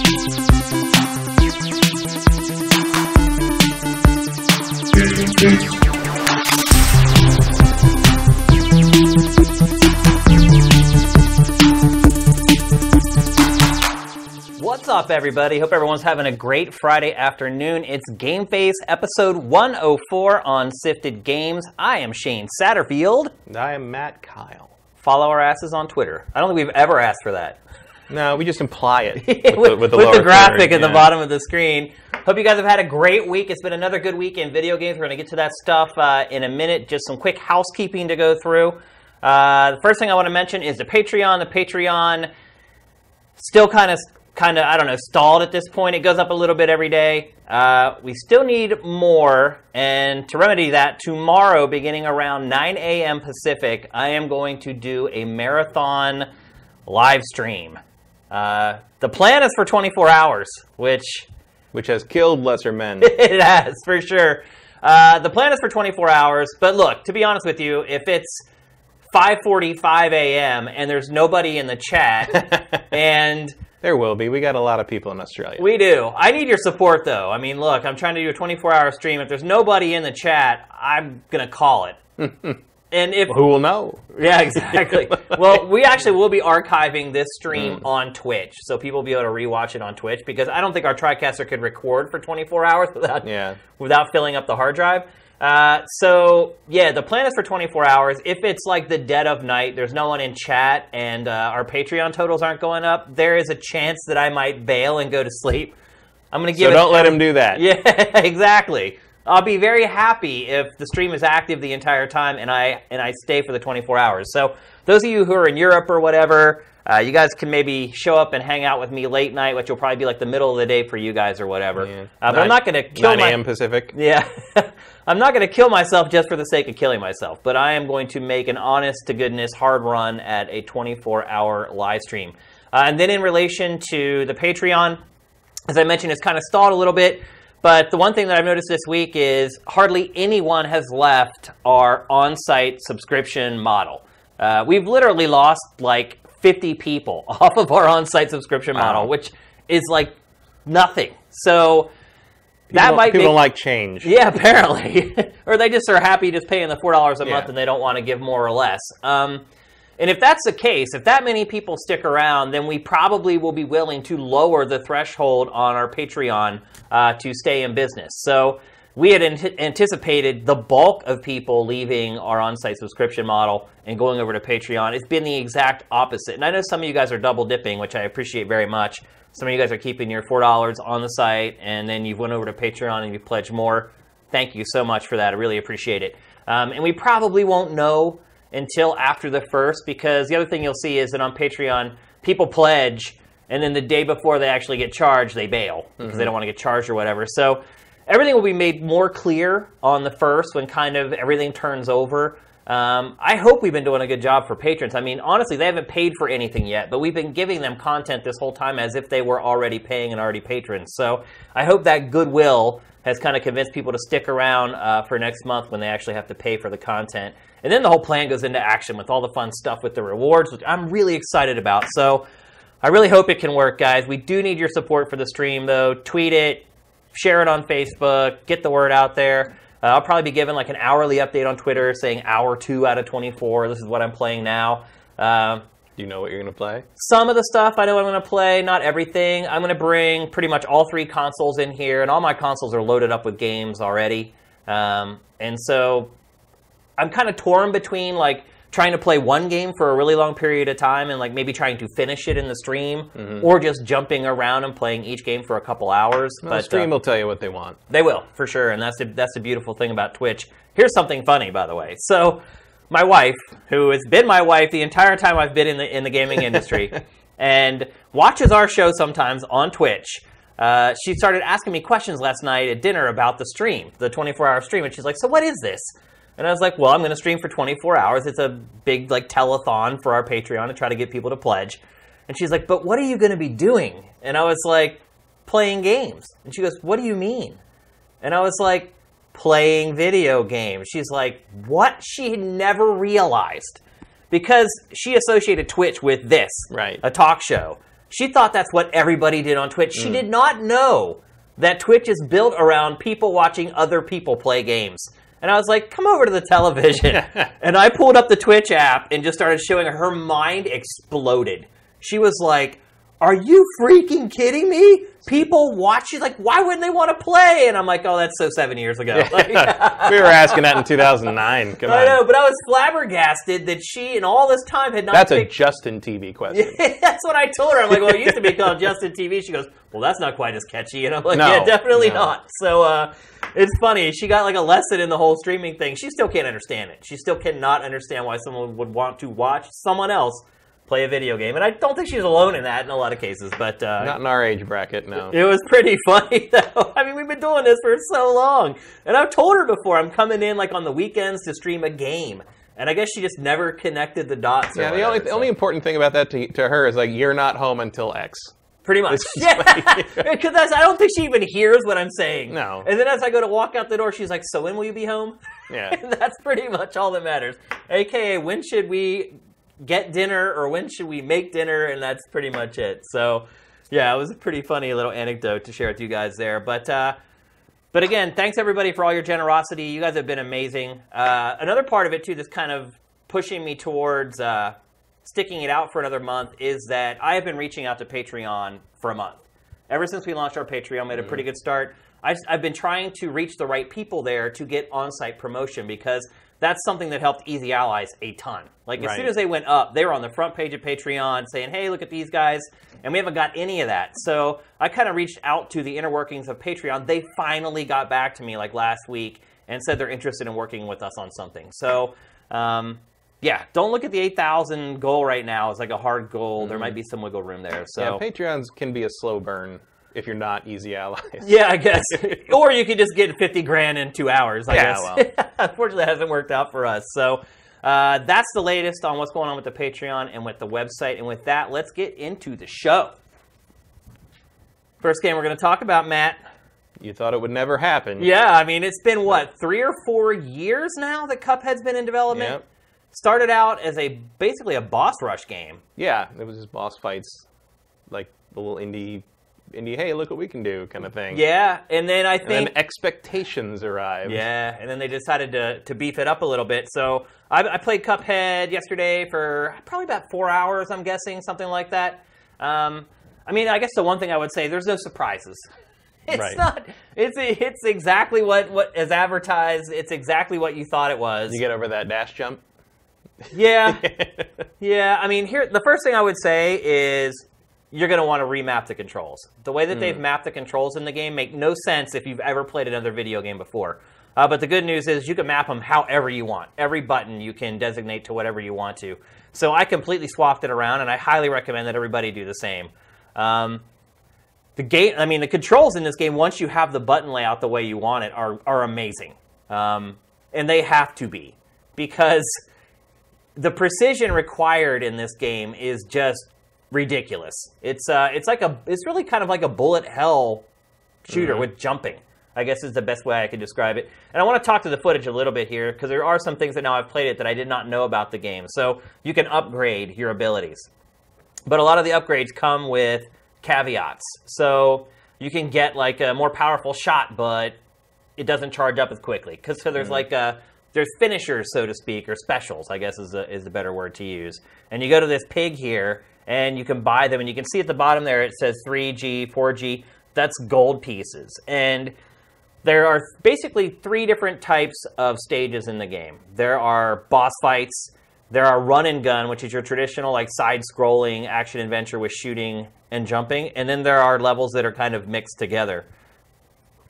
What's up, everybody? Hope everyone's having a great Friday afternoon. It's GameFace episode 104 on SIFTD Games. I am Shane Satterfield. And I am Matt Kyle. Follow our asses on Twitter. I don't think we've ever asked for that. No, we just imply it with the graphic at the bottom of the screen. Hope you guys have had a great week. It's been another good week in video games. We're going to get to that stuff in a minute. Just some quick housekeeping to go through. The first thing I want to mention is the Patreon. The Patreon still kind of, I don't know, stalled at this point. It goes up a little bit every day. We still need more, and to remedy that, tomorrow, beginning around 9 a.m. Pacific, I am going to do a marathon live stream. The plan is for 24 hours, which has killed lesser men. It has, for sure. The plan is for 24 hours, but look, to be honest with you, if it's 5:45 a.m. and there's nobody in the chat, and there will be. We got a lot of people in Australia. We do. I need your support, though. I mean, look, I'm trying to do a 24-hour stream. If there's nobody in the chat, I'm going to call it. And if who will know? Yeah, exactly. Well, we actually will be archiving this stream on Twitch, so people will be able to rewatch it on Twitch, because I don't think our TriCaster could record for 24 hours without filling up the hard drive. So, yeah, the plan is for 24 hours. If it's like the dead of night, there's no one in chat, and our Patreon totals aren't going up, there is a chance that I might bail and go to sleep. I'm going to give So don't let him do that. Yeah, exactly. I'll be very happy if the stream is active the entire time and I stay for the 24 hours. So those of you who are in Europe or whatever, you guys can maybe show up and hang out with me late night, which will probably be like the middle of the day for you guys or whatever. Yeah. But I'm not going to kill 9 a.m. Pacific. Yeah. I'm not going to kill myself just for the sake of killing myself, but I am going to make an honest-to-goodness hard run at a 24-hour live stream. And then in relation to the Patreon, as I mentioned, it's kind of stalled a little bit. But the one thing that I've noticed this week is hardly anyone has left our on-site subscription model. We've literally lost like 50 people off of our on-site subscription model, which is like nothing. So people don't like change. Yeah, apparently. Or they just are happy just paying the $4 a month and they don't want to give more or less. And if that's the case, if that many people stick around, then we probably will be willing to lower the threshold on our Patreon to stay in business. So we had anticipated the bulk of people leaving our on-site subscription model and going over to Patreon. It's been the exact opposite. And I know some of you guys are double dipping, which I appreciate very much. Some of you guys are keeping your $4 on the site, and then you've went over to Patreon and you pledged more. Thank you so much for that. I really appreciate it. And we probably won't know until after the 1st, because the other thing you'll see is that on Patreon, people pledge, and then the day before they actually get charged, they bail because they don't want to get charged or whatever. So everything will be made more clear on the 1st when kind of everything turns over. I hope we've been doing a good job for patrons. I mean, honestly, they haven't paid for anything yet, but we've been giving them content this whole time as if they were already paying and already patrons. So I hope that goodwill has kind of convinced people to stick around for next month when they actually have to pay for the content. And then the whole plan goes into action with all the fun stuff with the rewards, which I'm really excited about. So I really hope it can work, guys. We do need your support for the stream, though. Tweet it, share it on Facebook, get the word out there. I'll probably be giving like an hourly update on Twitter saying hour 2 out of 24. This is what I'm playing now. Do you know what you're going to play? Some of the stuff I know I'm going to play, not everything. I'm going to bring pretty much all 3 consoles in here, and all my consoles are loaded up with games already. And so I'm kind of torn between like trying to play one game for a really long period of time and like maybe trying to finish it in the stream, or just jumping around and playing each game for a couple hours. Well, the stream will tell you what they want. They will, for sure, and that's the beautiful thing about Twitch. Here's something funny, by the way. So my wife, who has been my wife the entire time I've been in the gaming industry, and watches our show sometimes on Twitch, she started asking me questions last night at dinner about the stream, the 24-hour stream, and she's like, so what is this? And I was like, well, I'm going to stream for 24 hours. It's a big like telethon for our Patreon to try to get people to pledge. And she's like, but what are you going to be doing? And I was like, playing games. And she goes, what do you mean? And I was like, playing video games. She's like, what? She had never realized. Because she associated Twitch with this, right, a talk show. She thought that's what everybody did on Twitch. She did not know that Twitch is built around people watching other people play games. And I was like, come over to the television. And I pulled up the Twitch app and just started showing her. Her mind exploded. She was like, are you freaking kidding me? People watch you. Like, why wouldn't they want to play? And I'm like, oh, that's so 7 years ago. Like, we were asking that in 2009. Come on. I know, but I was flabbergasted that she, in all this time, had not That's a Justin TV question. That's what I told her. I'm like, well, it used to be called Justin TV. She goes, well, that's not quite as catchy. And I'm like, No, yeah, definitely no. not. So it's funny. She got like a lesson in the whole streaming thing. She still can't understand it. She still cannot understand why someone would want to watch someone else play a video game. And I don't think she's alone in that in a lot of cases. But Not in our age bracket, no. it was pretty funny, though. I mean, we've been doing this for so long. And I've told her before, I'm coming in like on the weekends to stream a game. And I guess she just never connected the dots. Yeah, the only important thing about that to her is like, you're not home until X. Pretty much. Yeah. Because I don't think she even hears what I'm saying. No. And then as I go to walk out the door, she's like, so when will you be home? Yeah. And that's pretty much all that matters. AKA, when should we get dinner or when should we make dinner? And that's pretty much it. So, yeah, it was a pretty funny little anecdote to share with you guys there. But again, thanks everybody for all your generosity. You guys have been amazing. Another part of it, too, that's kind of pushing me towards sticking it out for another month is that I have been reaching out to Patreon for a month. Ever since we launched our Patreon, made a pretty good start. I've been trying to reach the right people there to get on-site promotion because that's something that helped Easy Allies a ton. Like, as soon as they went up, they were on the front page of Patreon saying, hey, look at these guys, and we haven't got any of that. So I kind of reached out to the inner workings of Patreon. They finally got back to me, like, last week and said they're interested in working with us on something. So, yeah, don't look at the 8,000 goal right now as like a hard goal. There might be some wiggle room there. So Yeah, Patreons can be a slow burn if you're not Easy Allies. Yeah, I guess. Or you could just get 50 grand in 2 hours, I guess. Well. Unfortunately, that hasn't worked out for us. So that's the latest on what's going on with the Patreon and with the website. And with that, let's get into the show. First game we're going to talk about, Matt. You thought it would never happen. Yeah, I mean, it's been, what, 3 or 4 years now that Cuphead's been in development? Yep. Started out as basically a boss rush game. Yeah, it was just boss fights, like the little indie, hey, look what we can do kind of thing. Yeah, and then I think... And then expectations arrived. Yeah, and then they decided to beef it up a little bit. So I played Cuphead yesterday for probably about 4 hours, I'm guessing, something like that. I mean, I guess the one thing I would say, there's no surprises. It's not. It's exactly what is advertised. It's exactly what you thought it was. You get over that dash jump? Yeah. Yeah, I mean, here the first thing I would say is you're going to want to remap the controls. The way that they've mapped the controls in the game make no sense if you've ever played another video game before. But the good news is you can map them however you want. Every button you can designate to whatever you want to. So I completely swapped it around, and I highly recommend that everybody do the same. The controls in this game, once you have the button layout the way you want it, are amazing. And they have to be. Because the precision required in this game is just ridiculous. It's really kind of like a bullet hell shooter with jumping, I guess is the best way I could describe it. And I want to talk to the footage a little bit here, because there are some things that now I've played it that I did not know about the game. So you can upgrade your abilities. But a lot of the upgrades come with caveats. So you can get like a more powerful shot, but it doesn't charge up as quickly. Because there's there's finishers, so to speak, or specials, I guess is a better word to use. And you go to this pig here, and you can buy them, and you can see at the bottom there it says 3G, 4G. That's gold pieces. And there are basically 3 different types of stages in the game. There are boss fights, there are run and gun, which is your traditional like side-scrolling action-adventure with shooting and jumping, and then there are levels that are kind of mixed together.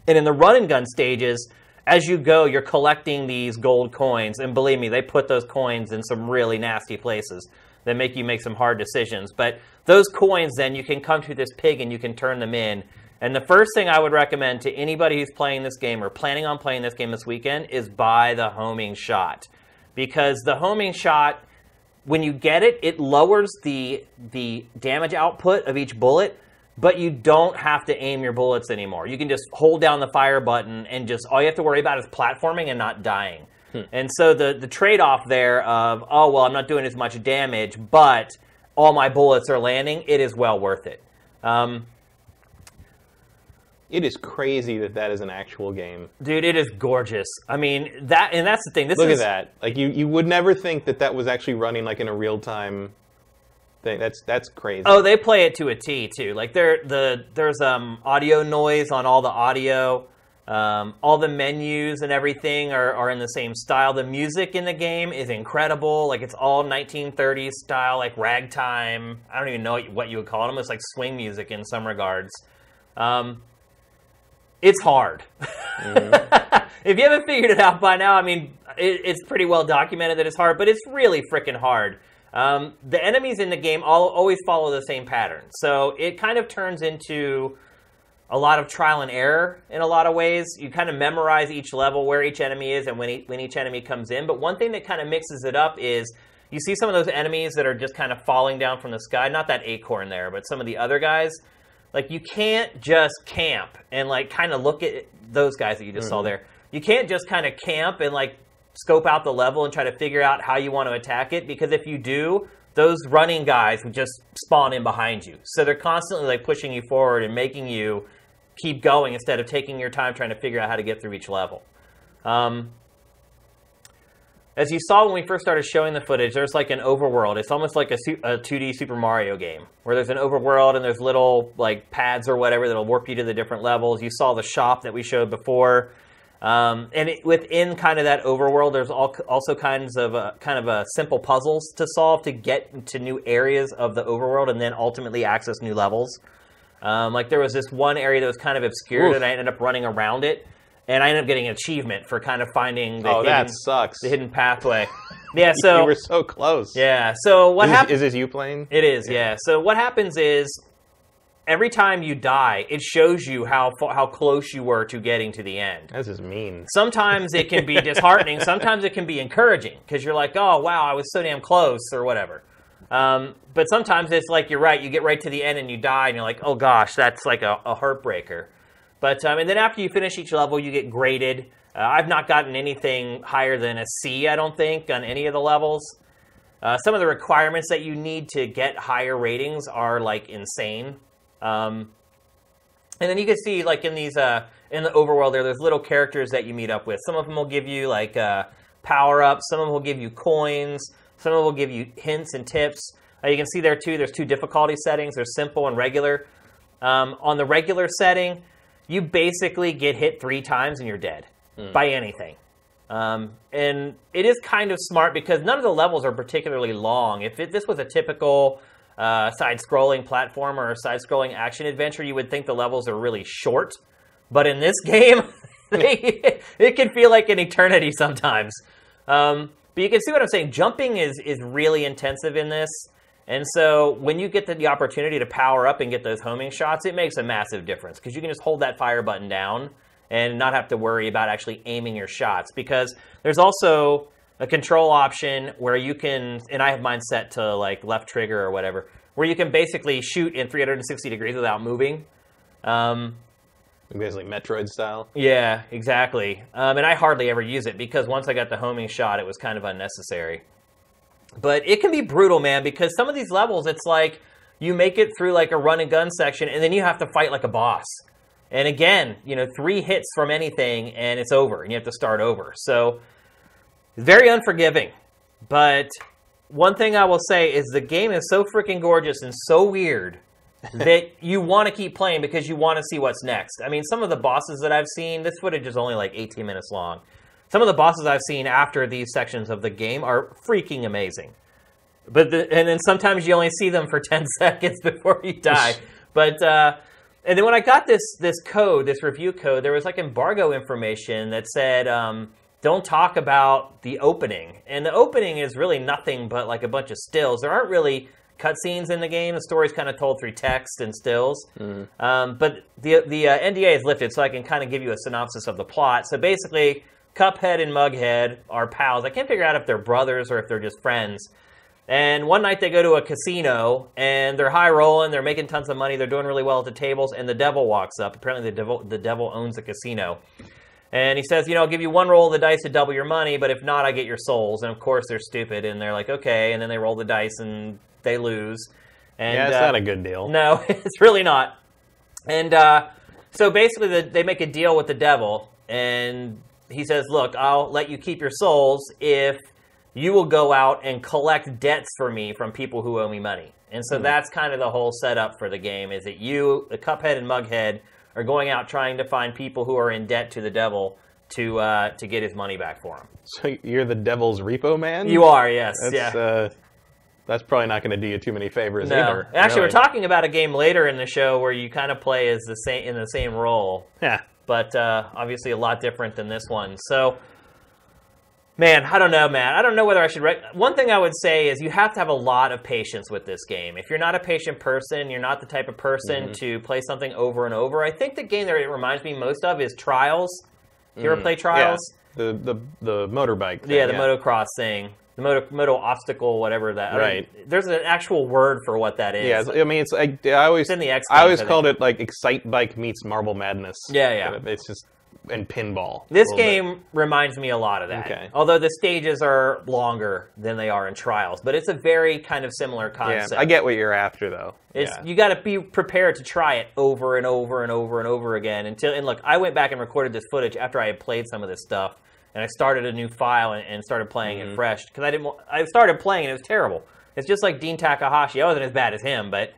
And in the run and gun stages, as you go, you're collecting these gold coins, and believe me, they put those coins in some really nasty places that make you make some hard decisions. But those coins, then, you can come to this pig and you can turn them in. And the first thing I would recommend to anybody who's playing this game or planning on playing this game this weekend is buy the homing shot. Because the homing shot, when you get it, it lowers the damage output of each bullet, but you don't have to aim your bullets anymore. You can just hold down the fire button and just, all you have to worry about is platforming and not dying. And so the trade-off there of, oh, well, I'm not doing as much damage, but all my bullets are landing, it is well worth it. It is crazy that is an actual game. Dude, it is gorgeous. I mean, that's the thing. Look at that. Like, you would never think that was actually running, like, in a real-time thing. That's crazy. Oh, they play it to a T, too. Like, there's audio noise on all the audio. All the menus and everything are in the same style. The music in the game is incredible. Like, it's all 1930s style, like ragtime. I don't even know what you would call it. Almost like swing music in some regards. It's hard. Mm-hmm. If you haven't figured it out by now, I mean, it's pretty well documented that it's hard, but it's really freaking hard. The enemies in the game always follow the same pattern. So it kind of turns into a lot of trial and error in a lot of ways. You kind of memorize each level, where each enemy is, and when each enemy comes in. But one thing that kind of mixes it up is you see some of those enemies that are just kind of falling down from the sky. Not that acorn there, but some of the other guys. Like, you can't just camp and, like, kind of look at those guys that you just saw there. You can't just kind of camp and, like, scope out the level and try to figure out how you want to attack it, because if you do, those running guys would just spawn in behind you. So they're constantly, like, pushing you forward and making you keep going instead of taking your time trying to figure out how to get through each level. As you saw when we first started showing the footage, there's like an overworld. It's almost like a 2D Super Mario game, where there's an overworld and there's little like pads or whatever that'll warp you to the different levels. You saw the shop that we showed before. Within kind of that overworld, there's also kind of simple puzzles to solve to get to new areas of the overworld and then ultimately access new levels. Like, there was this one area that was kind of obscured, and I ended up running around it. And I ended up getting an achievement for kind of finding the hidden pathway. Yeah, so... You were so close. Yeah, so what happens... Is this you playing? It is, yeah. So what happens is, every time you die, it shows you how close you were to getting to the end. This is mean. Sometimes it can be disheartening. Sometimes it can be encouraging, because you're like, oh, wow, I was so damn close, or whatever. But sometimes it's like, you're right, you get right to the end and you die, and you're like, oh gosh, that's like a heartbreaker. But and then after you finish each level, you get graded. I've not gotten anything higher than a C, I don't think, on any of the levels. Some of the requirements that you need to get higher ratings are, like, insane. And then you can see, like, in these in the overworld there's little characters that you meet up with. Some of them will give you, like, power-ups. Some of them will give you coins. Some of them will give you hints and tips. You can see there, too, there's 2 difficulty settings. There's simple and regular. On the regular setting, you basically get hit 3 times and you're dead by anything. And it is kind of smart, because none of the levels are particularly long. If this was a typical side-scrolling platformer or side-scrolling action adventure, you would think the levels are really short. But in this game, it can feel like an eternity sometimes. But you can see what I'm saying. Jumping is really intensive in this. And so when you get the opportunity to power up and get those homing shots, it makes a massive difference, because you can just hold that fire button down and not have to worry about actually aiming your shots. Because there's also a control option where you can, and I have mine set to like left trigger or whatever, where you can basically shoot in 360 degrees without moving. Basically Metroid style. Yeah, exactly. And I hardly ever use it, because once I got the homing shot, it was kind of unnecessary. But it can be brutal, man, because some of these levels, it's like you make it through like a run and gun section, and then you have to fight like a boss. And again, 3 hits from anything, and it's over, and you have to start over. So, very unforgiving. But one thing I will say is the game is so freaking gorgeous and so weird that you want to keep playing, because you want to see what's next. I mean, some of the bosses that I've seen, this footage is only like 18 minutes long. Some of the bosses I've seen after these sections of the game are freaking amazing. And then sometimes you only see them for 10 seconds before you die. But and then when I got this review code, there was like embargo information that said, don't talk about the opening. And the opening is really nothing but like a bunch of stills. There aren't really cutscenes in the game. The story's kind of told through text and stills. But the NDA is lifted, so I can kind of give you a synopsis of the plot. So basically, Cuphead and Mughead are pals. I can't figure out if they're brothers or if they're just friends. And one night they go to a casino, and they're high rolling, they're making tons of money, they're doing really well at the tables, and the devil walks up. Apparently the devil owns the casino. And he says, I'll give you one roll of the dice to double your money, but if not, I get your souls. And of course, they're stupid, and they're like, okay. And then they roll the dice, and they lose. And, yeah, it's not a good deal. No, it's really not. And so basically, they make a deal with the devil, and he says, look, I'll let you keep your souls if you will go out and collect debts for me from people who owe me money. And so that's kind of the whole setup for the game, is that you, the Cuphead and Mughead, are going out trying to find people who are in debt to the devil to get his money back for him. So you're the devil's repo man? You are, yes. That's probably not going to do you too many favors no. either. Actually, really. We're talking about a game later in the show where you kind of play as in the same role. Yeah. But obviously a lot different than this one. So, man, I don't know, Matt. I don't know whether I should... One thing I would say is you have to have a lot of patience with this game. If you're not a patient person, you're not the type of person to play something over and over. I think the game that it reminds me most of is Trials. You ever play Trials? Yeah. The motorbike thing. Yeah, the motocross thing. The moto obstacle, whatever that. Right. There's an actual word for what that is. Yeah, I mean, it's like I always in the X I always called it like Excite Bike meets Marble Madness. Yeah. It's just and pinball. This game reminds me a lot of that. Okay. Although the stages are longer than they are in Trials, but it's a very kind of similar concept. Yeah, I get what you're after though. You got to be prepared to try it over and over and over and over again until. And look, I went back and recorded this footage after I had played some of this stuff. And I started a new file and started playing it fresh because I started playing and it was terrible. It's just like Dean Takahashi. I wasn't as bad as him, but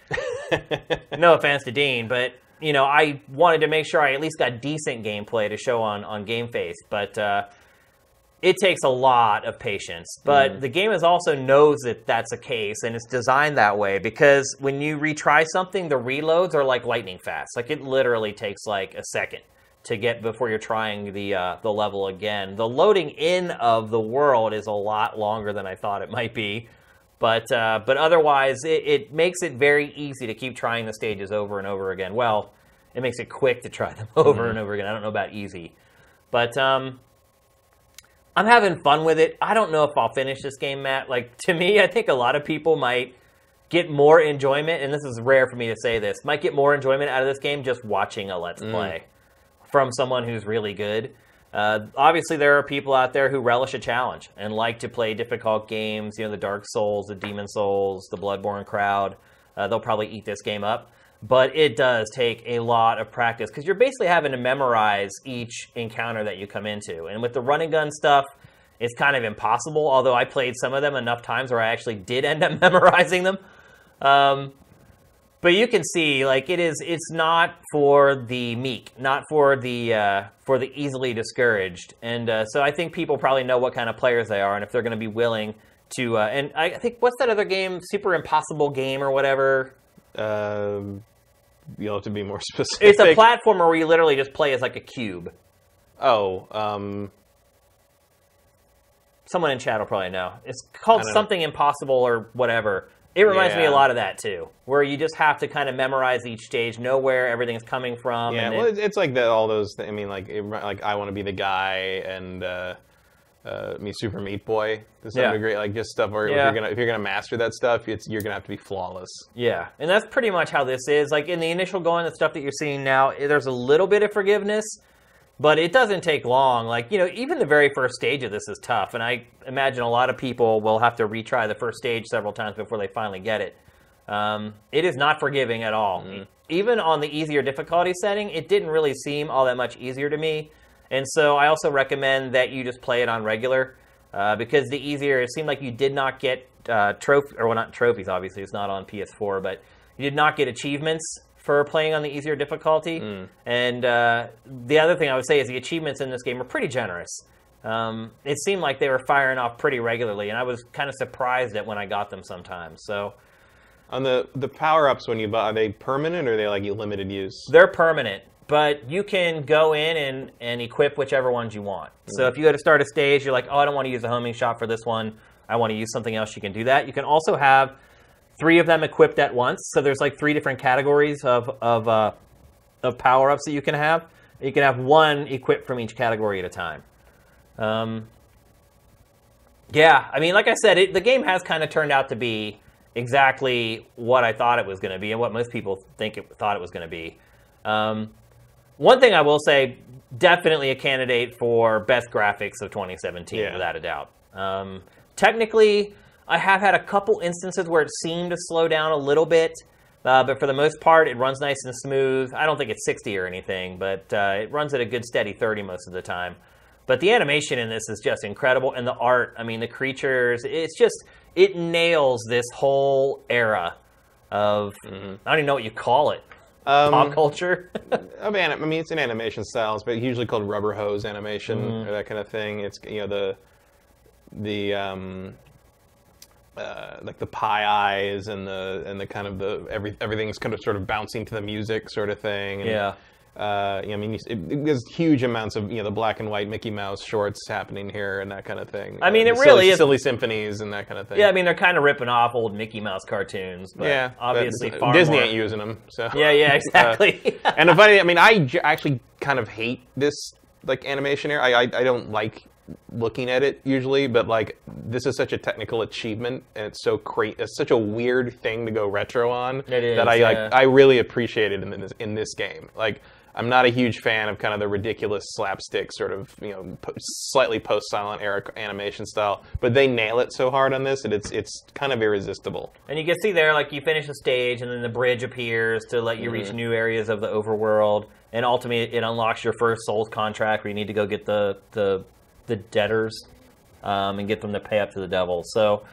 no offense to Dean, but I wanted to make sure I at least got decent gameplay to show on GameFace. But it takes a lot of patience. But the game also knows that that's a case, and it's designed that way because when you retry something, the reloads are like lightning fast. Like it literally takes like a second to get before you're trying the level again. The loading in of the world is a lot longer than I thought it might be, but otherwise it makes it very easy to keep trying the stages over and over again. Well, it makes it quick to try them over and over again. I don't know about easy, but I'm having fun with it. I don't know if I'll finish this game, Matt. Like to me, I think a lot of people might get more enjoyment, and this is rare for me to say this, might get more enjoyment out of this game just watching a Let's Play from someone who's really good. Obviously, there are people out there who relish a challenge and like to play difficult games, the Dark Souls, the Demon Souls, the Bloodborne crowd. They'll probably eat this game up. But it does take a lot of practice because you're basically having to memorize each encounter that you come into. And with the run and gun stuff, it's kind of impossible, although I played some of them enough times where I actually did end up memorizing them. But you can see, like, it's not for the meek, not for the easily discouraged. And so I think people probably know what kind of players they are and if they're going to be willing to... and I think, what's that other game? Super Impossible Game or whatever? You'll have to be more specific. It's a platformer where you literally just play as, like, a cube. Oh, someone in chat will probably know. It's called Something Impossible or whatever. It reminds me a lot of that, too, where you just have to kind of memorize each stage, know where everything's coming from. Yeah, and it's like that. All those, I mean, like I Want to Be the Guy and Super Meat Boy to some degree, like just stuff where if you're gonna master that stuff, you're gonna have to be flawless. Yeah, and that's pretty much how this is. Like in the initial going, the stuff that you're seeing now, there's a little bit of forgiveness. But it doesn't take long. Like, even the very first stage of this is tough. And I imagine a lot of people will have to retry the first stage several times before they finally get it. It is not forgiving at all. Even on the easier difficulty setting, it didn't really seem all that much easier to me. And so I also recommend that you just play it on regular. Because the easier, it seemed like you did not get not trophies, obviously. It's not on PS4. But you did not get achievements for playing on the easier difficulty. And the other thing I would say is the achievements in this game are pretty generous. It seemed like they were firing off pretty regularly, and I was kind of surprised at when I got them sometimes. So, on the power-ups, when you buy, are they permanent or are they like limited use? They're permanent, but you can go in and equip whichever ones you want. So if you go to start a stage, you're like, oh, I don't want to use the homing shot for this one. I want to use something else. You can do that. You can also have 3 of them equipped at once. So there's like 3 different categories of power-ups that you can have. You can have 1 equipped from each category at a time. Yeah, I mean, like I said, the game has kind of turned out to be exactly what I thought it was going to be and what most people thought it was going to be. One thing I will say, definitely a candidate for best graphics of 2017, without a doubt. Technically, I have had a couple instances where it seemed to slow down a little bit, but for the most part, it runs nice and smooth. I don't think it's 60 or anything, but it runs at a good steady 30 most of the time. But the animation in this is just incredible, and the art, I mean, the creatures, it nails this whole era of, I don't even know what you call it, pop culture. I mean, it's an animation styles, but usually called rubber hose animation or that kind of thing. It's, you know, like the pie eyes and the kind of everything's kind of sort of bouncing to the music sort of thing. And, I mean, there's huge amounts of, you know, the black and white Mickey Mouse shorts happening here and that kind of thing. I mean, it really is silly symphonies and that kind of thing. Yeah, I mean, they're kind of ripping off old Mickey Mouse cartoons, but obviously but far Disney more. ain't using them. So yeah, exactly. And the funny, I mean, I actually kind of hate this like animation here. I don't like looking at it usually, but like this is such a technical achievement and it's so it's such a weird thing to go retro on that I really appreciate it in this game. Like, I'm not a huge fan of kind of the ridiculous slapstick sort of, you know, slightly post-silent era animation style, but they nail it so hard on this that it's kind of irresistible. And you can see there, like, you finish a stage and then the bridge appears to let you reach new areas of the overworld, and ultimately it unlocks your first Souls contract where you need to go get the debtors and get them to pay up to the devil. So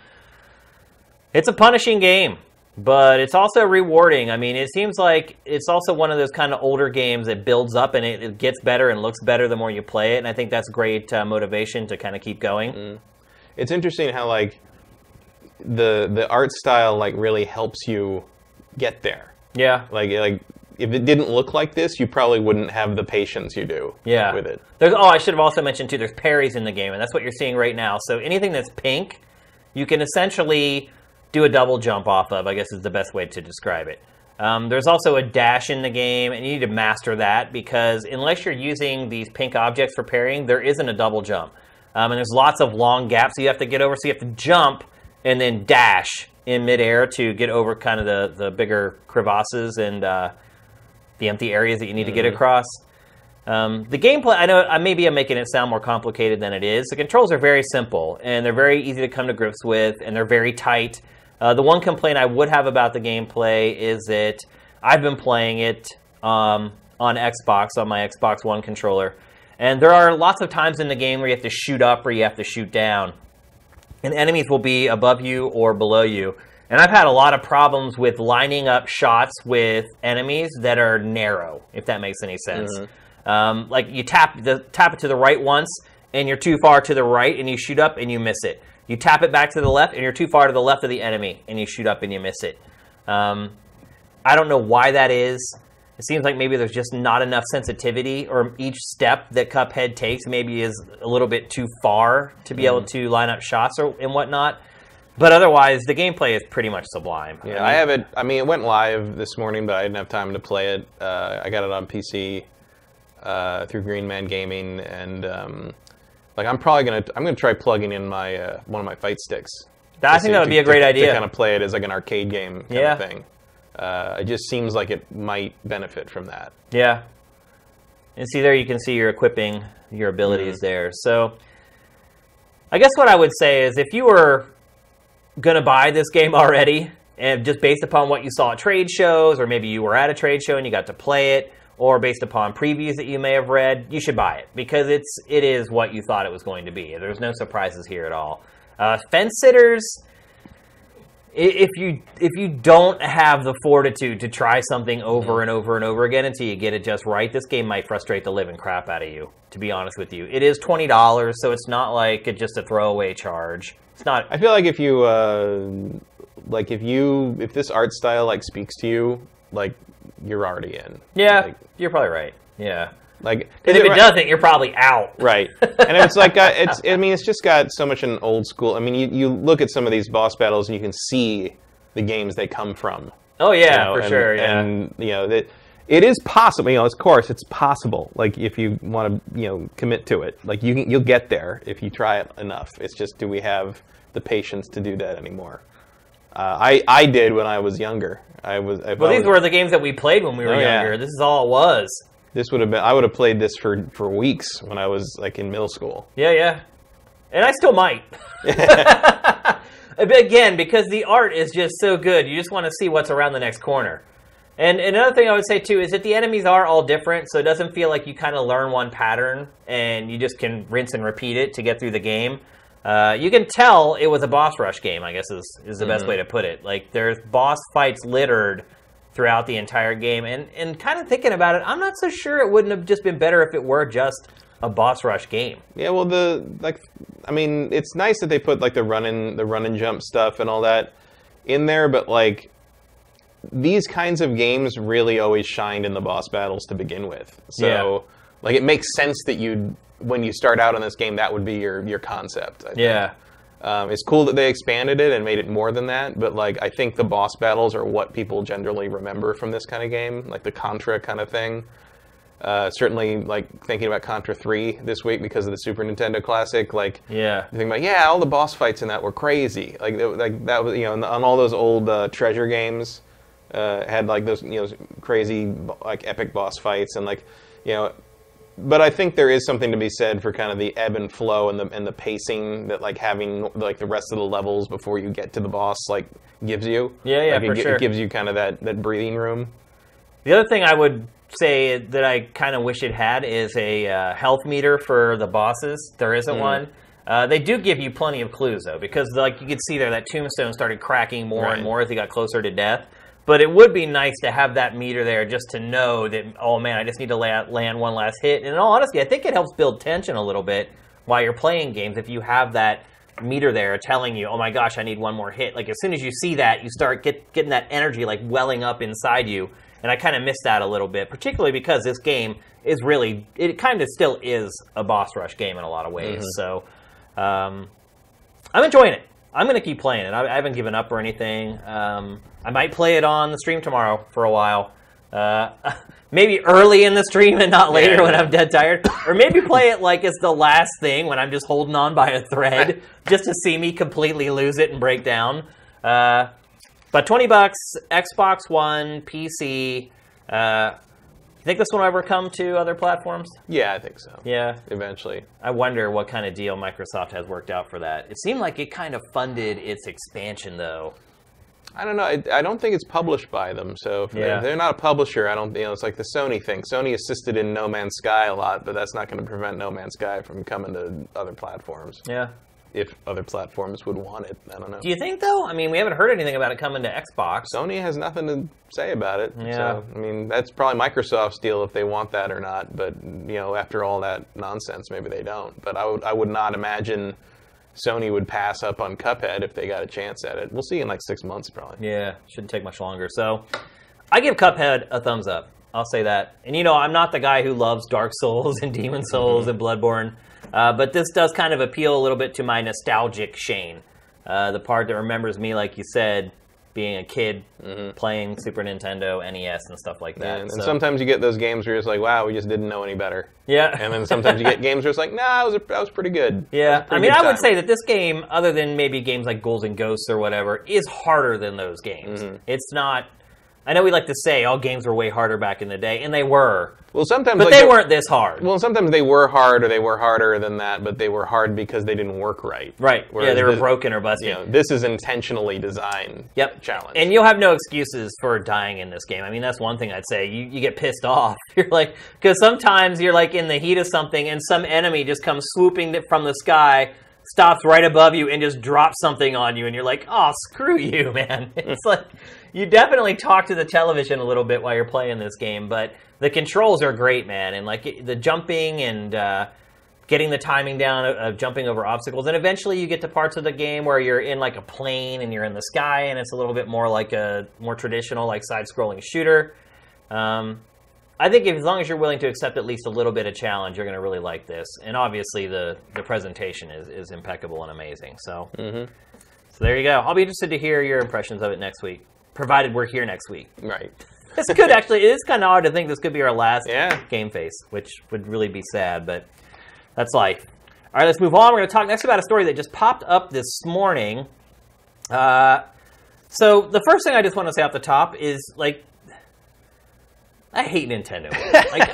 it's a punishing game, but it's also rewarding. I mean, it seems like it's also one of those kind of older games that builds up and it gets better and looks better the more you play it, and I think that's great motivation to kind of keep going. It's interesting how, like, the art style, like, really helps you get there. Yeah. Like if it didn't look like this, you probably wouldn't have the patience you do with it. I should have also mentioned, too, there's parries in the game, and that's what you're seeing right now. So anything that's pink, you can essentially do a double jump off of, I guess is the best way to describe it. There's also a dash in the game, and you need to master that, because unless you're using these pink objects for parrying, there isn't a double jump. And there's lots of long gaps you have to get over, so you have to jump and then dash in midair to get over kind of the bigger crevasses and the empty areas that you need to get across. The gameplay, I know maybe I'm making it sound more complicated than it is. The controls are very simple, and they're very easy to come to grips with, and they're very tight. The one complaint I would have about the gameplay is that I've been playing it on Xbox, on my Xbox One controller, and there are lots of times in the game where you have to shoot up or you have to shoot down, and enemies will be above you or below you. And I've had a lot of problems with lining up shots with enemies that are narrow, if that makes any sense. Like, you tap it to the right once, and you're too far to the right, and you shoot up, and you miss it. You tap it back to the left, and you're too far to the left of the enemy, and you shoot up, and you miss it. I don't know why that is. It seems like maybe there's just not enough sensitivity, or each step that Cuphead takes maybe is a little bit too far to be able to line up shots and whatnot. But otherwise, the gameplay is pretty much sublime. Yeah, I have it. I mean, it went live this morning, but I didn't have time to play it. I got it on PC through Green Man Gaming, and like I'm gonna try plugging in my one of my fight sticks. I think that would be a great idea to kind of play it as like an arcade game kind of thing. It just seems like it might benefit from that. Yeah. And see, there you can see you're equipping your abilities there. So I guess what I would say is, if you were going to buy this game already, and just based upon what you saw at trade shows, or maybe you were at a trade show and you got to play it, or based upon previews that you may have read, you should buy it, because it is what you thought it was going to be. There's no surprises here at all. Fence sitters, if you don't have the fortitude to try something over and over and over again until you get it just right, this game might frustrate the living crap out of you, to be honest with you. It is $20, so it's not like it's just a throwaway charge. It's not. I feel like if you if this art style like speaks to you, like, you're already in. Yeah, like, you're probably right. Yeah. Like, because if it doesn't, you're probably out. Right. And it's like it's just got so much an old school. I mean, you look at some of these boss battles and you can see the games they come from. Oh yeah, for sure. Yeah. And you know that it is possible. You know, of course, it's possible. Like, if you want to, commit to it, like you'll get there if you try it enough. It's just, do we have the patience to do that anymore? I did when I was younger. These were the games that we played when we were younger. This is all it was. This would have been. I would have played this for weeks when I was like in middle school. Yeah. And I still might. Again, because the art is just so good, you just want to see what's around the next corner. And another thing I would say, too, is that the enemies are all different, so it doesn't feel like you kind of learn one pattern, and you just can rinse and repeat it to get through the game. You can tell it was a boss rush game, I guess is the best way to put it. Like, there's boss fights littered throughout the entire game, and kind of thinking about it, I'm not so sure it wouldn't have just been better if it were just a boss rush game. Yeah, well, it's nice that they put like the run and jump stuff and all that in there, but like these kinds of games really always shined in the boss battles to begin with. So like it makes sense that when you start out on this game, that would be your concept. I think. It's cool that they expanded it and made it more than that, but like I think the boss battles are what people generally remember from this kind of game, like the Contra kind of thing. Certainly, like thinking about Contra 3 this week because of the Super Nintendo Classic. Like, you think about all the boss fights in that were crazy. Like that was on all those old treasure games had like those crazy like epic boss fights and like But I think there is something to be said for kind of the ebb and flow and the pacing that like having like the rest of the levels before you get to the boss like gives you. It gives you kind of that breathing room. The other thing I would say that I kind of wish it had is a health meter for the bosses. There isn't one. They do give you plenty of clues though, because like you could see there that tombstone started cracking more and more as he got closer to death. But it would be nice to have that meter there just to know that, oh man, I just need to land one last hit. And in all honesty, I think it helps build tension a little bit while you're playing games if you have that meter there telling you, oh my gosh, I need one more hit. Like as soon as you see that, you start getting that energy like welling up inside you. And I kind of miss that a little bit, particularly because this game is really, it kind of still is a boss rush game in a lot of ways. So I'm enjoying it. I'm going to keep playing it. I haven't given up or anything. I might play it on the stream tomorrow for a while. Maybe early in the stream and not later when I'm dead tired. Or maybe play it like it's the last thing when I'm just holding on by a thread just to see me completely lose it and break down. But $20, Xbox One, PC. You think this one will ever come to other platforms? Yeah, I think so. Yeah. Eventually. I wonder what kind of deal Microsoft has worked out for that. It seemed like it kind of funded its expansion, though. I don't know. I don't think it's published by them. So if they're not a publisher, I don't. It's like the Sony thing. Sony assisted in No Man's Sky a lot, but that's not going to prevent No Man's Sky from coming to other platforms. Yeah. If other platforms would want it, I don't know. Do you think, though? I mean, we haven't heard anything about it coming to Xbox. Sony has nothing to say about it. Yeah. So, I mean, that's probably Microsoft's deal if they want that or not. But, after all that nonsense, maybe they don't. But I would not imagine Sony would pass up on Cuphead if they got a chance at it. We'll see in like 6 months, probably. Yeah, shouldn't take much longer. So, I give Cuphead a thumbs up. I'll say that. And, I'm not the guy who loves Dark Souls and Demon Souls and Bloodborne. But this does kind of appeal a little bit to my nostalgic Shane. The part that remembers me, like you said, being a kid, playing Super Nintendo, NES, and stuff like that. And sometimes you get those games where you're just like, wow, we just didn't know any better. Yeah. And then sometimes you get games where it's like, nah, that was pretty good. Yeah. I mean, I would say that this game, other than maybe games like Ghouls and Ghosts or whatever, is harder than those games. It's not... I know we like to say all games were way harder back in the day, and they were. Well, sometimes, but they weren't this hard. Well, sometimes they were hard, or they were harder than that, but they were hard because they didn't work right. Right. Whereas they were broken or busted. This is intentionally designed challenge. And you'll have no excuses for dying in this game. I mean, that's one thing I'd say. You get pissed off. You're like, because sometimes you're like in the heat of something, and some enemy just comes swooping from the sky, stops right above you, and just drops something on you, and you're like, oh, screw you, man. It's like... You definitely talk to the television a little bit while you're playing this game, but the controls are great, man. And like the jumping and getting the timing down of jumping over obstacles. And eventually you get to parts of the game where you're in like a plane and you're in the sky, and it's a little bit more like a more traditional like side-scrolling shooter. I think as long as you're willing to accept at least a little bit of challenge, you're going to really like this. And obviously the presentation is impeccable and amazing. So, so there you go. I'll be interested to hear your impressions of it next week. Provided we're here next week. Right. This could actually, it is kind of hard to think this could be our last GameFace, which would really be sad, but that's life. All right, let's move on. We're going to talk next about a story that just popped up this morning. So the first thing I just want to say off the top is, like, I hate Nintendo. Like,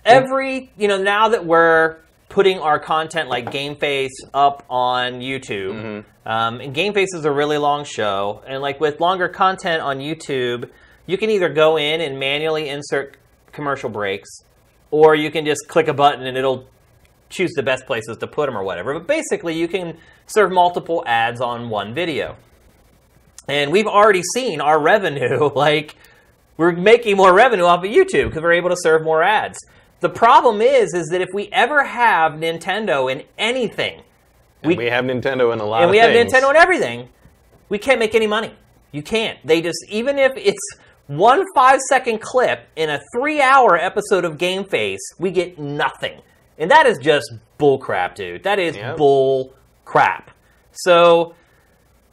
now that we're putting our content like GameFace up on YouTube, and GameFace is a really long show, and like with longer content on YouTube, you can either go in and manually insert commercial breaks, or you can just click a button and it'll choose the best places to put them or whatever. But basically, you can serve multiple ads on one video. And we've already seen our revenue, like, we're making more revenue off of YouTube because we're able to serve more ads. The problem is that if we ever have Nintendo in anything... we have Nintendo in a lot of things. And we have Nintendo in everything. We can't make any money. You can't. They just... Even if it's one 5-second clip in a 3-hour episode of GameFace, we get nothing. And that is just bull crap, dude. That is bull crap. So...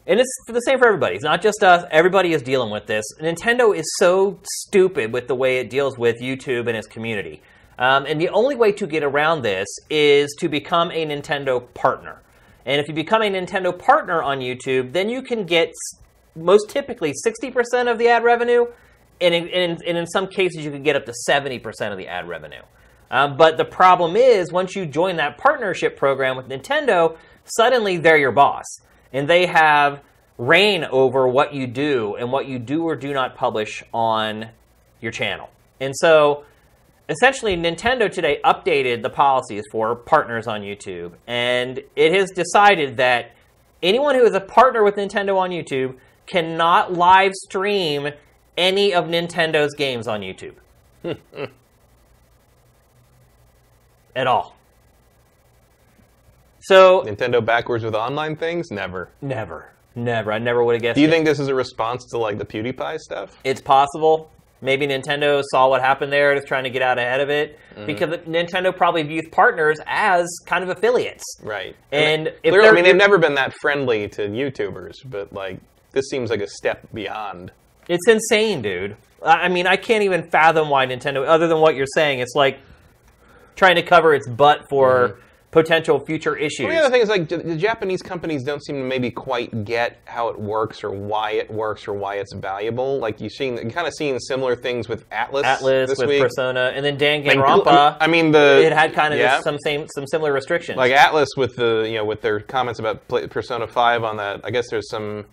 And it's the same for everybody. It's not just us. Everybody is dealing with this. Nintendo is so stupid with the way it deals with YouTube and its community. And the only way to get around this is to become a Nintendo partner. And if you become a Nintendo partner on YouTube, then you can get, most typically, 60% of the ad revenue. And in some cases, you can get up to 70% of the ad revenue. But the problem is, once you join that partnership program with Nintendo, suddenly they're your boss. And they have reign over what you do and what you do or do not publish on your channel. And so, essentially, Nintendo today updated the policies for partners on YouTube. And it has decided that anyone who is a partner with Nintendo on YouTube cannot live stream any of Nintendo's games on YouTube. At all. So Nintendo backwards with online things? Never. Never. I never would have guessed. Do you think this is a response to like the PewDiePie stuff? It's possible. Maybe Nintendo saw what happened there and is trying to get out ahead of it. Because Nintendo probably views partners as kind of affiliates. Right. And they've never been that friendly to YouTubers, but like this seems like a step beyond. It's insane, dude. I mean, I can't even fathom why Nintendo, other than what you're saying, it's like trying to cover its butt for potential future issues. Well, the other thing is, like, the Japanese companies don't seem to maybe quite get how it works or why it's valuable. Like, you're kind of seeing similar things with Atlas this with week. Persona, and then Danganronpa. I mean, it had kind of some similar restrictions. Like Atlas with with their comments about Persona 5 on that. I guess there's some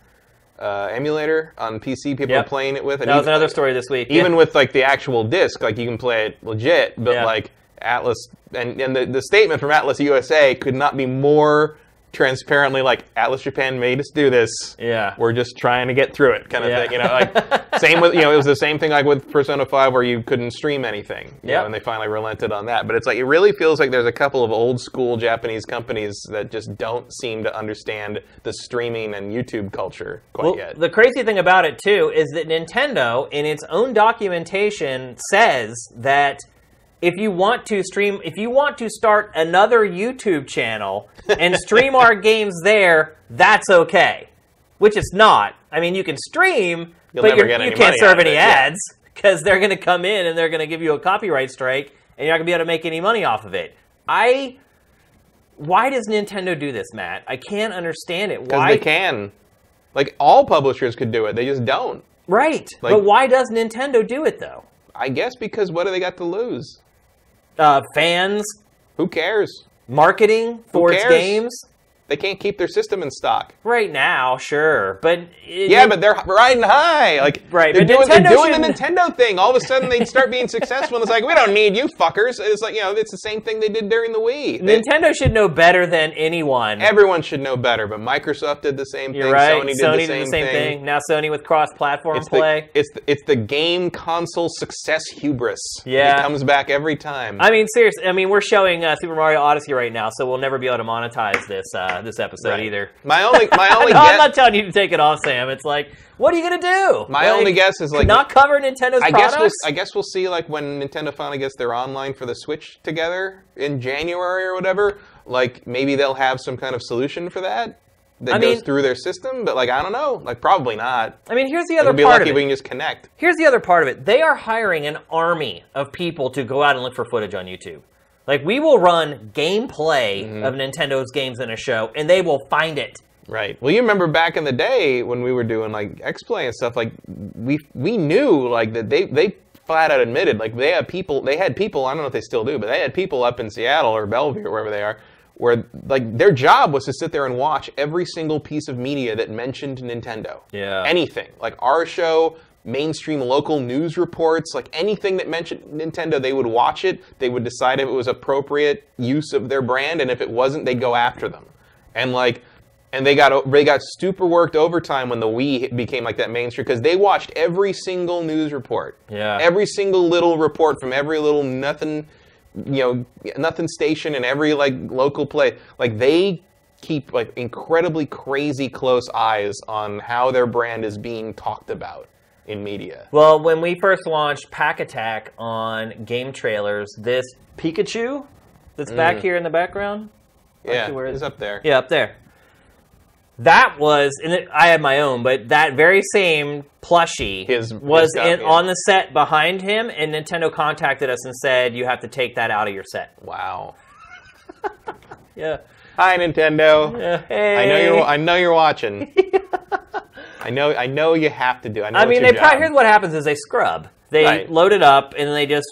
emulator on PC people are playing it with. And that was another story this week. Even with like the actual disc, like you can play it legit, but like Atlas and the statement from Atlas USA could not be more transparently like Atlas Japan made us do this. Yeah, we're just trying to get through it, kind of thing. You know, like same with it was the same thing like with Persona 5 where you couldn't stream anything. Yeah, and they finally relented on that. But it's like it really feels like there's a couple of old school Japanese companies that just don't seem to understand the streaming and YouTube culture quite yet. The crazy thing about it too is that Nintendo, in its own documentation, says that if you want to start another YouTube channel and stream our games there, that's okay. Which it's not. I mean, you can stream, but you can't serve any ads because they're going to come in and they're going to give you a copyright strike and you're not going to be able to make any money off of it. Why does Nintendo do this, Matt? I can't understand it. Because they can. Like, all publishers could do it. They just don't. Right. Like, but why does Nintendo do it, though? I guess because what do they got to lose? Fans. Who cares? Marketing for its games. They can't keep their system in stock. Right now, sure. But but they're riding high. Like, right, they're doing the Nintendo thing. All of a sudden, they start being successful, and it's like, we don't need you fuckers. It's like, it's the same thing they did during the Wii. Nintendo should know better than anyone. Everyone should know better, but Microsoft did the same thing. You're right. Sony did the same thing. Now Sony with cross-platform play. It's the game console success hubris. Yeah. It comes back every time. I mean, seriously. I mean, we're showing Super Mario Odyssey right now, so we'll never be able to monetize this episode either. My only I'm not telling you to take it off, Sam. It's like, what are you gonna do? My only guess is like not cover Nintendo's products. I guess we'll see like when Nintendo finally gets their online for the Switch together in January or whatever. Like maybe they'll have some kind of solution for that goes through their system. But like I don't know. Like probably not. I mean, here's the other part of it. We'll be lucky if we can just connect. Here's the other part of it. They are hiring an army of people to go out and look for footage on YouTube. Like, we will run gameplay of Nintendo's games in a show, and they will find it. Right. Well, you remember back in the day when we were doing like X-Play and stuff, like we knew like that they flat out admitted like they had people, I don't know if they still do, but they had people up in Seattle or Bellevue or wherever they are, where like their job was to sit there and watch every single piece of media that mentioned Nintendo. Yeah. Anything. Like our show, mainstream local news reports, like anything that mentioned Nintendo, they would watch it, they would decide if it was appropriate use of their brand, and if it wasn't, they'd go after them. And like they got super worked overtime when the Wii became like that mainstream, because they watched every single news report. Yeah. Every single little report from every little nothing station in every like local place. Like they keep like incredibly crazy close eyes on how their brand is being talked about in media. Well, when we first launched Pack Attack on game trailers, this Pikachu that's back here in the background. Yeah, it's up there. Yeah, up there. That was, and I had my own, but that very same plushie was on the set behind him, and Nintendo contacted us and said, you have to take that out of your set. Wow. Yeah. Hi, Nintendo. Yeah. Hey. I know you're watching. I know you have to do. I mean, here's what happens is they scrub. They load it up, and they just...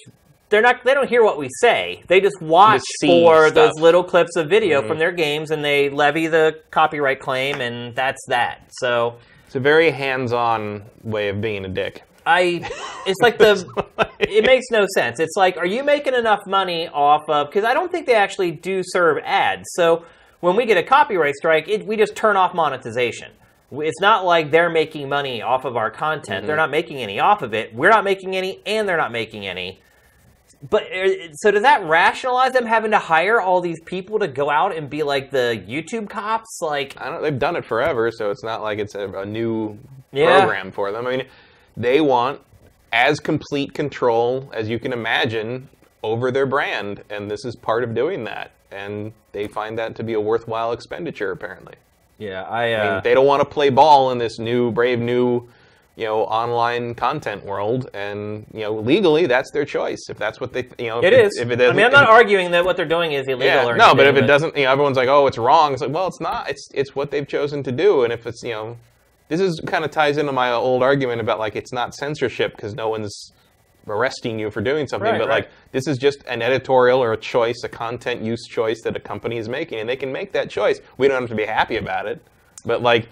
They don't hear what we say. They just watch for those little clips of video from their games, and they levy the copyright claim, and that's that. So it's a very hands-on way of being a dick. It's like it makes no sense. It's like, are you making enough money off of? Because I don't think they actually do serve ads. So when we get a copyright strike, we just turn off monetization. It's not like they're making money off of our content. They're not making any off of it. We're not making any, and they're not making any. But so does that rationalize them having to hire all these people to go out and be like the YouTube cops? Like, I don't. They've done it forever, so it's not like it's a new program for them. I mean, they want as complete control as you can imagine over their brand, and this is part of doing that. And they find that to be a worthwhile expenditure, apparently. Yeah, I mean, they don't want to play ball in this brave new online content world, and legally that's their choice. If that's what they, it is. If it doesn't, I mean, I'm not arguing that what they're doing is illegal or anything. But if it doesn't, everyone's like, oh, it's wrong. It's like, well, it's not. It's what they've chosen to do, and if it's, this is kind of ties into my old argument about like it's not censorship because no one's arresting you for doing something, but like this is just an editorial or a choice, a content use choice that a company is making, and they can make that choice. We don't have to be happy about it, but like.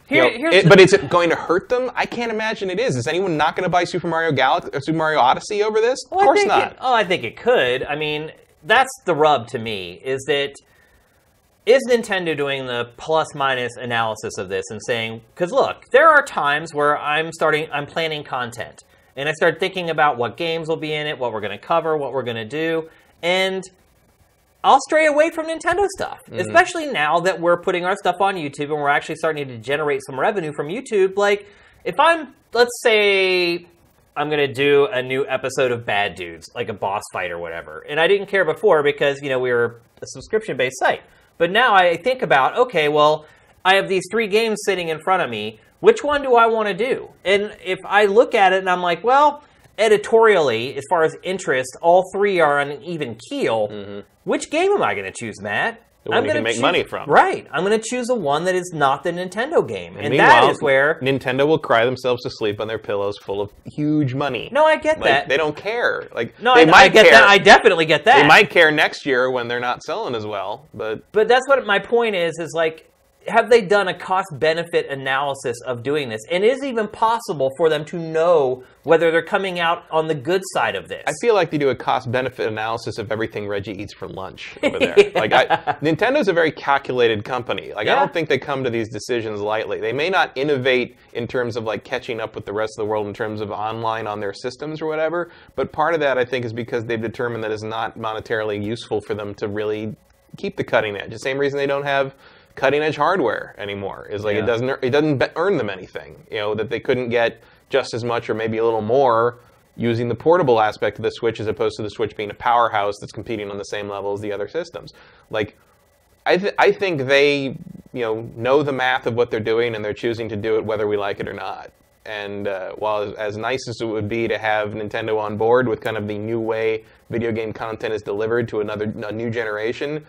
But is it going to hurt them? I can't imagine it is. Is anyone not going to buy Super Mario Galaxy or Super Mario Odyssey over this? Of course not. I think it could. I mean, that's the rub to me, is Nintendo doing the plus-minus analysis of this and saying, because look, there are times where I'm planning content, and I start thinking about what games will be in it, what we're going to cover, what we're going to do, and I'll stray away from Nintendo stuff, especially now that we're putting our stuff on YouTube and we're actually starting to generate some revenue from YouTube. Like, if let's say I'm going to do a new episode of Bad Dudes, like a boss fight or whatever, and I didn't care before because, we were a subscription-based site. But now I think about, okay, well, I have these 3 games sitting in front of me. Which one do I want to do? And if I look at it and I'm like, well, editorially, as far as interest, all 3 are on an even keel. Which game am I going to choose, Matt? The one you can make money from. Right. I'm going to choose the one that is not the Nintendo game. And that is where Nintendo will cry themselves to sleep on their pillows full of huge money. No, I get that. They don't care. I get that. I definitely get that. They might care next year when they're not selling as well, but that's what my point is like, have they done a cost-benefit analysis of doing this? And is it even possible for them to know whether they're coming out on the good side of this? I feel like they do a cost-benefit analysis of everything Reggie eats for lunch over there. Nintendo's a very calculated company. I don't think they come to these decisions lightly. They may not innovate in terms of like catching up with the rest of the world in terms of online on their systems or whatever, but part of that I think is because they've determined that it's not monetarily useful for them to really keep the cutting edge. The same reason they don't have cutting-edge hardware anymore is like it doesn't earn them anything. That they couldn't get just as much or maybe a little more using the portable aspect of the Switch as opposed to the Switch being a powerhouse that's competing on the same level as the other systems. Like, I think they know the math of what they're doing and they're choosing to do it whether we like it or not. And while as nice as it would be to have Nintendo on board with kind of the new way video game content is delivered to a new generation,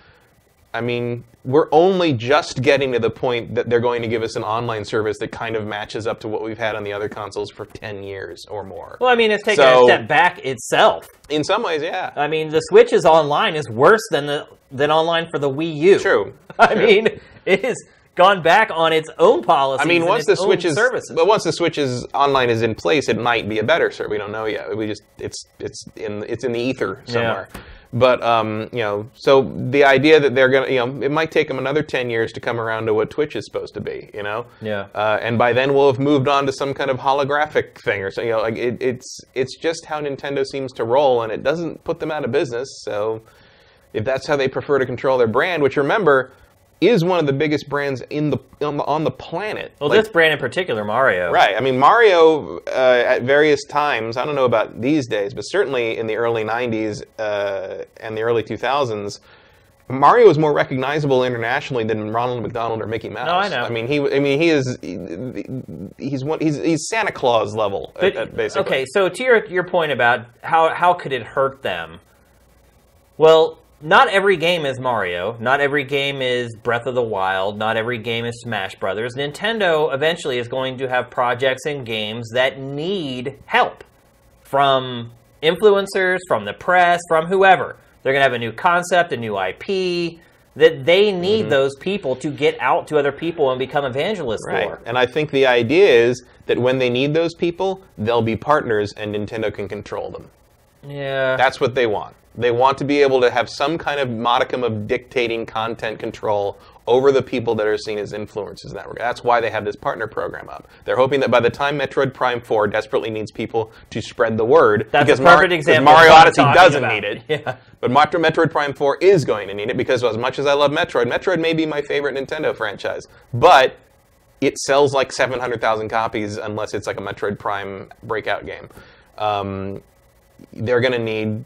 I mean, we're only just getting to the point that they're going to give us an online service that kind of matches up to what we've had on the other consoles for 10 years or more. Well, I mean, it's taking a step back itself. In some ways, yeah. I mean, the Switch's online is worse than online for the Wii U. True. I mean, it has gone back on its own policies. I mean, once the Switch's online is in place, it might be a better service. We don't know yet. It's in the ether somewhere. Yeah. But so the idea that they're gonna, it might take them another 10 years to come around to what Twitch is supposed to be, Yeah. And by then we'll have moved on to some kind of holographic thing or so. It's just how Nintendo seems to roll, and it doesn't put them out of business. So if that's how they prefer to control their brand, which remember is one of the biggest brands on the planet. Well, this brand in particular, Mario. Right. I mean, Mario, at various times, I don't know about these days, but certainly in the early 90s and the early 2000s, Mario is more recognizable internationally than Ronald McDonald or Mickey Mouse. No, I know. I mean, he's Santa Claus level, basically. Okay, so to your point about how could it hurt them? Well, not every game is Mario. Not every game is Breath of the Wild. Not every game is Smash Brothers. Nintendo eventually is going to have projects and games that need help from influencers, from the press, from whoever. They're going to have a new concept, a new IP, that they need those people to get out to other people and become evangelists for. And I think the idea is that when they need those people, they'll be partners and Nintendo can control them. Yeah. That's what they want. They want to be able to have some kind of modicum of dictating content control over the people that are seen as influencers in that regard. That's why they have this partner program up. They're hoping that by the time Metroid Prime 4 desperately needs people to spread the word, that's a perfect example. Mario Odyssey doesn't need it, yeah. But Metroid Prime 4 is going to need it because as much as I love Metroid may be my favorite Nintendo franchise, but it sells like 700,000 copies unless it's like a Metroid Prime breakout game. They're going to need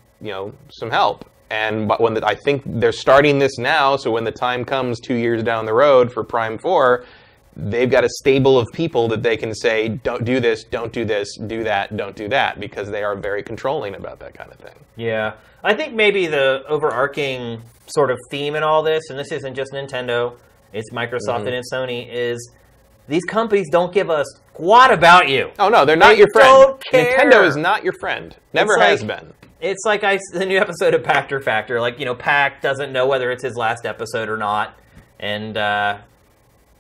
some help. And I think they're starting this now, so when the time comes 2 years down the road for Prime 4, they've got a stable of people that they can say, don't do this, don't do this, do that, don't do that, because they are very controlling about that kind of thing. Yeah. I think maybe the overarching sort of theme in all this, and this isn't just Nintendo, it's Microsoft and it's Sony, is these companies don't give a squat about you. Oh, no, they're not your friend. Don't care. Nintendo is not your friend. Never has been. It's like the new episode of Pack or Factor. Like, Pac doesn't know whether it's his last episode or not. And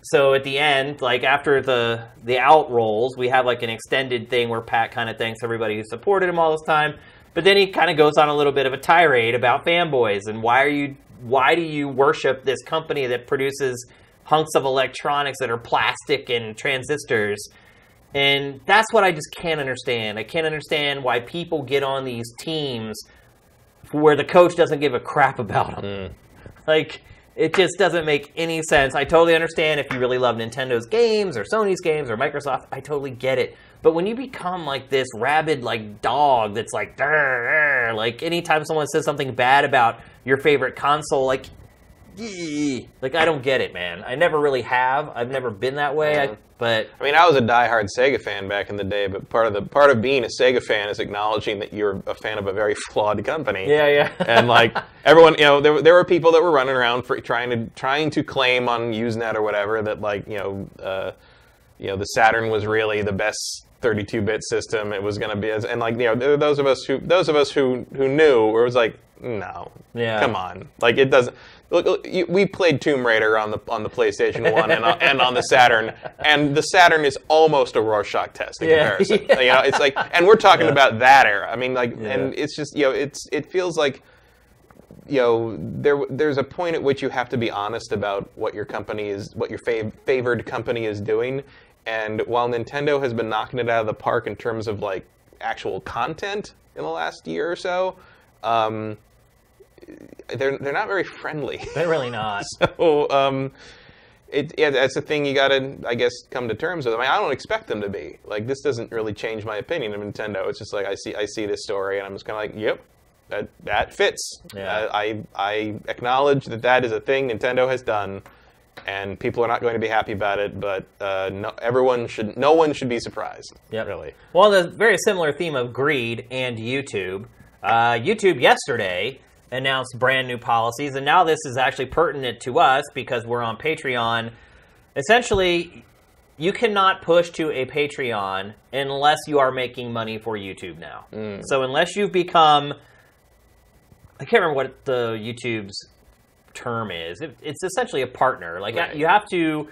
so at the end, like after the out rolls, we have like an extended thing where Pac kind of thanks everybody who supported him all this time. But then he kind of goes on a little bit of a tirade about fanboys and why do you worship this company that produces hunks of electronics that are plastic and transistors? And that's what I just can't understand. I can't understand why people get on these teams where the coach doesn't give a crap about them. Like, it just doesn't make any sense. I totally understand if you really love Nintendo's games or Sony's games or Microsoft. I totally get it. But when you become like this rabid like dog that's like, like anytime someone says something bad about your favorite console, like I don't get it, man. I never really have. I've never been that way. But I mean, I was a diehard Sega fan back in the day, but part of being a Sega fan is acknowledging that you're a fan of a very flawed company. Yeah. And like everyone, there were people that were running around trying to claim on Usenet or whatever that like the Saturn was really the best 32-bit system. It was going to be and like those of us who knew, where it was like, no, come on, like it doesn't. Look, we played Tomb Raider on the PlayStation 1 and on the Saturn, and the Saturn is almost a Rorschach test in comparison. It's like, and we're talking about that era. I mean, like, and it's just it feels like there's a point at which you have to be honest about what your company is, what your favored company is doing. And while Nintendo has been knocking it out of the park in terms of like actual content in the last year or so, they're not very friendly. They're really not. So that's the thing you gotta, I guess, come to terms with. I mean, I don't expect them to be. Like, this doesn't really change my opinion of Nintendo. It's just like I see this story and I'm just kind of like, yep, that fits. Yeah. I acknowledge that is a thing Nintendo has done, and people are not going to be happy about it. But no one should be surprised. Yep. Really. Well, the very similar theme of greed and YouTube. YouTube yesterday announced brand new policies, and now this is actually pertinent to us because we're on Patreon. Essentially, you cannot push to a Patreon unless you are making money for YouTube now. So unless you've become... I can't remember what the YouTube's term is. It's essentially a partner. Like, you have to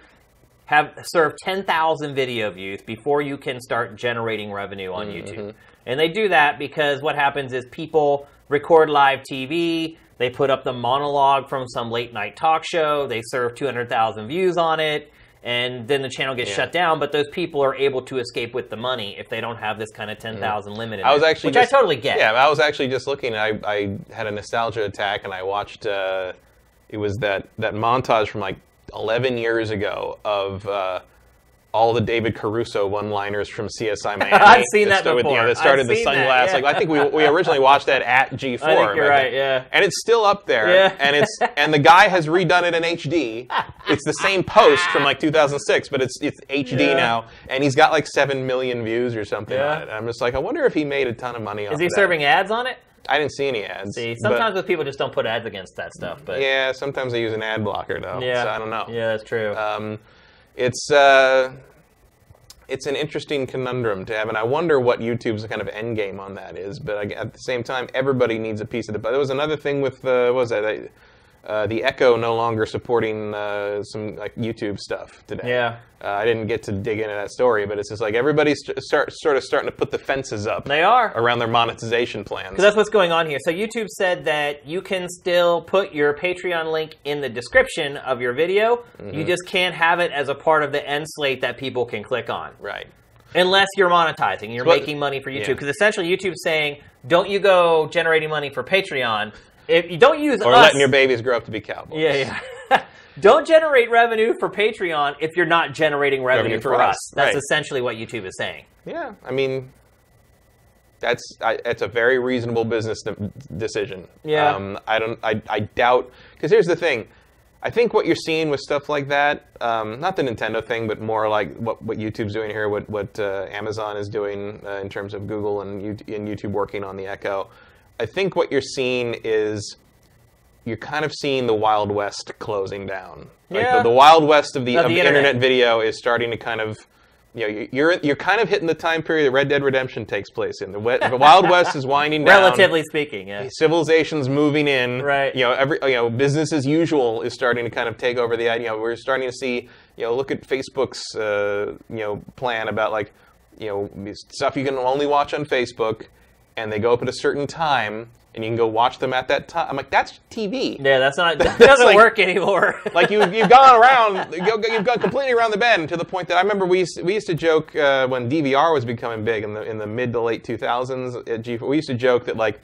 serve 10,000 video views before you can start generating revenue on YouTube. And they do that because what happens is people record live TV, they put up the monologue from some late night talk show, they serve 200,000 views on it, and then the channel gets shut down, but those people are able to escape with the money if they don't have this kind of 10,000 limit in it, which I totally get. Yeah, I was actually just looking, I had a nostalgia attack, and I watched, it was that montage from like 11 years ago of all the David Caruso one-liners from CSI Miami. I've seen that before. That started the sunglass. That, yeah. Like, I think we originally watched that at G4. I think you're right, yeah. And it's still up there. Yeah. And the guy has redone it in HD. It's the same post from like 2006, but it's HD now. And he's got like 7 million views or something on it. And I'm just like, I wonder if he made a ton of money off of that. Is he serving ads on it? I didn't see any ads. See, sometimes with people just don't put ads against that stuff. But yeah, sometimes they use an ad blocker, though. Yeah. So I don't know. Yeah, that's true. It's an interesting conundrum to have, and I wonder what YouTube's kind of end game on that is. But at the same time, everybody needs a piece of the. But there was another thing with what was that? The Echo no longer supporting some like YouTube stuff today. Yeah. I didn't get to dig into that story, but it's just like everybody's sort of starting to put the fences up. They are. Around their monetization plans. Because that's what's going on here. So YouTube said that you can still put your Patreon link in the description of your video. You just can't have it as a part of the end slate that people can click on. Right. Unless you're monetizing, you're making money for YouTube. Because essentially YouTube's saying, don't you go generating money for Patreon. If you don't use or letting your babies grow up to be cowboys. Yeah. Don't generate revenue for Patreon if you're not generating revenue for us. That's essentially what YouTube is saying. Yeah, I mean, that's a very reasonable business decision. Yeah. I doubt, because here's the thing. I think what you're seeing with stuff like that, not the Nintendo thing, but more like what YouTube's doing here, what Amazon is doing in terms of Google and YouTube working on the Echo. I think what you're seeing is you're kind of seeing the Wild West closing down. Like the Wild West of the internet video is starting to kind of, you're kind of hitting the time period that Red Dead Redemption takes place in. The Wild West is winding down. Relatively speaking, yeah. Civilization's moving in. Right. Business as usual is starting to kind of take over the idea. We're starting to see, look at Facebook's, plan about like, stuff you can only watch on Facebook, and they go up at a certain time, and you can go watch them at that time. I'm like, that's TV. Yeah, that doesn't work anymore. Like you've gone around, you've gone completely around the bend to the point that I remember we used to joke when DVR was becoming big in the mid to late 2000s at G4. We used to joke that like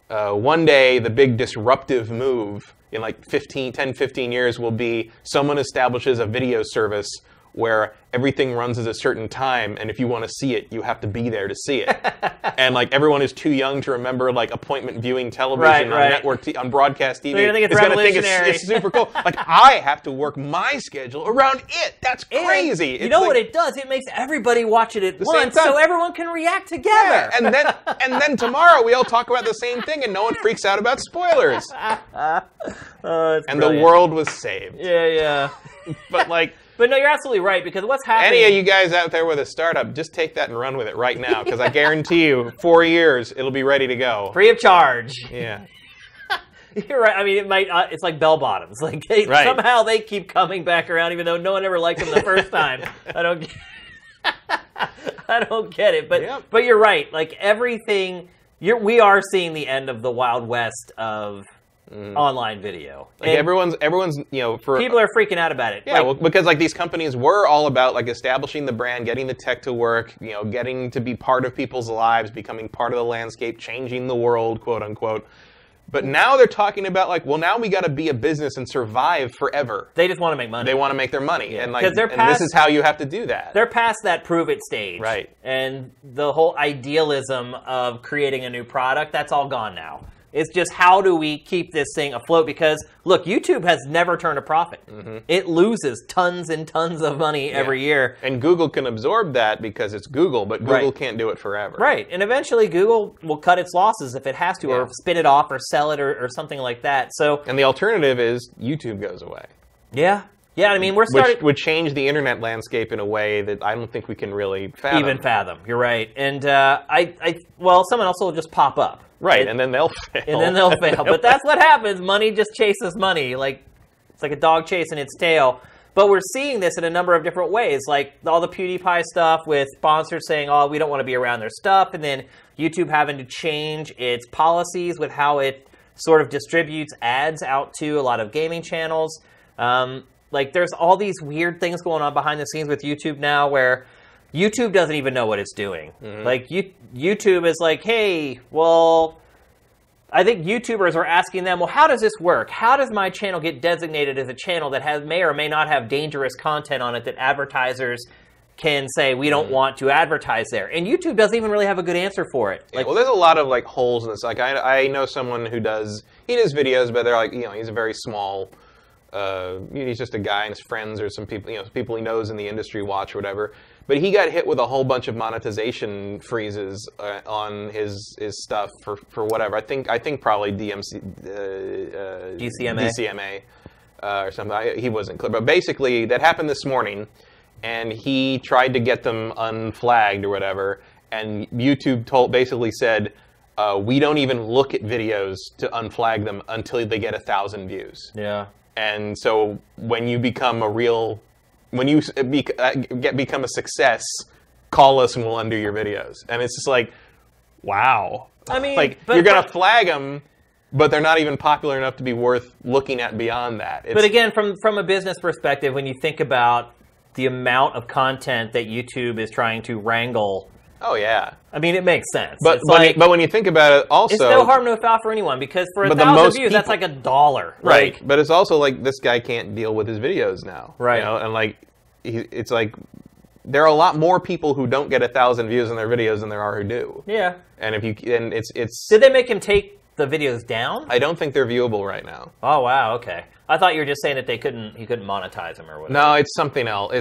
one day the big disruptive move in like 10, 15 years will be someone establishes a video service where everything runs at a certain time, and if you want to see it, you have to be there to see it. And like everyone is too young to remember like appointment viewing television on network on broadcast TV. So you're think it's going to think it's super cool. Like I have to work my schedule around it. That's crazy. You know what it does? It makes everybody watch it at once, so everyone can react together. Yeah. And then tomorrow we all talk about the same thing, and no one freaks out about spoilers. And brilliant. The world was saved. Yeah. But no, you're absolutely right, because what's happening... Any of you guys out there with a startup, just take that and run with it right now, because I guarantee you, 4 years, it'll be ready to go. Free of charge. Yeah. You're right. I mean, it might. It's like bell bottoms. Like somehow they keep coming back around, even though no one ever liked them the first time. I don't get it. But you're right. Like everything, we are seeing the end of the Wild West of... online video. Like everyone's people are freaking out about it. Yeah, because like these companies were all about like establishing the brand, getting the tech to work, getting to be part of people's lives, becoming part of the landscape, changing the world, quote unquote. But now they're talking about like, well, now we got to be a business and survive forever. They just want to make money. They want to make their money, and like, this is how you have to do that. They're past that prove it stage, right? And the whole idealism of creating a new product, that's all gone now. It's just how do we keep this thing afloat? Because, look, YouTube has never turned a profit. It loses tons and tons of money every year. And Google can absorb that because it's Google, but Google can't do it forever. Right. And eventually Google will cut its losses if it has to, or spin it off, or sell it, or something like that. So. And the alternative is YouTube goes away. Yeah. Yeah, I mean, we're starting... Which would change the internet landscape in a way that I don't think we can really fathom. Even fathom. You're right. And, well, someone else will just pop up. Right, and then they'll fail. And then they'll fail. But that's what happens. Money just chases money. Like, it's like a dog chasing its tail. But we're seeing this in a number of different ways. Like, all the PewDiePie stuff with sponsors saying, oh, we don't want to be around their stuff. And then YouTube having to change its policies with how it sort of distributes ads out to a lot of gaming channels. Like, there's all these weird things going on behind the scenes with YouTube now where YouTube doesn't even know what it's doing. Like, YouTube is like, hey, well, I think YouTubers are asking them, well, how does this work? How does my channel get designated as a channel that may or may not have dangerous content on it that advertisers can say, we don't want to advertise there? And YouTube doesn't even really have a good answer for it. Like, well, there's a lot of, like, holes in this. Like, I know someone who does videos, but they're like, you know, he's a very small... he's just a guy, and his friends or some people, people he knows in the industry watch or whatever. But he got hit with a whole bunch of monetization freezes on his stuff for whatever. I think probably DCMA or something. He wasn't clear, but basically that happened this morning, and he tried to get them unflagged or whatever, and YouTube basically said, we don't even look at videos to unflag them until they get 1,000 views. Yeah. And so when you become become a success, call us and we'll undo your videos. And it's just like, wow. I mean, like, you're going to flag them, but they're not even popular enough to be worth looking at beyond that. But again, from a business perspective, when you think about the amount of content that YouTube is trying to wrangle... Oh, yeah. I mean, it makes sense. But when you think about it, also... It's no harm, no foul for anyone, because for 1,000 views, that's like $1. Right. Like, but it's also like, this guy can't deal with his videos now. Right. You know? And like, it's like, there are a lot more people who don't get 1,000 views on their videos than there are who do. Yeah. And it's... Did they make him take the videos down? I don't think they're viewable right now. Oh, wow, okay. I thought you were just saying that he couldn't monetize them or whatever. No, it's something else.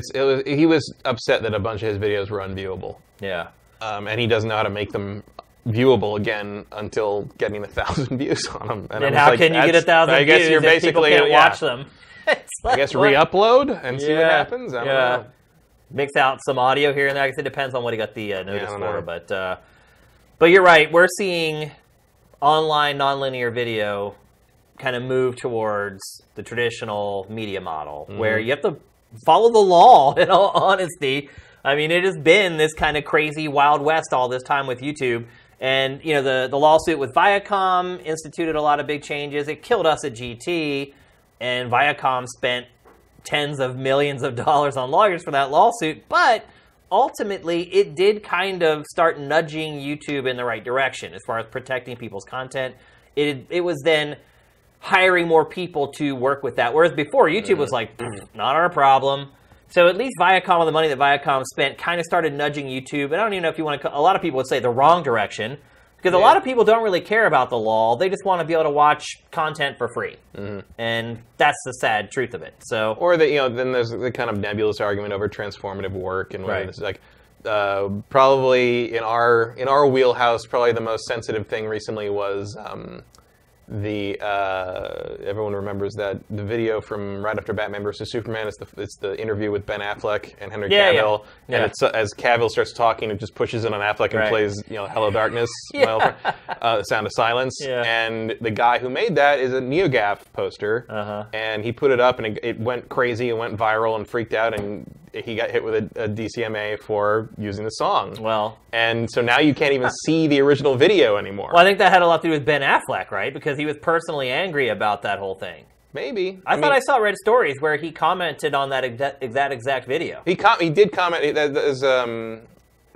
He was upset that a bunch of his videos were unviewable. Yeah. And he doesn't know how to make them viewable again until getting 1,000 views on them. And how can you get 1,000 views? I guess you're basically people can't watch them. Like, I guess re-upload and see what happens. I don't know. Mix out some audio here and there. I guess it depends on what he got the notice for. But you're right. We're seeing online nonlinear video kind of move towards the traditional media model, where you have to follow the law. In all honesty. I mean, it has been this kind of crazy Wild West all this time with YouTube. And, you know, the lawsuit with Viacom instituted a lot of big changes. It killed us at GT, and Viacom spent tens of millions of dollars on lawyers for that lawsuit. But ultimately, it did kind of start nudging YouTube in the right direction as far as protecting people's content. It was then hiring more people to work with that. Whereas before, YouTube was like, not our problem. So at least Viacom, with the money that Viacom spent, kind of started nudging YouTube. And I don't even know if you want to... A lot of people would say the wrong direction. Because a lot of people don't really care about the law. They just want to be able to watch content for free. And that's the sad truth of it. So, or then there's the kind of nebulous argument over transformative work. And whether it's like... probably in our wheelhouse, probably the most sensitive thing recently was... everyone remembers that the video from right after Batman vs Superman. It's the interview with Ben Affleck and Henry Cavill, and it's as Cavill starts talking, it just pushes in on Affleck and plays "Hello Darkness," the Sound of Silence. And the guy who made that is a NeoGAF poster, and he put it up, and it went crazy, and went viral, and freaked out, and he got hit with a DCMA for using the song. Well, and so now you can't even see the original video anymore. Well, I think that had a lot to do with Ben Affleck, right? Because he was personally angry about that whole thing. Maybe. I thought I saw Reddit stories where he commented on that exact video. He did comment.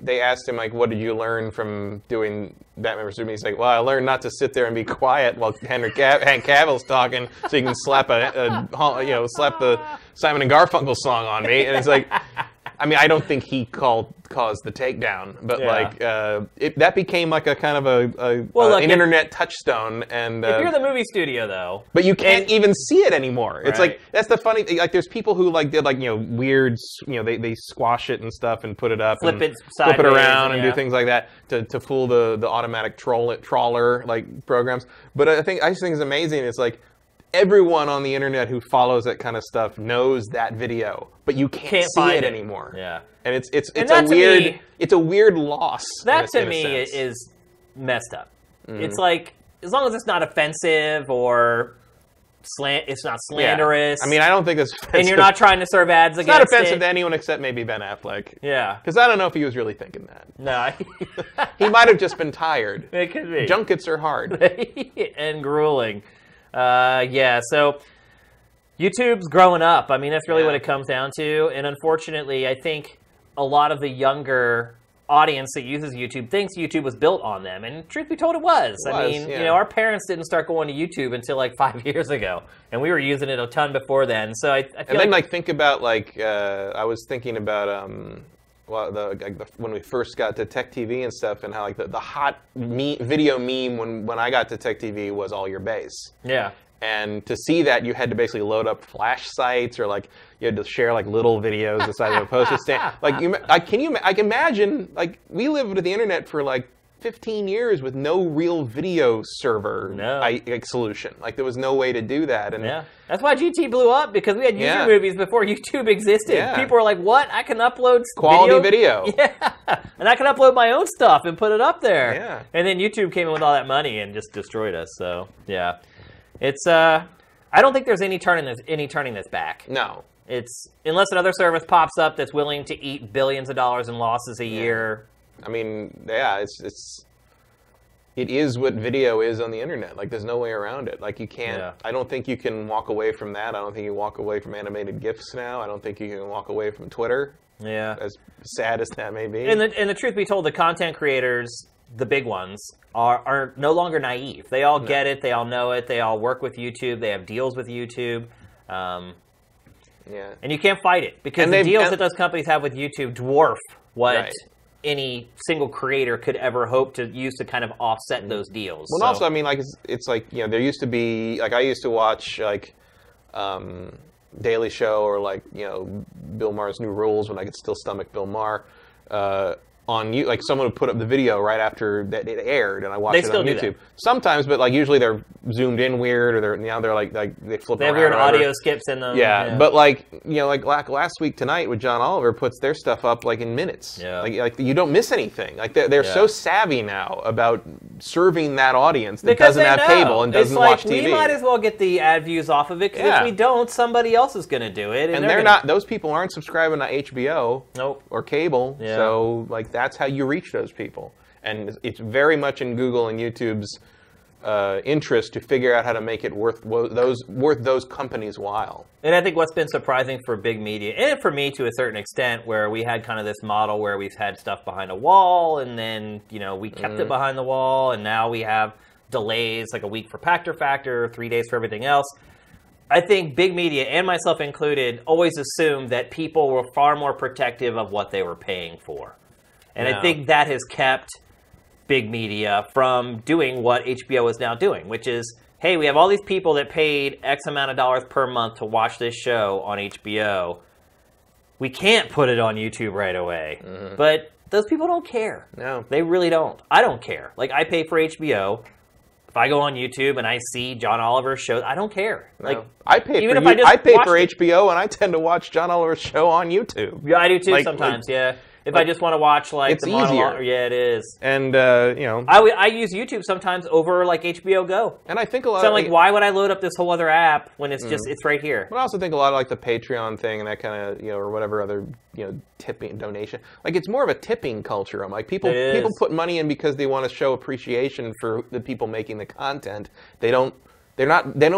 They asked him, like, what did you learn from doing Batman vs Superman? He's like, well, I learned not to sit there and be quiet while Hank Cavill's talking, so you can slap slap the Simon and Garfunkel song on me. And it's like, I mean, I don't think he caused the takedown, but that became like a kind of an internet touchdown. And if you're the movie studio, though, but you can't even see it anymore. It's like that's the funny thing. Like, there's people who did weird, they squash it and stuff and put it up, flip it around and do things like that to fool the automatic trawler like programs. But I just think it's amazing. It's like, everyone on the internet who follows that kind of stuff knows that video, but you can't see it anymore. Yeah, and it's a weird loss. That to me is messed up. Mm-hmm. It's like, as long as it's not offensive or it's not slanderous. Yeah. I mean, I don't think it's offensive. And you're not trying to serve ads against it. It's not offensive to anyone except maybe Ben Affleck. Yeah. Because I don't know if he was really thinking that. No. He might have just been tired. It could be. Junkets are hard. And grueling. So YouTube's growing up. I mean, that's really what it comes down to. And unfortunately, I think a lot of the younger audience that uses YouTube thinks YouTube was built on them. And truth be told, it was. I mean, our parents didn't start going to YouTube until like 5 years ago. And we were using it a ton before then. So I feel think about I was thinking about when we first got to Tech TV and stuff, and how like the hot video meme when I got to Tech TV was all your base. Yeah. And to see that, you had to basically load up flash sites, or like you had to share like little videos the size of a postage stamp. I can imagine, like, we lived with the internet for like 15 years with no real video server solution. Like, there was no way to do that. And that's why GT blew up, because we had user movies before YouTube existed. Yeah. People were like, what? I can upload quality video. Yeah. And I can upload my own stuff and put it up there. Yeah. And then YouTube came in with all that money and just destroyed us. So, yeah. It's I don't think there's any turning this back. No. It's, unless another service pops up that's willing to eat billions of dollars in losses a year. I mean, it is what video is on the internet. Like, there's no way around it. Like, you can't, I don't think you can walk away from that. I don't think you walk away from animated GIFs now. I don't think you can walk away from Twitter. Yeah. As sad as that may be. And the truth be told, the content creators, the big ones, are no longer naive. They all get it. They all know it. They all work with YouTube. They have deals with YouTube. And you can't fight it, because the deals that those companies have with YouTube dwarf what any single creator could ever hope to use to kind of offset those deals. Well, also, I mean, like, it's like, there used to be, like, I used to watch, like, Daily Show, or, like, Bill Maher's New Rules, when I could still stomach Bill Maher, on you, like, someone would put up the video right after that it aired, and I watched it on YouTube. Sometimes, but like usually they're zoomed in weird, or they're like they flip around. They have weird audio skips in them. Yeah, but like like last week tonight with John Oliver puts their stuff up like in minutes. Yeah, like you don't miss anything. Like they're so savvy now about serving that audience that doesn't have cable and doesn't watch TV. We might as well get the ad views off of it, because if we don't, somebody else is going to do it, and they're not. Those people aren't subscribing to HBO or cable. Yeah. So like, that's how you reach those people. And it's very much in Google and YouTube's interest to figure out how to make it worth those companies' while. And I think what's been surprising for big media, and for me to a certain extent, where we had kind of this model where we've had stuff behind a wall, and then we kept it behind the wall, and now we have delays, like a week for Factor, 3 days for everything else. I think big media, and myself included, always assumed that people were far more protective of what they were paying for. And I think that has kept big media from doing what HBO is now doing, which is, hey, we have all these people that paid X amount of dollars per month to watch this show on HBO. We can't put it on YouTube right away. Mm-hmm. But those people don't care. No. They really don't. I don't care. Like, I pay for HBO. If I go on YouTube and I see John Oliver's show, I don't care. No. Like, I pay for HBO, and I tend to watch John Oliver's show on YouTube. Yeah, I do too sometimes, yeah. If I just want to watch, like, it's easier. Yeah, it is. And, I use YouTube sometimes over, like, HBO Go. And I think a lot so I'm like, why would I load up this whole other app when it's just, it's right here? But I also think a lot of, like, the Patreon thing and that kind of, or whatever other, tipping, donation. Like, it's more of a tipping culture. I'm like, people put money in because they want to show appreciation for the people making the content. They don't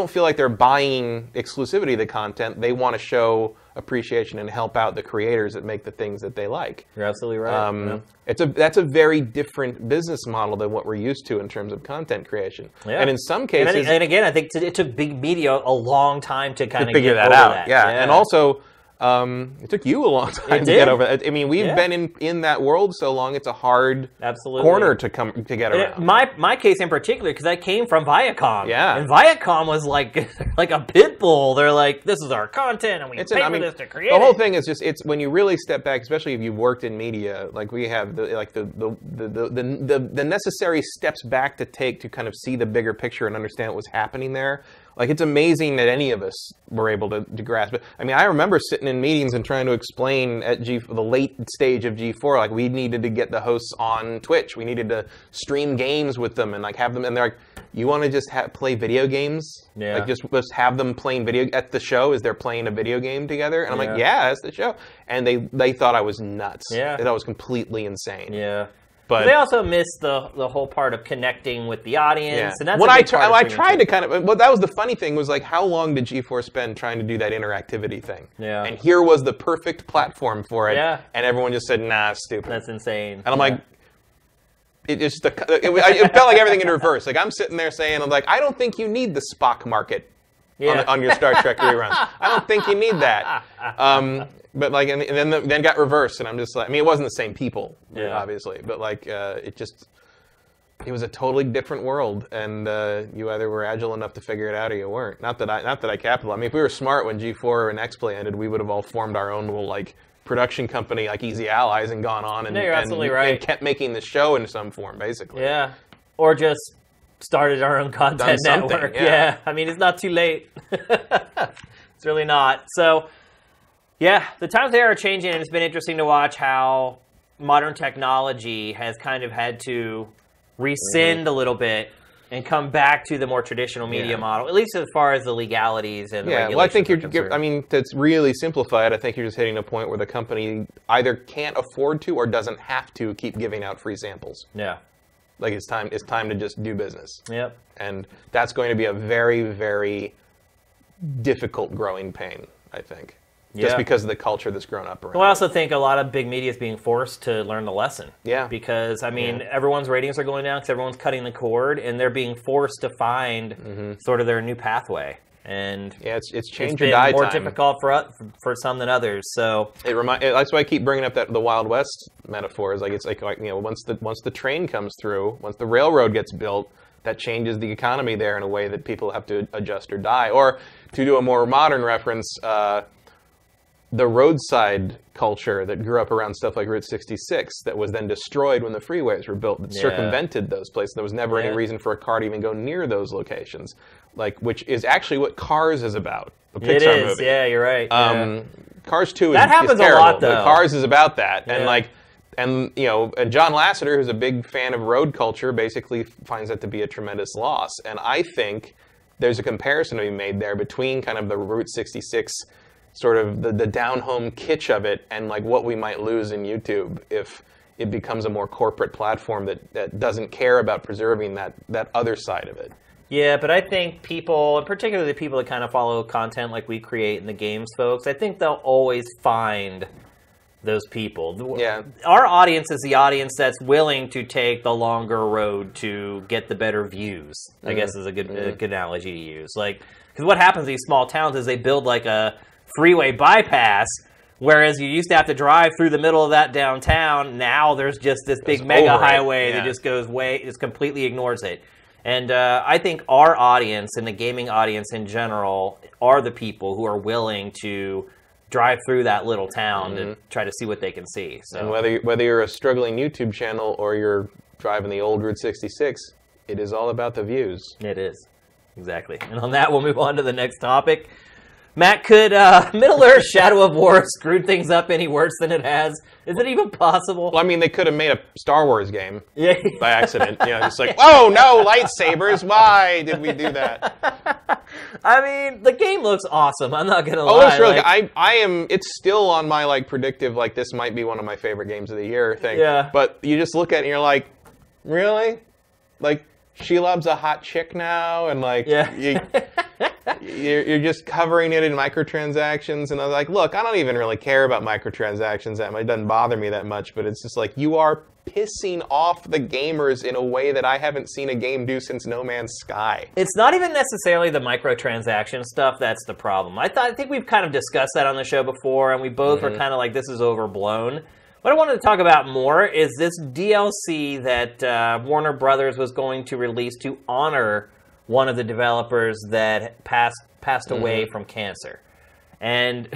feel like they're buying exclusivity of the content. They want to show appreciation and help out the creators that make the things that they like. You're absolutely right. That's a very different business model than what we're used to in terms of content creation. Yeah. And in some cases, and again, I think it took big media a long time to kind of figure that out. Yeah. And also, It took you a long time to get over that. I mean, we've been in that world so long; it's a hard corner to get around. My case in particular, because I came from Viacom, and Viacom was like a pit bull. They're like, "This is our content, and we pay for this to create." The whole thing is it's when you really step back, especially if you've worked in media, like we have, the necessary steps back to take to kind of see the bigger picture and understand what was happening there. Like, it's amazing that any of us were able to grasp it. I mean, I remember sitting in meetings and trying to explain at the late stage of G4, like, we needed to get the hosts on Twitch. We needed to stream games with them and, like, have them. And they're like, you want to just play video games? Yeah. Like, just have them playing video at the show? Is they're playing a video game together? And I'm like, yeah, that's the show. And they thought I was nuts. Yeah. They thought I was completely insane. Yeah. But they also missed the whole part of connecting with the audience, and that's what I tried to kind of. Well, that was the funny thing was like, how long did G4 spend trying to do that interactivity thing? Yeah. And here was the perfect platform for it. Yeah. And everyone just said, "Nah, it's stupid." That's insane. And I'm like, it felt like everything in reverse. Like I'm sitting there saying, I'm like, I don't think you need the Spock market on your Star Trek reruns. I don't think you need that. But like, and then got reversed, and I'm just like, I mean, it wasn't the same people, obviously, but like, it was a totally different world, and you either were agile enough to figure it out or you weren't. Not that I capitalized. I mean, if we were smart when G4 and X-Play ended, we would have all formed our own little like production company, like Easy Allies, and gone on and, you're absolutely right. and kept making the show in some form, basically. Yeah, or just started our own content network. Yeah, I mean, it's not too late. It's really not. So. Yeah, the times they are changing, and it's been interesting to watch how modern technology has kind of had to rescind a little bit and come back to the more traditional media model, at least as far as the legalities and the regulations. Well, I think I mean, that's really simplified. I think you're just hitting a point where the company either can't afford to or doesn't have to keep giving out free samples. Yeah. Like it's time to just do business. Yep. And that's going to be a very, very difficult growing pain, I think. Just because of the culture that's grown up around. Well, I also think a lot of big media is being forced to learn the lesson. Yeah. Because, I mean, everyone's ratings are going down because everyone's cutting the cord, and they're being forced to find sort of their new pathway. And it's change or die time. It's been more difficult for some than others. So that's why I keep bringing up the Wild West metaphor. Is like it's like you know, once the train comes through, once the railroad gets built, that changes the economy there in a way that people have to adjust or die. Or to do a more modern reference. The roadside culture that grew up around stuff like Route 66 that was then destroyed when the freeways were built that circumvented those places. There was never any reason for a car to even go near those locations, like which is actually what Cars is about. A Pixar movie. Yeah, you're right. Cars 2 that happens is terrible, a lot, though. But Cars is about that, and you know, John Lasseter, who's a big fan of road culture, basically finds that to be a tremendous loss. And I think there's a comparison to be made there between kind of the Route 66. Sort of the down-home kitsch of it, and like what we might lose in YouTube if it becomes a more corporate platform that doesn't care about preserving that other side of it. Yeah, but I think people, and particularly the people that kind of follow content like we create in the games folks, I think they'll always find those people. Yeah. Our audience is the audience that's willing to take the longer road to get the better views, I guess is a good analogy to use. Like, because what happens in these small towns is they build like a freeway bypass, whereas you used to have to drive through the middle of that downtown. Now there's just this big mega highway that just goes just completely ignores it. And I think our audience and the gaming audience in general are the people who are willing to drive through that little town to try to see what they can see. So. And whether you're a struggling YouTube channel or you're driving the old Route 66, it is all about the views. It is. Exactly. And on that, we'll move on to the next topic. Matt, could Middle-earth Shadow of War screwed things up any worse than it has? Is it even possible? Well, I mean, they could have made a Star Wars game by accident. You know, just like, oh, no, lightsabers. Why did we do that? I mean, the game looks awesome. I'm not going to lie. Oh, it's really good. I am, it's still on my, like, predictive, like, this might be one of my favorite games of the year thing. Yeah. But you just look at it and you're like, really? Like, Shelob's a hot chick now? And, like, you're just covering it in microtransactions, and I was like, look, I don't even really care about microtransactions that much. It doesn't bother me that much, but it's just like, you are pissing off the gamers in a way that I haven't seen a game do since No Man's Sky. It's not even necessarily the microtransaction stuff that's the problem. I think we've kind of discussed that on the show before, and we both were kind of like, this is overblown. What I wanted to talk about more is this DLC that Warner Brothers was going to release to honor one of the developers that passed away from cancer. And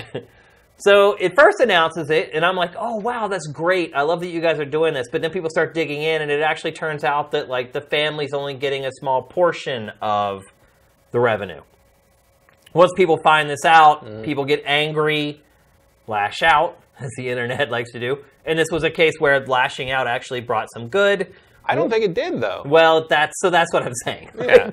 so it first announces it, and I'm like, oh, wow, that's great. I love that you guys are doing this. But then people start digging in, and it actually turns out that like the family's only getting a small portion of the revenue. Once people find this out, people get angry, lash out, as the internet likes to do. And this was a case where lashing out actually brought some good. I don't think it did, though. Well, that's what I'm saying. Yeah.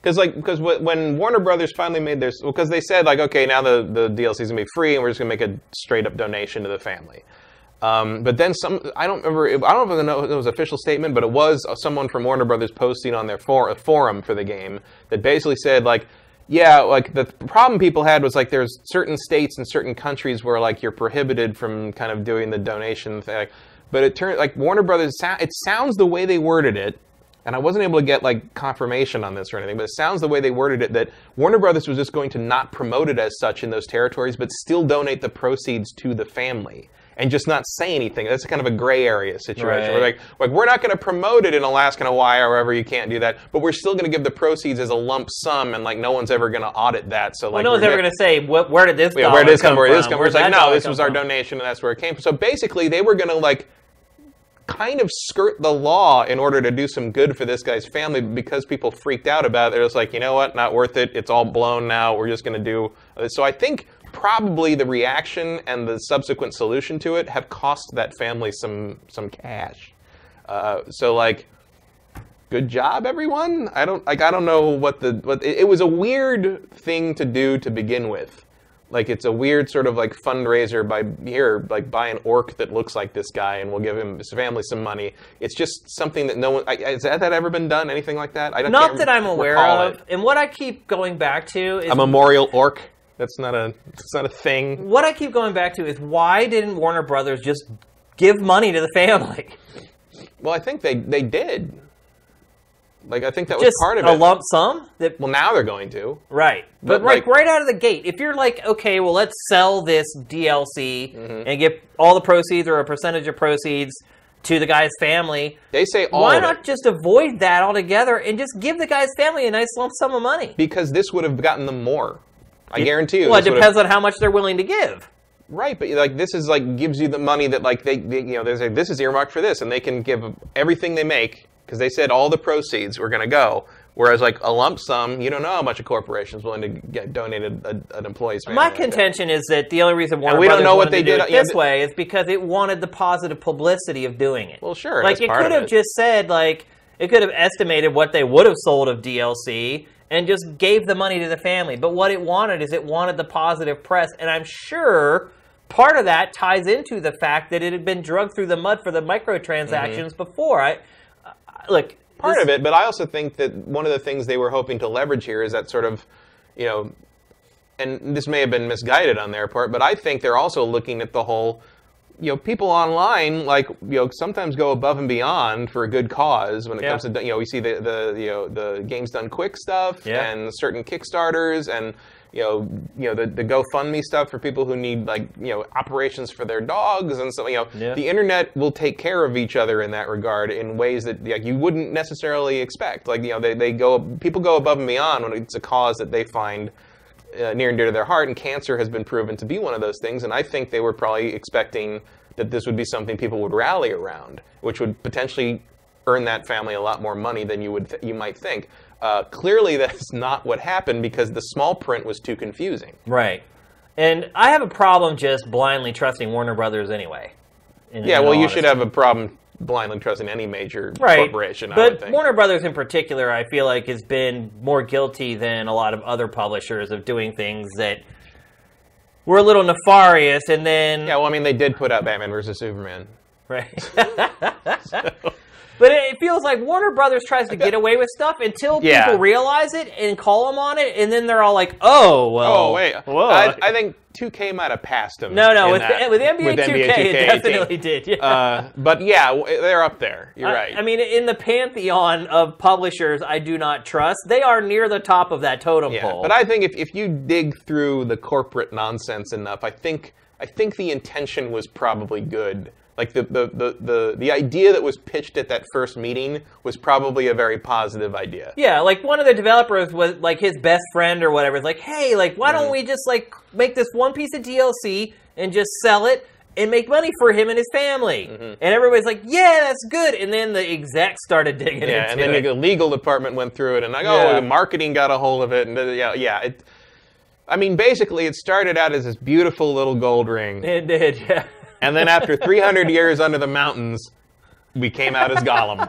Because when Warner Brothers finally made their... Because they said, like, okay, now the DLC is going to be free, and we're just going to make a straight-up donation to the family. But then I don't know if it was an official statement, but it was someone from Warner Brothers posting on their forum for the game that basically said, like, yeah, like, the problem people had was, like, there's certain states and certain countries where, like, you're prohibited from kind of doing the donation thing. But it turned, like, Warner Brothers, it sounds the way they worded it, and I wasn't able to get, like, confirmation on this or anything, but it sounds the way they worded it that Warner Brothers was just going to not promote it as such in those territories, but still donate the proceeds to the family. And just not say anything. That's kind of a gray area situation. Right. We're like, we're not going to promote it in Alaska and Hawaii or wherever you can't do that, but we're still going to give the proceeds as a lump sum, and like no one's ever going to audit that. So like, no one's ever going to say, where did this where did this come from? It's like, no, this was our donation, and that's where it came from. So basically, they were going to like kind of skirt the law in order to do some good for this guy's family because people freaked out about it. They're just like, you know what, not worth it. It's all blown now. We're just going to do. So I think probably the reaction and the subsequent solution to it have cost that family some cash. So like, good job, everyone. I don't know what it was a weird thing to do to begin with. Like, it's a weird sort of like fundraiser buy an orc that looks like this guy and we'll give his family some money. It's just something that no one, has that ever been done? Anything like that? Not that I'm aware of. And what I keep going back to is a memorial orc. That's not a thing. What I keep going back to is why didn't Warner Brothers just give money to the family? Well, I think they did. Like, I think that was just part of it. A lump sum? Well, now they're going to. Right. But like, right out of the gate, if you're like, okay, well, let's sell this DLC and get all the proceeds or a percentage of proceeds to the guy's family. They say all Why of not it. just avoid that altogether and just give the guy's family a nice lump sum of money? Because this would have gotten them more. I guarantee you. Well, it depends on how much they're willing to give. Right, but like this is like gives you the money that like they say this is earmarked for this, and they can give everything they make because they said all the proceeds were going to go. Whereas like a lump sum, you don't know how much a corporation is willing to get donated an employee's family. My contention is that the only reason Warner we don't Brothers know what wanted they to do did it this way is because it wanted the positive publicity of doing it. Well, sure, like it could have just said like it could have estimated what they would have sold of DLC and just gave the money to the family. But what it wanted is it wanted the positive press, and I'm sure part of that ties into the fact that it had been drugged through the mud for the microtransactions before. Look. Part of it, but I also think that one of the things they were hoping to leverage here is that sort of, and this may have been misguided on their part, but I think they're also looking at the whole, people online, like, sometimes go above and beyond for a good cause when it comes to, we see the Games Done Quick stuff and certain Kickstarters and, the GoFundMe stuff for people who need operations for their dogs and so the internet will take care of each other in that regard in ways that you wouldn't necessarily expect. Like people go above and beyond when it's a cause that they find near and dear to their heart, and cancer has been proven to be one of those things. And I think they were probably expecting that this would be something people would rally around, which would potentially earn that family a lot more money than you might think. Clearly, that's not what happened because the small print was too confusing. Right. And I have a problem just blindly trusting Warner Brothers anyway. You should have a problem blindly trusting any major corporation, I would think. Warner Brothers in particular, I feel like, has been more guilty than a lot of other publishers of doing things that were a little nefarious, and then... Yeah, well, I mean, they did put out Batman vs. Superman. Right. But it feels like Warner Brothers tries to get away with stuff until people realize it and call them on it, and then they're all like, oh, well. Oh, wait. Whoa. I think 2K might have passed them. No, with NBA 2K, it definitely did. Yeah. But yeah, they're up there. You're right. I mean, in the pantheon of publishers I do not trust, they are near the top of that totem pole. But I think if you dig through the corporate nonsense enough, I think the intention was probably good. Like the idea that was pitched at that first meeting was probably a very positive idea. Yeah, like one of the developers was like his best friend or whatever. It's like, hey, like why don't we just like make this one piece of DLC and just sell it and make money for him and his family? And everybody's like, yeah, that's good. And then the execs started digging into it. Yeah, and then the legal department went through it and like, the marketing got a hold of it. And I mean, basically, it started out as this beautiful little gold ring. It did, yeah. And then after 300 years under the mountains, we came out as Gollum.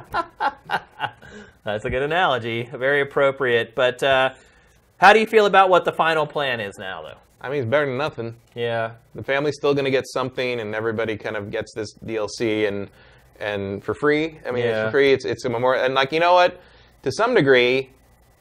That's a good analogy. Very appropriate. But how do you feel about what the final plan is now, though? I mean, it's better than nothing. Yeah. The family's still going to get something, and everybody kind of gets this DLC and for free. I mean, it's for free. It's a memorial. And, like, you know what? To some degree,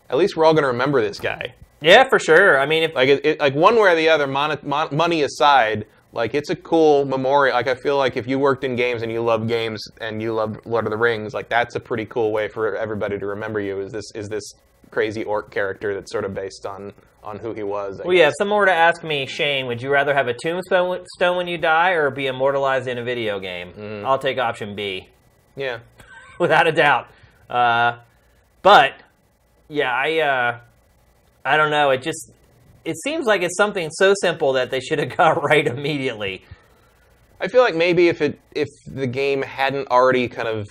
at least we're all going to remember this guy. Yeah, for sure. I mean, if like one way or the other, money aside, like it's a cool memorial. Like I feel like if you worked in games and you love games and you love Lord of the Rings, like that's a pretty cool way for everybody to remember you. Is this crazy orc character that's sort of based on who he was? Well, yeah. If someone were to ask me, Shane, would you rather have a tombstone when you die or be immortalized in a video game? I'll take option B. Yeah, without a doubt. But yeah, I don't know. It seems like it's something so simple that they should have got right immediately. I feel like maybe if the game hadn't already kind of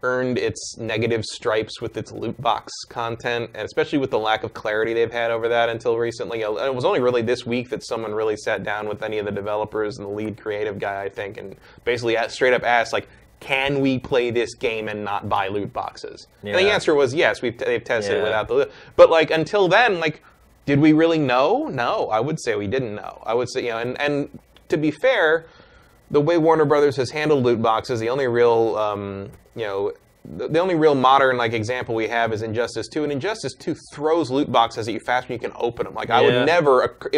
earned its negative stripes with its loot box content, and especially with the lack of clarity they've had over that until recently. It was only really this week that someone really sat down with any of the developers and the lead creative guy, I think, and basically straight up asked, like, can we play this game and not buy loot boxes? Yeah. And the answer was yes. They've tested it without the loot. But like until then, like, did we really know? No, I would say we didn't know. I would say, and to be fair, the way Warner Brothers has handled loot boxes, the only real, the only real modern like example we have is Injustice 2, and Injustice 2 throws loot boxes at you faster than you can open them. Like it would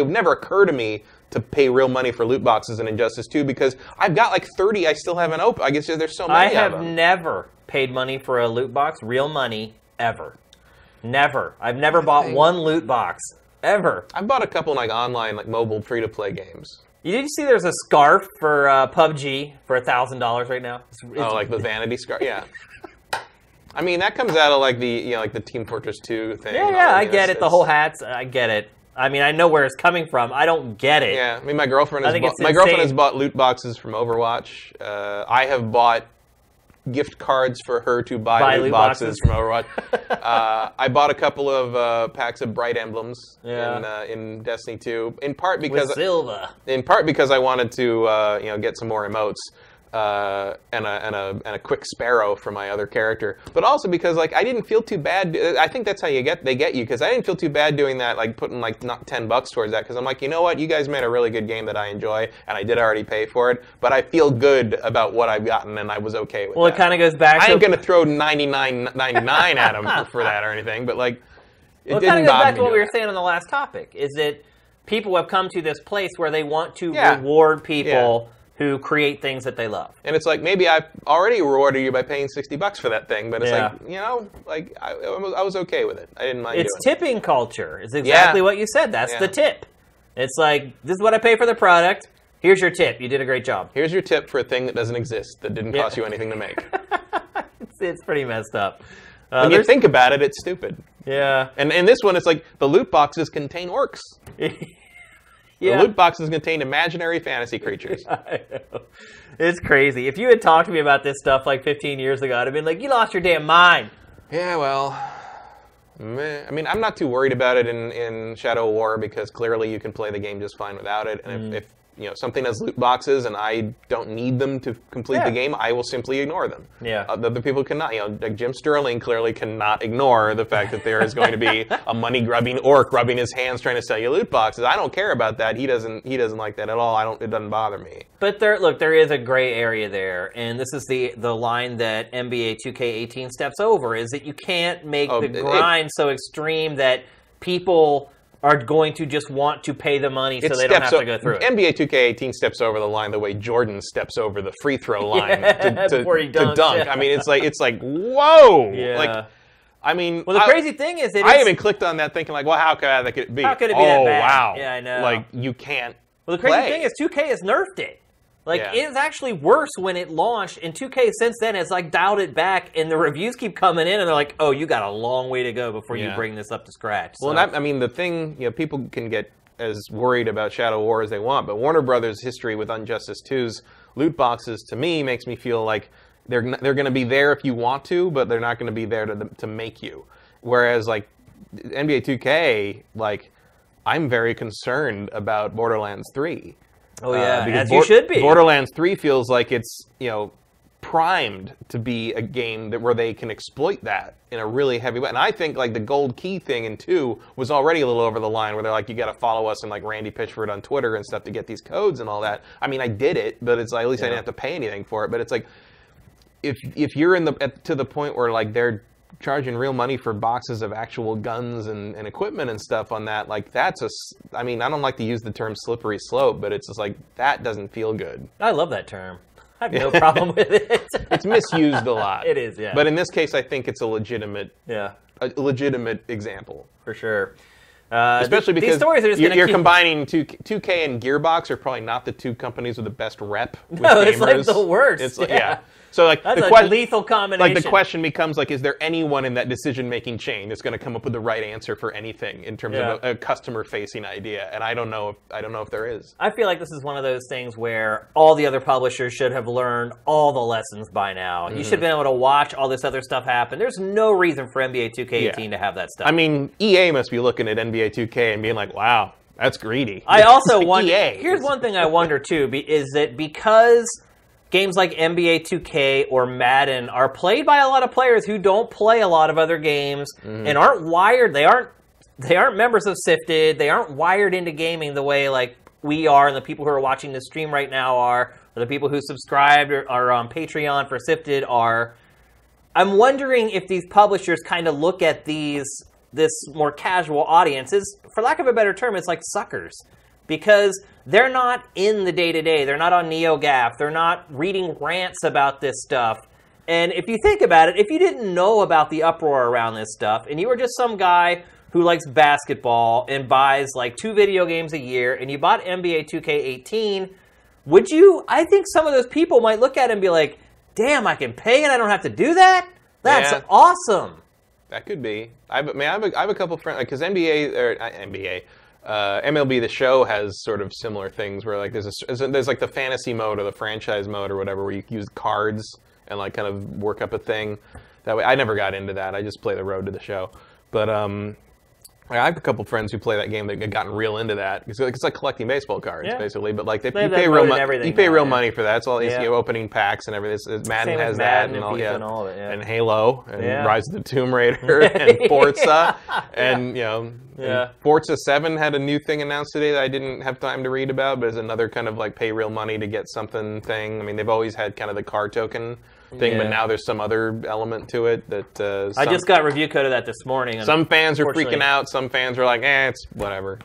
never occur to me to pay real money for loot boxes in Injustice 2 because I've got like 30 I still haven't opened. I guess there's so many of them. I have never paid money for a loot box, real money, ever. Never. I've never bought one loot box, ever. I've bought a couple like online, like mobile free-to-play games. Did you see there's a scarf for PUBG for $1,000 right now? Like the vanity scarf? Yeah. I mean, that comes out of like the like the Team Fortress 2 thing. Yeah, I get it. The whole hats, I get it. I mean, I know where it's coming from. I don't get it. Yeah, I mean, my girlfriend has bought loot boxes from Overwatch. I have bought gift cards for her to buy loot boxes from Overwatch. I bought a couple of packs of Bright Emblems in Destiny 2, in part because with Silva. In part because I wanted to get some more emotes. And a quick sparrow for my other character, but also because like I didn't feel too bad. I think that's how they get you because I didn't feel too bad doing that, like putting like not $10 towards that because I'm like, you know what, you guys made a really good game that I enjoy and I did already pay for it, but I feel good about what I've gotten and I was okay with. Well, that. It kind of goes back. I ain't gonna throw $99.99 at them for that or anything, but like it kind of goes back to what we were saying on the last topic. Is that people have come to this place where they want to reward people. Yeah. Who create things that they love. And it's like, maybe I've already rewarded you by paying $60 for that thing, but it's like, I was okay with it. I didn't mind doing it. It's tipping culture. It's exactly what you said. That's the tip. It's like, this is what I pay for the product. Here's your tip. You did a great job. Here's your tip for a thing that doesn't exist, that didn't cost you anything to make. It's pretty messed up. When you think about it, it's stupid. Yeah. And in this one, it's like, the loot boxes contain orcs. The loot boxes contain imaginary fantasy creatures. I know. It's crazy. If you had talked to me about this stuff like 15 years ago, I'd have been like, you lost your damn mind. Yeah, well, I mean, I'm not too worried about it in Shadow of War because clearly you can play the game just fine without it. And something has loot boxes and I don't need them to complete the game, I will simply ignore them. Yeah. Other people cannot. Like Jim Sterling clearly cannot ignore the fact that there is going to be a money-grubbing orc rubbing his hands trying to sell you loot boxes. I don't care about that. He doesn't like that at all. It doesn't bother me. But there is a gray area there, and this is the line that NBA 2K18 steps over, is that you can't make the grind so extreme that people are going to just want to pay the money so they don't have to go through it. NBA 2K18 steps over the line the way Jordan steps over the free throw line before he dunks. to dunk. I mean, it's like whoa. Yeah. Like, I mean, well, the crazy thing is, I even clicked on that thinking like, well, how could it be? How could it be that bad? Wow. Yeah, I know. Like, you can't. Well, the crazy thing is 2K has nerfed it. Like, it's actually worse when it launched, and 2K since then has, like, dialed it back, and the reviews keep coming in, and they're like, oh, you got a long way to go before you bring this up to scratch. Well, I mean, the thing, people can get as worried about Shadow War as they want, but Warner Brothers' history with Injustice 2's loot boxes, to me, makes me feel like they're going to be there if you want to, but they're not going to be there to make you. Whereas, like, NBA 2K, like, I'm very concerned about Borderlands 3. Oh, yeah, as you should be. Borderlands 3 feels like it's, primed to be a game where they can exploit that in a really heavy way. And I think, like, the gold key thing in 2 was already a little over the line, where they're like, you got to follow us and, like, Randy Pitchford on Twitter and stuff to get these codes and all that. I mean, I did it, but it's like, at least I didn't have to pay anything for it. But it's like, if you're to the point where, like, they're charging real money for boxes of actual guns and equipment and stuff on that, like, that's I mean, I don't like to use the term slippery slope, but it's just like, that doesn't feel good. I love that term. I have no problem with it. It's misused a lot. It is, yeah. But in this case, I think it's a legitimate example. For sure. Especially because these stories are just you're combining 2K and Gearbox are probably not the two companies with the best rep with no, gamers. It's like the worst. It's like, So like that's a lethal combination. Like the question becomes like, is there anyone in that decision-making chain that's going to come up with the right answer for anything in terms of a customer-facing idea? And I don't know if there is. I feel like this is one of those things where all the other publishers should have learned all the lessons by now. You should have been able to watch all this other stuff happen. There's no reason for NBA 2K18 to have that stuff. I mean, EA must be looking at NBA 2K and being like, wow, that's greedy. I also wonder. Here's one thing I wonder too: is that because games like NBA 2K or Madden are played by a lot of players who don't play a lot of other games and aren't wired. They aren't members of SIFTD. They aren't wired into gaming the way like we are, and the people who are watching this stream right now are, or the people who subscribed or are on Patreon for SIFTD are. I'm wondering if these publishers kind of look at this more casual audience as, for lack of a better term, it's like suckers. Because they're not in the day-to-day. They're not on NeoGAF. They're not reading rants about this stuff. And if you think about it, if you didn't know about the uproar around this stuff, and you were just some guy who likes basketball and buys like 2 video games a year, and you bought NBA 2K18, would you? I think some of those people might look at it and be like, damn, I can pay and I don't have to do that? That's awesome. That could be. I have a couple friends, because MLB The Show has sort of similar things where like there's like the fantasy mode or the franchise mode or whatever where you use cards and like kind of work up a thing. That way, I never got into that. I just play the road to the show. But I have a couple friends who play that game that have gotten real into that. It's like collecting baseball cards, basically. But like you pay real money. You pay real money for that. It's all opening packs and everything. Madden has that and all that. And Halo and Rise of the Tomb Raider and Forza and and Forza 7 had a new thing announced today that I didn't have time to read about, but it's another kind of like pay real money to get something thing. I mean, they've always had kind of the car token thing, but now there's some other element to it that I just got review code of that this morning. Some fans are freaking out. Some fans are like, it's whatever.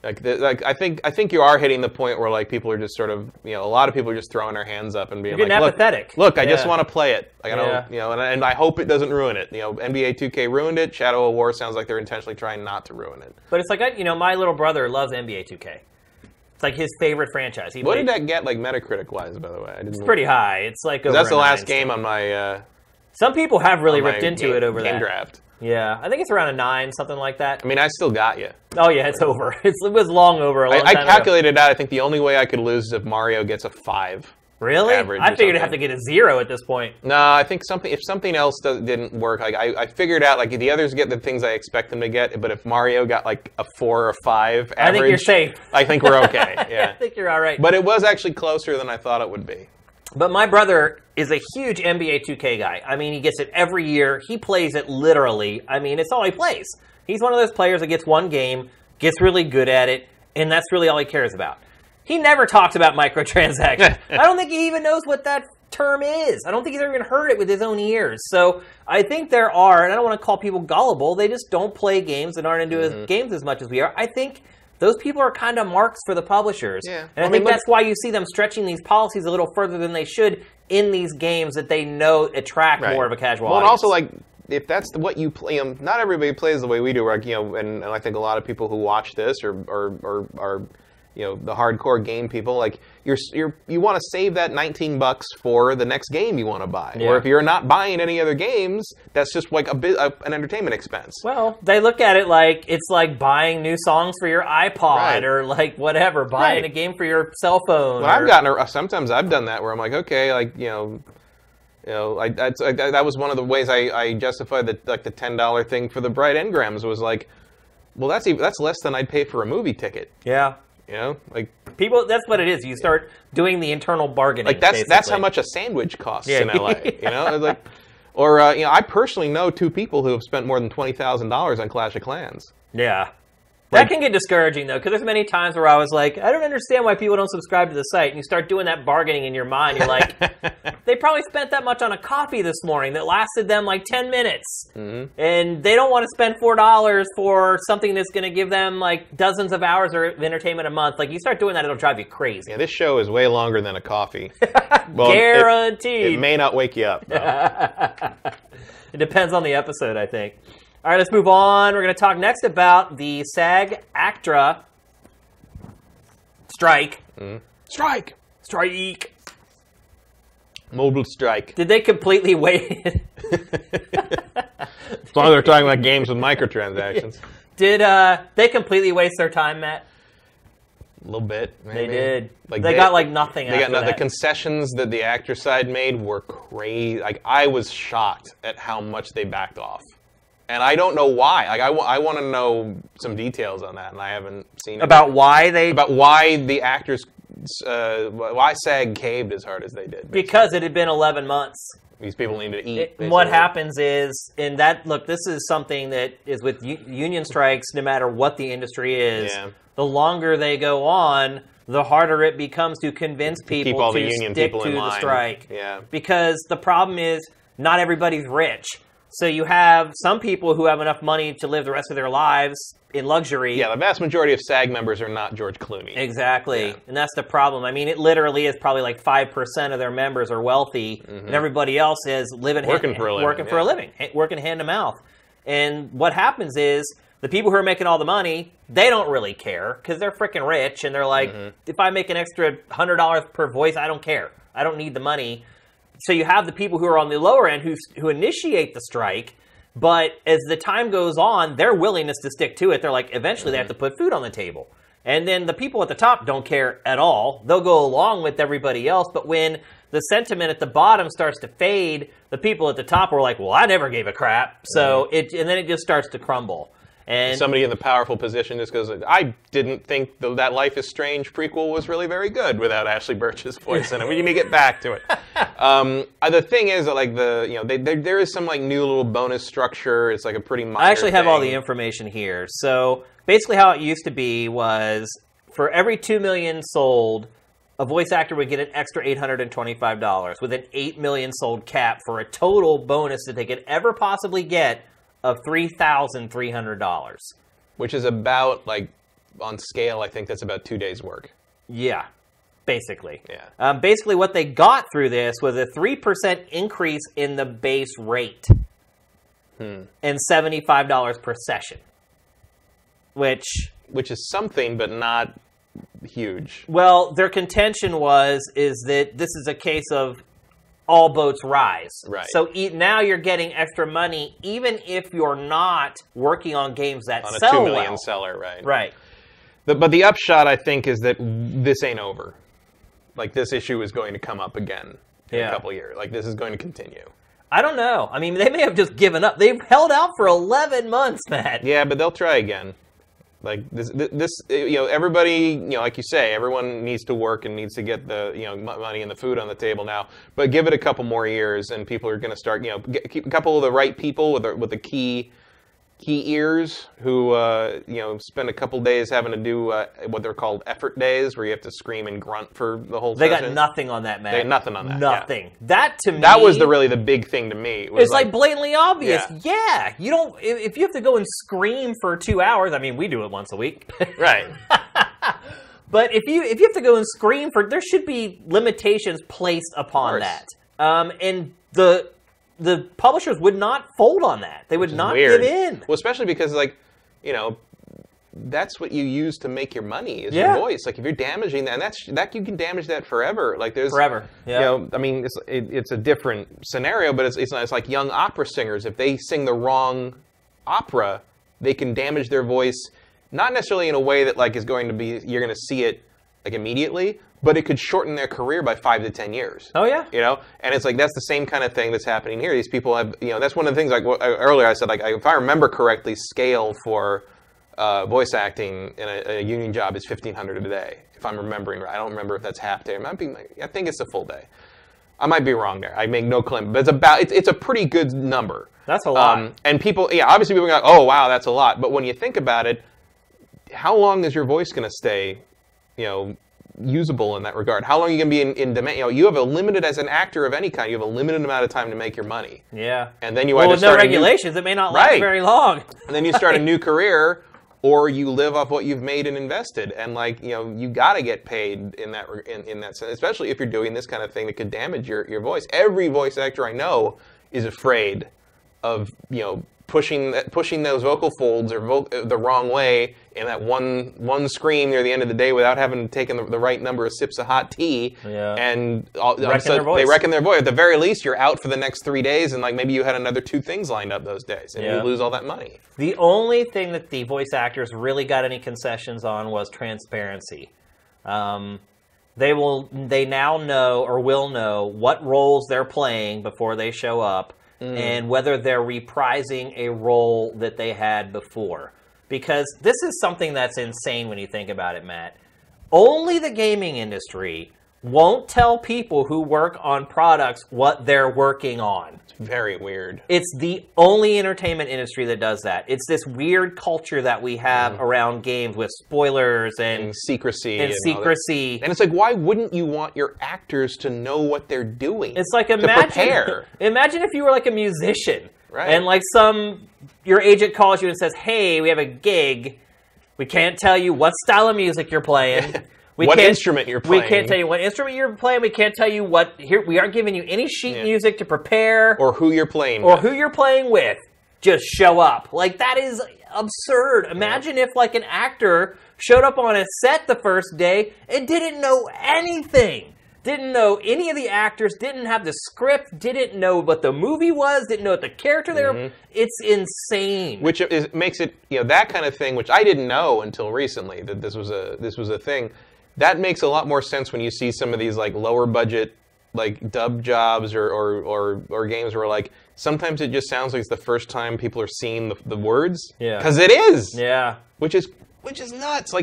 It's like I think you are hitting the point where like people are just sort of a lot of people are just throwing their hands up and being like, apathetic. Look, I just want to play it. Like, I don't, and I hope it doesn't ruin it. NBA 2K ruined it. Shadow of War sounds like they're intentionally trying not to ruin it. But it's like my little brother loves NBA 2K. It's like his favorite franchise. What did that get, like Metacritic-wise, by the way? It's pretty high. It's like over that's the last game on my. Some people have really ripped into it over game draft. Yeah, I think it's around a 9, something like that. I mean, I still got you. Oh yeah, it's over. It was long over. I calculated out. I think the only way I could lose is if Mario gets a 5. Really? average. I figured I'd have to get a 0 at this point. No, I think if something else didn't work, like I figured out like the others get the things I expect them to get, but if Mario got like a 4 or 5 average, I think you're safe. I think we're okay. Yeah, I think you're all right. But it was actually closer than I thought it would be. But my brother is a huge NBA 2K guy. I mean, he gets it every year. He plays it literally. I mean, it's all he plays. He's one of those players that gets one game, gets really good at it, and that's really all he cares about. He never talks about microtransactions. I don't think he even knows what that term is. I don't think he's ever even heard it with his own ears. So I think there are, and I don't want to call people gullible, they just don't play games and aren't into games as much as we are. I think those people are kind of marks for the publishers. Yeah. And I think that's why you see them stretching these policies a little further than they should in these games that they know attract more of a casual audience. And also, like, if that's what you play, not everybody plays the way we do, like, and I think a lot of people who watch this are the hardcore game people, like you want to save that $19 for the next game you want to buy. Yeah. Or if you're not buying any other games, that's just like an entertainment expense. Well, they look at it like it's like buying new songs for your iPod or like whatever, buying a game for your cell phone. Well, sometimes I've done that where I'm like, okay, like that was one of the ways I justified the $10 thing for the Bright Engrams was like, well, that's less than I'd pay for a movie ticket. Yeah. Like people, that's what it is. You start doing the internal bargaining. Like that's how much a sandwich costs in LA. Like, or I personally know 2 people who have spent more than $20,000 on Clash of Clans. Yeah. That can get discouraging, though, because there's many times where I was like, I don't understand why people don't subscribe to the site. And you start doing that bargaining in your mind. You're like, they probably spent that much on a coffee this morning that lasted them like 10 minutes. Mm-hmm. And they don't want to spend $4 for something that's going to give them like dozens of hours of entertainment a month. Like, you start doing that, it'll drive you crazy. Yeah, this show is way longer than a coffee. Well, guaranteed. It may not wake you up, though. It depends on the episode, I think. All right, let's move on. We're going to talk next about the SAG-AFTRA strike. Strike! Mobile strike. Did they completely wait? As long as they're talking about games with microtransactions. Did they completely waste their time, Matt? A little bit, maybe. They did. Like they got like nothing after that. The concessions that the actor side made were crazy. Like, I was shocked at how much they backed off. And I don't know why. Like, I want to know some details on that, and I haven't seen it. About why the actors, why SAG caved as hard as they did. Basically. Because it had been 11 months. These people need to eat. What happens is, this is something that is with union strikes, no matter what the industry is, the longer they go on, the harder it becomes to convince people to stick to the strike. Yeah. Because the problem is, not everybody's rich. So you have some people who have enough money to live the rest of their lives in luxury. Yeah, the vast majority of SAG members are not George Clooney. Exactly. Yeah. And that's the problem. I mean, it literally is probably like 5% of their members are wealthy, and everybody else is working for a living, working hand to mouth. And what happens is the people who are making all the money, they don't really care because they're freaking rich, and they're like, if I make an extra $100 per voice, I don't care. I don't need the money. So you have the people who are on the lower end who initiate the strike, but as the time goes on, their willingness to stick to it, they're like, eventually they have to put food on the table. And then the people at the top don't care at all. They'll go along with everybody else, but when the sentiment at the bottom starts to fade, the people at the top are like, well, I never gave a crap. So and then it just starts to crumble. And somebody in the powerful position just goes, I didn't think that Life is Strange prequel was really very good without Ashley Birch's voice in it. We need to get back to it. The thing is that like there is some like new little bonus structure. It's like a pretty minor I actually have all the information here. So basically how it used to be was for every 2 million sold, a voice actor would get an extra $825 with an 8 million sold cap for a total bonus that they could ever possibly get of $3,300. Which is about, like, on scale, I think that's about 2 days' work. Yeah, basically. Yeah. Basically, what they got through this was a 3% increase in the base rate and $75 per session. Which is something, but not huge. Well, their contention is that this is a case of all boats rise. Right. So now you're getting extra money, even if you're not working on games that on sell a 2 million well. seller, right? Right. But the upshot, I think, is that this ain't over. like this issue is going to come up again in a couple years. Like this is going to continue. I don't know. I mean, they may have just given up. They've held out for 11 months, Matt. Yeah, but they'll try again. Like this, everybody, like you say, everyone needs to work and needs to get the, money and the food on the table now. But give it a couple more years, and people are going to start, keep a couple of the right people with the key ears who, spend a couple days having to do what they're called effort days, where you have to scream and grunt for the whole session. They got nothing on that, man. They had nothing on that. Nothing. Yeah. That, to me... That was really the big thing to me. It's like blatantly obvious. Yeah. You don't... If you have to go and scream for 2 hours, I mean, we do it once a week. Right. But if you have to go and scream for... There should be limitations placed upon that. And the publishers would not fold on that. They would not give in. Well, especially because, that's what you use to make your money is your voice. Like if you're damaging that, and that you can damage that forever. Like there's forever. Yeah. I mean, it's a different scenario, but it's like young opera singers. If they sing the wrong opera, they can damage their voice. Not necessarily in a way that is going to be you're going to see it immediately. But it could shorten their career by 5 to 10 years. Oh, yeah. And it's that's the same kind of thing that's happening here. These people have, that's one of the things, earlier I said, if I remember correctly, scale for voice acting in a union job is $1,500 a day, if I'm remembering right. I don't remember if that's half day. It might be, I think it's a full day. I might be wrong there. I make no claim. But it's a pretty good number. That's a lot. And people, obviously people are like, oh, wow, that's a lot. But when you think about it, how long is your voice going to stay, usable in that regard? How long are you going to be in demand? You have a limited, as an actor of any kind, you have a limited amount of time to make your money. Yeah. And then you either with no regulations, it may not last very long. And then you start a new career, or you live off what you've made and invested. And you got to get paid in that sense, especially if you're doing this kind of thing that could damage your voice. Every voice actor I know is afraid of pushing those vocal folds or the wrong way in that one scream near the end of the day without having taken the right number of sips of hot tea. Yeah. And they reckon their voice. At the very least, you're out for the next 3 days, and maybe you had another 2 things lined up those days, and you lose all that money. The only thing that the voice actors really got any concessions on was transparency. They now know or will know what roles they're playing before they show up. And whether they're reprising a role that they had before. Because this is something that's insane when you think about it, Matt. Only the gaming industry won't tell people who work on products what they're working on. It's very weird. It's the only entertainment industry that does that. It's this weird culture that we have around games with spoilers and secrecy. And secrecy. And it's why wouldn't you want your actors to know what they're doing? It's like prepare. Imagine if you were a musician. Right. And your agent calls you and says, hey, we have a gig. We can't tell you what style of music you're playing. What instrument you're playing. We can't tell you what instrument you're playing. We can't tell you we aren't giving you any sheet music to prepare. Or who you're playing with. Or who you're playing with. Just show up. That is absurd. Imagine if an actor showed up on a set the first day and didn't know anything. Didn't know any of the actors, didn't have the script, didn't know what the movie was, didn't know what the character they were. It's insane. Which makes it, that kind of thing, which I didn't know until recently, that this was a thing. That makes a lot more sense when you see some of these lower budget dub jobs or games where sometimes it just sounds like it's the first time people are seeing the words. Yeah. Because it is. Yeah. Which is nuts.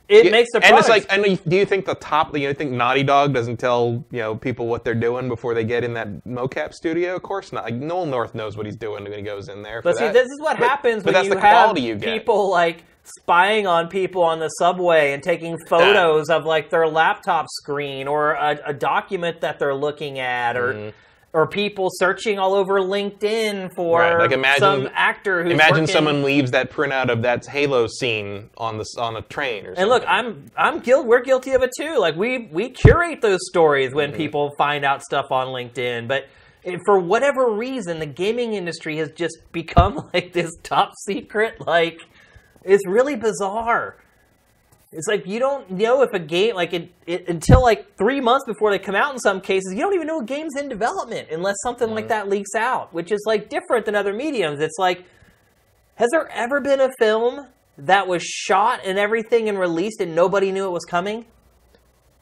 It makes the product. And it's and do you think you think Naughty Dog doesn't tell people what they're doing before they get in that mocap studio? Of course not. Noel North knows what he's doing when he goes in there. But see, this is what happens when you have people spying on people on the subway and taking photos of their laptop screen or a document that they're looking at or people searching all over LinkedIn for some actor who's Imagine someone leaves that printout of that Halo scene on a train or something. And look, we're guilty of it too. We curate those stories when people find out stuff on LinkedIn, but for whatever reason, the gaming industry has just become this top secret. It's really bizarre. It's you don't know if a game, until 3 months before they come out in some cases, you don't even know a game's in development unless something like that leaks out, which is different than other mediums. It's has there ever been a film that was shot and everything and released and nobody knew it was coming?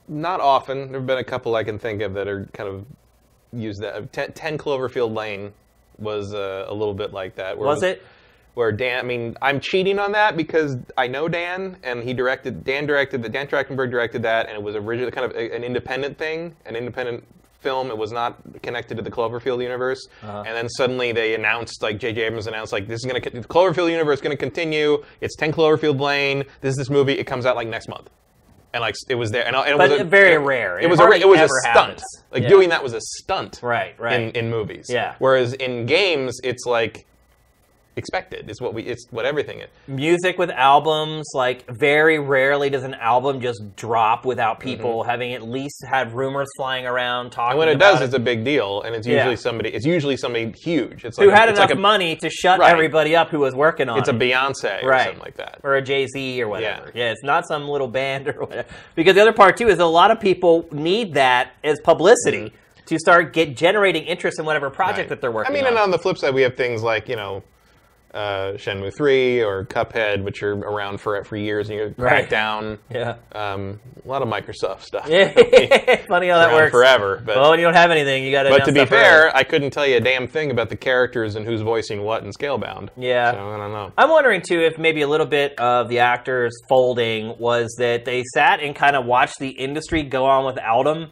Not often. There have been a couple I can think of that are kind of used that. 10 Cloverfield Lane was a little bit like that. Was it? Where Dan, I mean, I'm cheating on that because I know Dan, and Dan Trachtenberg directed that, and it was originally kind of an independent thing, an independent film. It was not connected to the Cloverfield universe. And then suddenly they announced, like J.J. Abrams announced, like the Cloverfield universe is going to continue. It's 10 Cloverfield Lane. This is this movie. It comes out like next month. And like it was there, and it but was very rare. It was a stunt. Happens. Like doing that was a stunt. Right. In movies. Yeah. Whereas in games, it's like expected. It's what everything is. Music with albums, like very rarely does an album just drop without people having at least had rumors flying around talking. And when it does, it's a big deal, and it's usually somebody. It's usually somebody huge. It's who like had enough money to shut everybody up who was working on it. It's a Beyonce or something like that, or a Jay-Z or whatever. Yeah, it's not some little band or whatever. Because the other part too is a lot of people need that as publicity to start generating interest in whatever project that they're working on. I mean, and on the flip side, we have things like Shenmue 3 or Cuphead, which are around for years, and you crack down. Yeah. A lot of Microsoft stuff. Yeah. Funny how that works. Forever. But, well, when you don't have anything, you got to. But to be fair, I couldn't tell you a damn thing about the characters and who's voicing what in Scalebound. Yeah. So I don't know. I'm wondering too if maybe a little bit of the actors folding was that they sat and kind of watched the industry go on without them.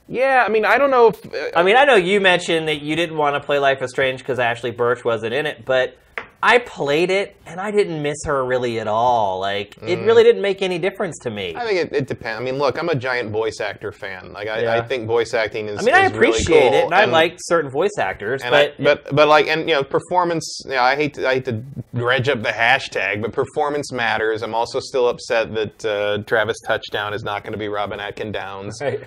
Yeah, I mean, I don't know if... I mean, I know you mentioned that you didn't want to play Life is Strange because Ashley Birch wasn't in it, but I played it, and I didn't miss her really at all. Like, it really didn't make any difference to me. I think it depends. I mean, look, I'm a giant voice actor fan. Like, I think voice acting is I appreciate really cool. it, and I like certain voice actors, but like, and performance. I hate to dredge up the hashtag, but performance matters. I'm also still upset that Travis Touchdown is not going to be Robin Atkin Downs. Right.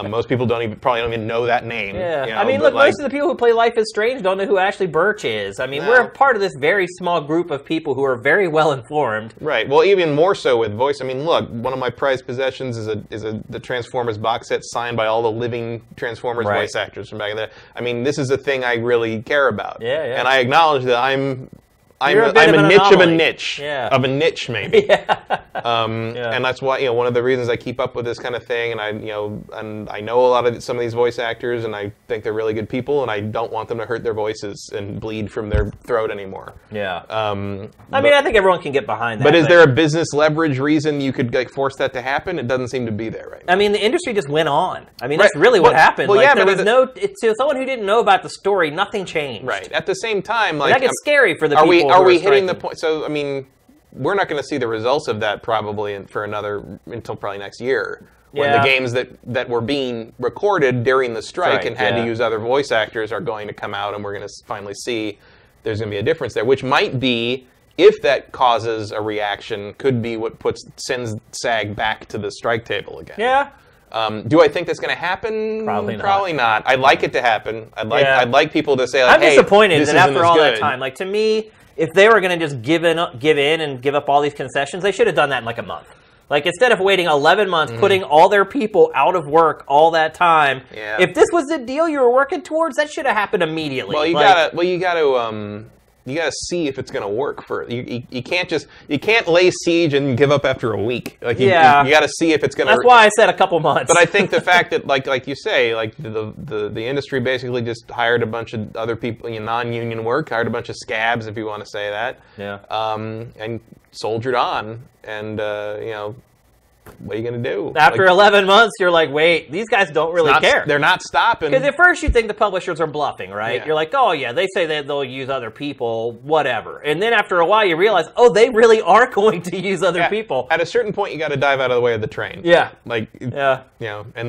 Most people probably don't even know that name. Yeah, I mean, look, most of the people who play Life is Strange don't know who Ashley Birch is. I mean, we're a part of this very small group of people who are very well informed. Right. Well, even more so with voice. I mean, look, one of my prized possessions is the Transformers box set signed by all the living Transformers voice actors from back in the day. I mean, this is a thing I really care about. Yeah. And I acknowledge that I'm a niche of a niche. Yeah. Of a niche, maybe. Yeah. And that's why, one of the reasons I keep up with this kind of thing, and I know a lot of some of these voice actors, and I think they're really good people, and I don't want them to hurt their voices and bleed from their throat anymore. Yeah. I mean, I think everyone can get behind that. But is there a business leverage reason you could force that to happen? It doesn't seem to be there right now. I mean, the industry just went on. I mean, that's really what happened. Well, there was to someone who didn't know about the story, nothing changed. Right. At the same time, that gets scary for the people. Are we hitting the point? So, I mean, we're not going to see the results of that probably until probably next year. When the games that were being recorded during the strike and had to use other voice actors are going to come out, and we're going to finally see there's going to be a difference there, which might be, if that causes a reaction, could be what sends SAG back to the strike table again. Yeah. Do I think that's going to happen? Probably not. I'd like it to happen. I'd like people to say, like, I'm disappointed that after all that time, like, to me, if they were going to just give in and give up all these concessions, they should have done that in like a month. Like, instead of waiting 11 months, putting all their people out of work all that time, if this was the deal you were working towards, that should have happened immediately. Well, you gotta see if it's gonna work first. You can't lay siege and give up after a week. Like you gotta see if it's gonna. That's why I said a couple months. But I think the fact that like you say, like the industry basically just hired a bunch of other people, non-union work, hired a bunch of scabs, if you want to say that. Yeah. And soldiered on, and what are you going to do? After 11 months, you're like, wait, these guys don't really care. They're not stopping. Because at first you think the publishers are bluffing, right? Yeah. You're like, oh, yeah, they say that they'll use other people, whatever. And then after a while, you realize, oh, they really are going to use other people. At a certain point, you got to dive out of the way of the train. Yeah. And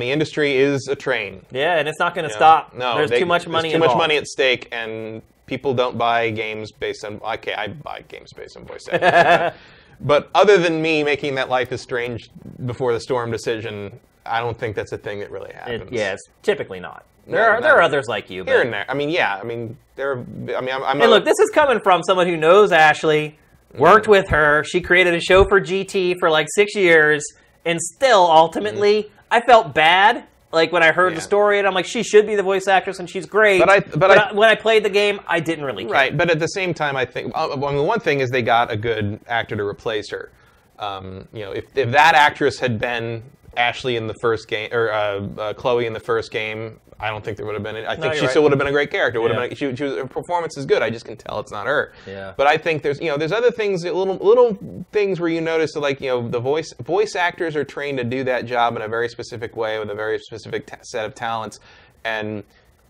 the industry is a train. Yeah, and it's not going to stop. No, there's too much money involved. Much money at stake, and people don't buy games based on... Okay, I buy games based on voice acting. But other than me making that Life is Strange before the Storm decision, I don't think that's a thing that really happens. It's typically not. There are others like you. Here and there. I mean, I'm look, this is coming from someone who knows Ashley, worked with her. She created a show for GT for like 6 years, and still, ultimately, I felt bad. Like, when I heard the story, and I'm like, she should be the voice actress, and she's great. But when I played the game, I didn't really care. Right, but at the same time, I think... one thing is they got a good actor to replace her. If that actress had been Ashley in the first game, or Chloe in the first game, I don't think there would have been. I think she right. still would have been a great character. Would have been. Her performance is good. I just can tell it's not her. Yeah. But I think there's other things, little things where you notice that, like, the voice actors are trained to do that job in a very specific way with a very specific set of talents, and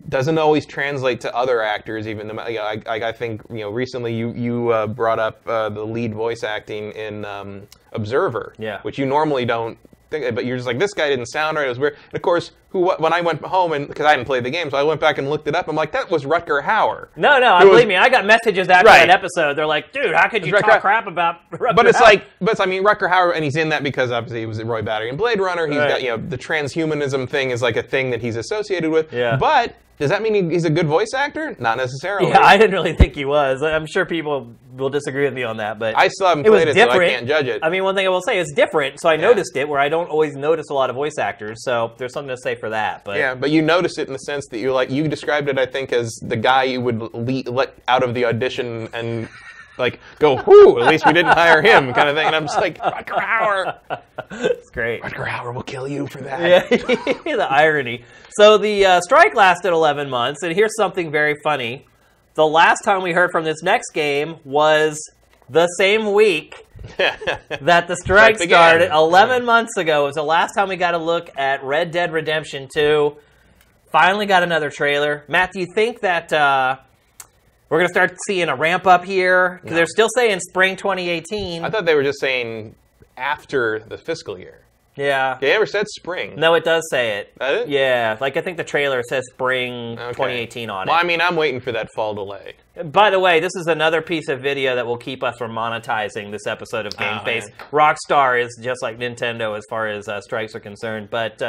doesn't always translate to other actors. Even I think recently you brought up the lead voice acting in Observer, which you normally don't. But you're just like, this guy didn't sound right. It was weird. And of course, when I went home, and because I hadn't played the game, so I went back and looked it up. I'm like, that was Rutger Hauer. No, believe me, I got messages after that episode. They're like, dude, how could you talk crap about Rutger Hauer? I mean, Rutger Hauer, and he's in that because obviously he was Roy Battery in Blade Runner. He's got, the transhumanism thing is like a thing that he's associated with. Yeah. But does that mean he's a good voice actor? Not necessarily. Yeah, I didn't really think he was. I'm sure people will disagree with me on that, but I still haven't played it, so I can't judge it. I mean, one thing I will say, it's different, so I noticed it, where I don't always notice a lot of voice actors, so there's something to say for that. But yeah, but you notice it in the sense that you described it, I think, as the guy you would let out of the audition and like go, whoo, at least we didn't hire him, kind of thing. And I'm just like, Rutger Hauer. It's great. Rutger Hauer will kill you for that. Yeah, the irony. So the strike lasted 11 months, and here's something very funny. The last time we heard from this next game was the same week that the strike started. 11 months ago was the last time we got a look at Red Dead Redemption 2. Finally got another trailer. Matt, do you think that we're going to start seeing a ramp up here? Because they're still saying spring 2018. I thought they were just saying after the fiscal year. Yeah. They never said spring. No, it does say it. Does it? Yeah. Like, I think the trailer says spring 2018 on it. Well, I mean, I'm waiting for that fall delay. By the way, this is another piece of video that will keep us from monetizing this episode of GameFace. Rockstar is just like Nintendo as far as strikes are concerned, but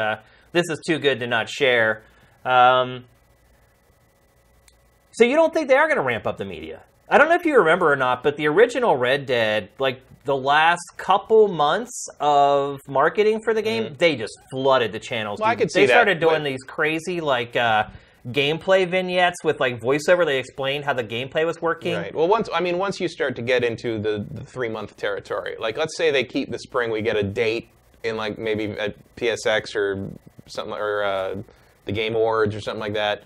this is too good to not share. So you don't think they are going to ramp up the media? I don't know if you remember or not, but the original Red Dead, like the last couple months of marketing for the game, they just flooded the channels. Well, I could see they started doing these crazy like gameplay vignettes with like voiceover. They explained how the gameplay was working. Right. Well, once you start to get into the 3-month territory, like let's say they keep the spring, we get a date in like maybe at PSX or something, or the Game Awards or something like that.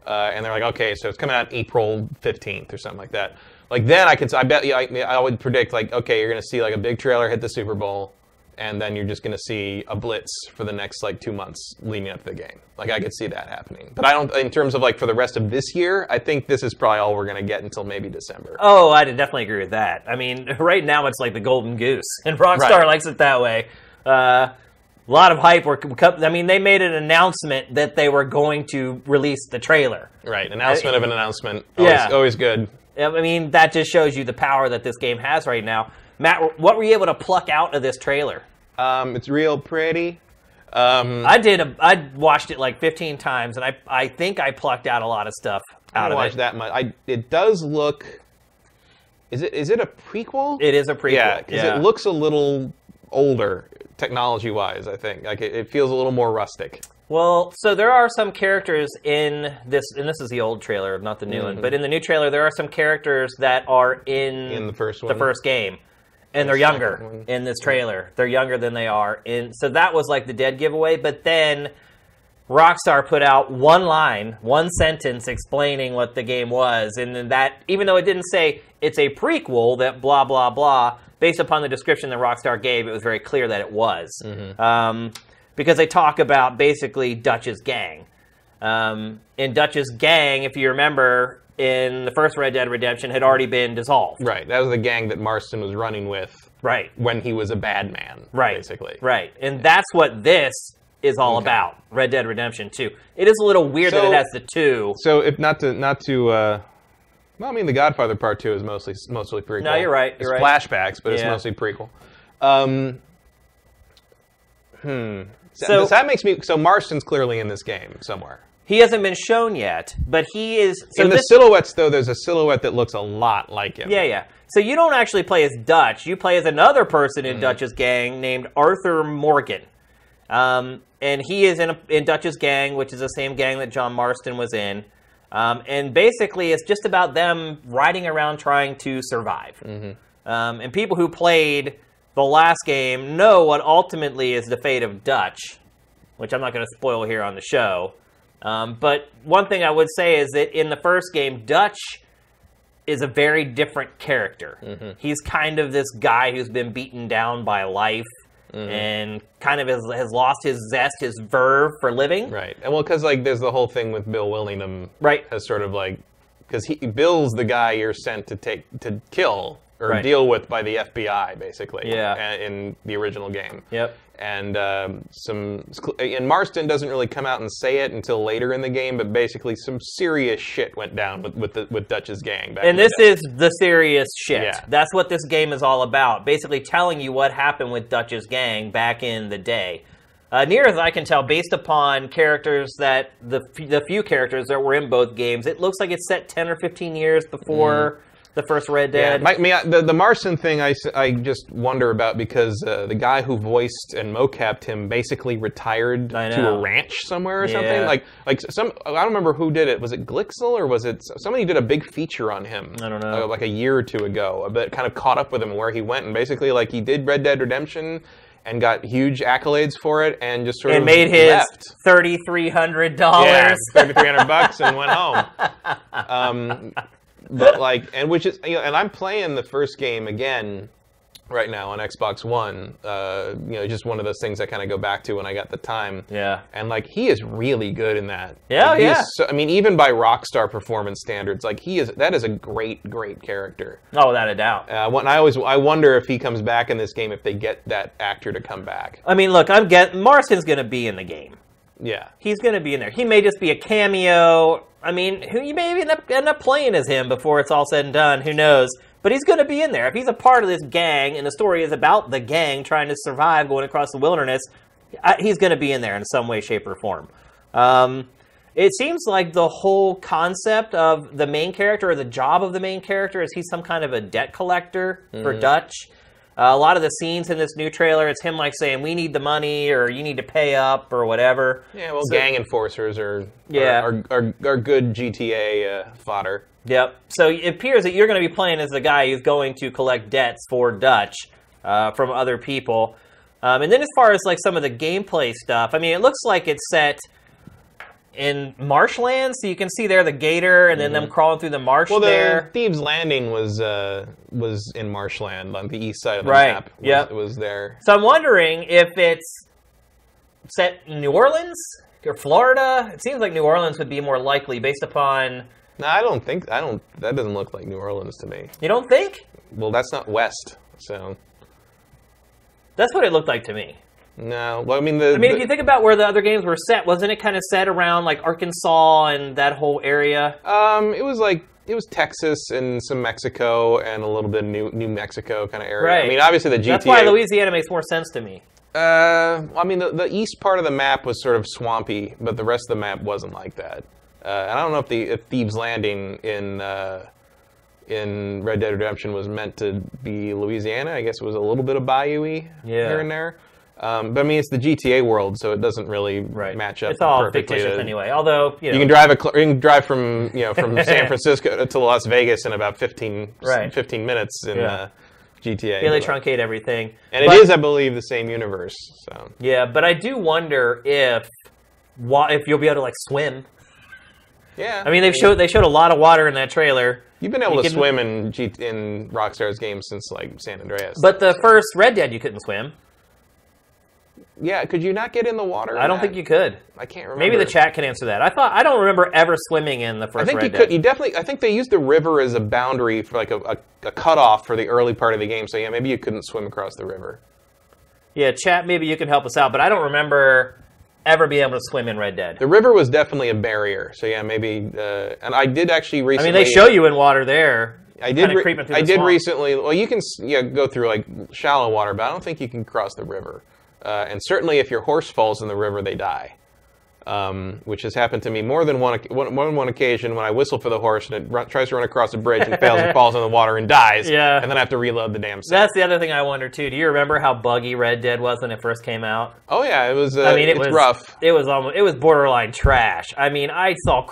And they're like, okay, so it's coming out April 15th or something like that. Like then I would predict like, okay, you're going to see like a big trailer hit the Super Bowl, and then you're just going to see a blitz for the next like 2 months leading up to the game. Like I could see that happening. But I don't, in terms of like for the rest of this year, I think this is probably all we're going to get until maybe December. Oh, I definitely agree with that. I mean, right now it's like the golden goose, and Rockstar likes it that way. A lot of hype. I mean, they made an announcement that they were going to release the trailer. Right, announcement of an announcement. Always good. I mean, that just shows you the power that this game has right now. Matt, what were you able to pluck out of this trailer? It's real pretty. I watched it like 15 times, and I think I plucked out a lot of stuff out of it. I watched that much. It does look... Is it a prequel? It is a prequel. Yeah, because it looks a little older, technology-wise, I think. Like it feels a little more rustic. Well, so there are some characters in this, and this is the old trailer, not the new one, but in the new trailer, there are some characters that are in the first one. The first game, and they're younger in this trailer. They're younger than they are in. So that was like the dead giveaway, but then Rockstar put out one sentence explaining what the game was, and then that, even though it didn't say it's a prequel, that blah, blah, blah, based upon the description that Rockstar gave, it was very clear that it was. Because they talk about basically Dutch's gang. In Dutch's gang, if you remember, in the first Red Dead Redemption, had already been dissolved. Right, that was the gang that Marston was running with. Right. When he was a bad man. Right. Basically. Right, and that's what this is all about. Red Dead Redemption 2. It is a little weird that it has the 2. So if not to well, I mean, The Godfather Part 2 is mostly prequel. No, you're right. It's flashbacks, but it's mostly prequel. So that makes me... So Marston's clearly in this game somewhere. He hasn't been shown yet, but he is... So in the silhouettes, though, there's a silhouette that looks a lot like him. Yeah. So you don't actually play as Dutch. You play as another person in Dutch's gang named Arthur Morgan. And he is in Dutch's gang, which is the same gang that John Marston was in. And basically, it's just about them riding around trying to survive. And people who played the last game, know what ultimately is the fate of Dutch, which I'm not going to spoil here on the show. But one thing I would say is that in the first game, Dutch is a very different character. Mm-hmm. He's kind of this guy who's been beaten down by life. Mm-hmm. And kind of has lost his zest, his verve for living. Right. And well, because like there's the whole thing with Bill Willingham. Right. As sort of like, because Bill's the guy you're sent to kill or deal with by the FBI, basically. Yeah. In the original game. Yep. And and Marston doesn't really come out and say it until later in the game, but basically some serious shit went down with Dutch's gang back. And this is the serious shit. Yeah. That's what this game is all about. Basically telling you what happened with Dutch's gang back in the day. Near as I can tell, based upon characters that the few characters that were in both games, it looks like it's set 10 or 15 years before the first Red Dead. Yeah, the Marston thing I just wonder about because the guy who voiced and mocapped him basically retired to a ranch somewhere or something. Like I don't remember who did it. Was it Glixel or was it somebody did a big feature on him? I don't know. Like a year or two ago, that kind of caught up with him where he went and basically like he did Red Dead Redemption and got huge accolades for it and just sort of made his left. $3,300. Yeah, $3,300 and went home. But like, and which is, and I'm playing the first game again right now on Xbox One. Just one of those things I kind of go back to when I got the time. Yeah. And like, he is really good in that. Yeah, like, yeah. I mean, even by Rockstar performance standards, like that is a great character. Oh, without a doubt. I wonder if he comes back in this game if they get that actor to come back. I mean, look, Marston's going to be in the game. Yeah. He's going to be in there. He may just be a cameo. I mean, you may end up playing as him before it's all said and done. Who knows? But he's going to be in there. If he's a part of this gang, and the story is about the gang trying to survive going across the wilderness, he's going to be in there in some way, shape, or form. It seems like the whole concept of the main character, or the job of the main character, is he's some kind of a debt collector for Dutch. A lot of the scenes in this new trailer, it's him like saying, we need the money, or you need to pay up, or whatever. Yeah, well, gang enforcers are good GTA fodder. Yep. So it appears that you're going to be playing as the guy who's going to collect debts for Dutch from other people. And then as far as like some of the gameplay stuff, I mean, it looks like it's set in marshland, so you can see there the gator and then them crawling through the marsh there. The Thieves Landing was in marshland on the east side of the map. It was there. So I'm wondering if it's set in New Orleans or Florida. It seems like New Orleans would be more likely based upon... No, that doesn't look like New Orleans to me. You don't think? Well, that's not west, so... That's what it looked like to me. No, well, I mean, if you think about where the other games were set, wasn't it kind of set around like Arkansas and that whole area? It was Texas and some Mexico and a little bit of New Mexico kind of area. Right. I mean, obviously the GTA. That's why Louisiana makes more sense to me. I mean, the east part of the map was sort of swampy, but the rest of the map wasn't like that. And I don't know if Thieves Landing in Red Dead Redemption was meant to be Louisiana. I guess it was a little bit of bayou-y here and there. But I mean, it's the GTA world, so it doesn't really match up. It's all perfectly fictitious anyway. Although you can drive from from San Francisco to Las Vegas in about 15 minutes in GTA. Yeah, they truncate everything, and it is, I believe, the same universe. So yeah, but I do wonder if you'll be able to like swim. Yeah, I mean they showed a lot of water in that trailer. You've been able to swim in Rockstar's games since like San Andreas. But the first Red Dead, you couldn't swim. Yeah, could you not get in the water? I don't think you could. I can't remember. Maybe the chat can answer that. I don't remember ever swimming in the first Red Dead. I think you could. I think they used the river as a boundary for like a cutoff for the early part of the game. So yeah, maybe you couldn't swim across the river. Yeah, chat, maybe you can help us out, but I don't remember ever being able to swim in Red Dead. The river was definitely a barrier. So yeah, maybe. And I did actually recently. I mean, they show you in water there. I did recently. Well, you can go through like shallow water, but I don't think you can cross the river. And certainly, if your horse falls in the river, they die, which has happened to me more than one occasion when I whistle for the horse and it tries to run across a bridge and fails and falls in the water and dies. Yeah. And then I have to reload the damn set. That's the other thing I wonder too. Do you remember how buggy Red Dead was when it first came out? Oh yeah, it was. It was rough. It was borderline trash. I mean, I saw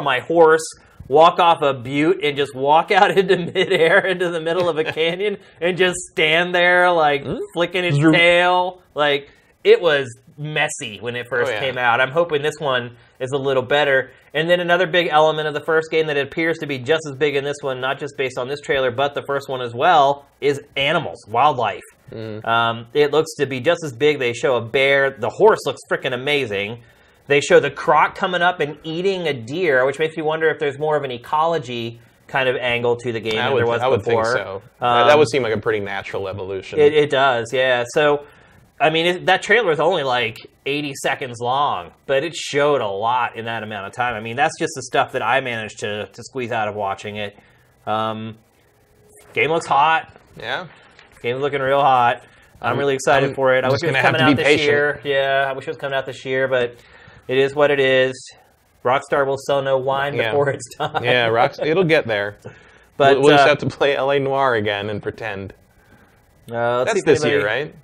my horse walk off a butte and just walk out into midair into the middle of a canyon and just stand there like flicking his tail. Like, it was messy when it first came out. I'm hoping this one is a little better. And then another big element of the first game that appears to be just as big in this one, not just based on this trailer, but the first one as well, is animals, wildlife. It looks to be just as big. They show a bear. The horse looks freaking amazing. They show the croc coming up and eating a deer, which makes me wonder if there's more of an ecology kind of angle to the game than there was before. I would think so. That would seem like a pretty natural evolution. It does, yeah. So, I mean, that trailer is only like 80 seconds long, but it showed a lot in that amount of time. I mean, that's just the stuff that I managed to squeeze out of watching it. Game looks hot. Yeah. Game's looking real hot. I'm really excited for it. I wish it was coming out this year. Yeah, I wish it was coming out this year, but it is what it is. Rockstar will sell no wine before it's time. Yeah, it'll get there. But we'll just have to play LA Noire again and pretend. That's this year, right?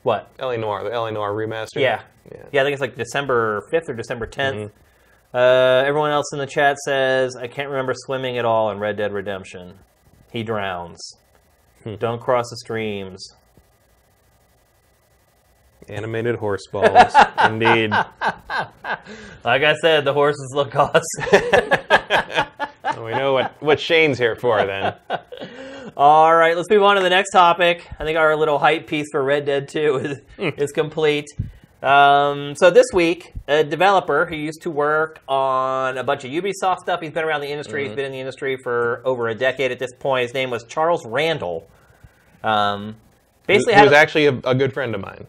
What? LA Noire, the LA Noire remaster. Yeah, I think it's like December 5th or December 10th. Everyone else in the chat says, I can't remember swimming at all in Red Dead Redemption. He drowns. Don't cross the streams. Animated horse balls. Indeed. Like I said, the horses look awesome. Well, we know what Shane's here for, then. All right, let's move on to the next topic. I think our little hype piece for Red Dead 2 is complete. So this week, a developer who used to work on a bunch of Ubisoft stuff, he's been around the industry, he's been in the industry for over a decade at this point. His name was Charles Randall. Basically, he was actually a good friend of mine.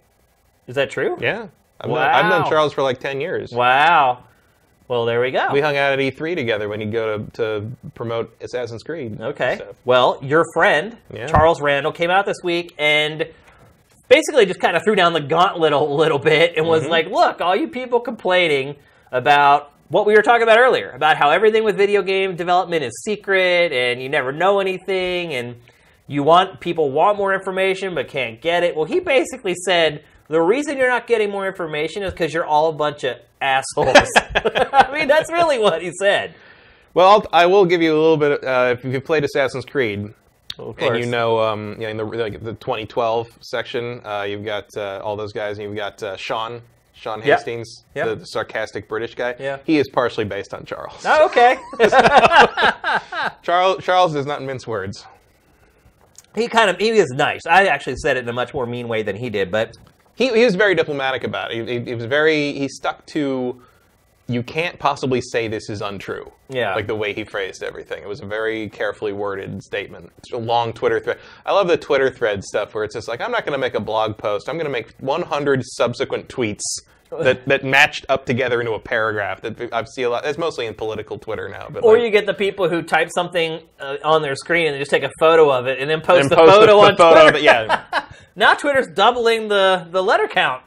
Is that true? Yeah. I've known Charles for like 10 years. Wow. Well, there we go. We hung out at E3 together when he'd go to promote Assassin's Creed. Okay. Well, your friend, Charles Randall, came out this week and basically just kind of threw down the gauntlet a little bit and was like, look, all you people complaining about what we were talking about earlier, about how everything with video game development is secret and you never know anything and people want more information but can't get it. Well, he basically said, the reason you're not getting more information is because you're all a bunch of assholes. I mean, that's really what he said. Well, I will give you a little bit. If you've played Assassin's Creed, and you know, in the 2012 section, you've got all those guys, and you've got Sean Hastings, the sarcastic British guy. Yeah. He is partially based on Charles. Oh, okay. Charles does not mince words. He is nice. I actually said it in a much more mean way than he did, but he was very diplomatic about it. He stuck to, you can't possibly say this is untrue. Yeah. Like the way he phrased everything. It was a very carefully worded statement. It's a long Twitter thread. I love the Twitter thread stuff where it's just like, I'm not going to make a blog post. I'm going to make 100 subsequent tweets that matched up together into a paragraph. That I see a lot. It's mostly in political Twitter now. But or you get the people who type something on their screen and just take a photo of it and then post the photo on Twitter. Yeah. Now Twitter's doubling the letter count.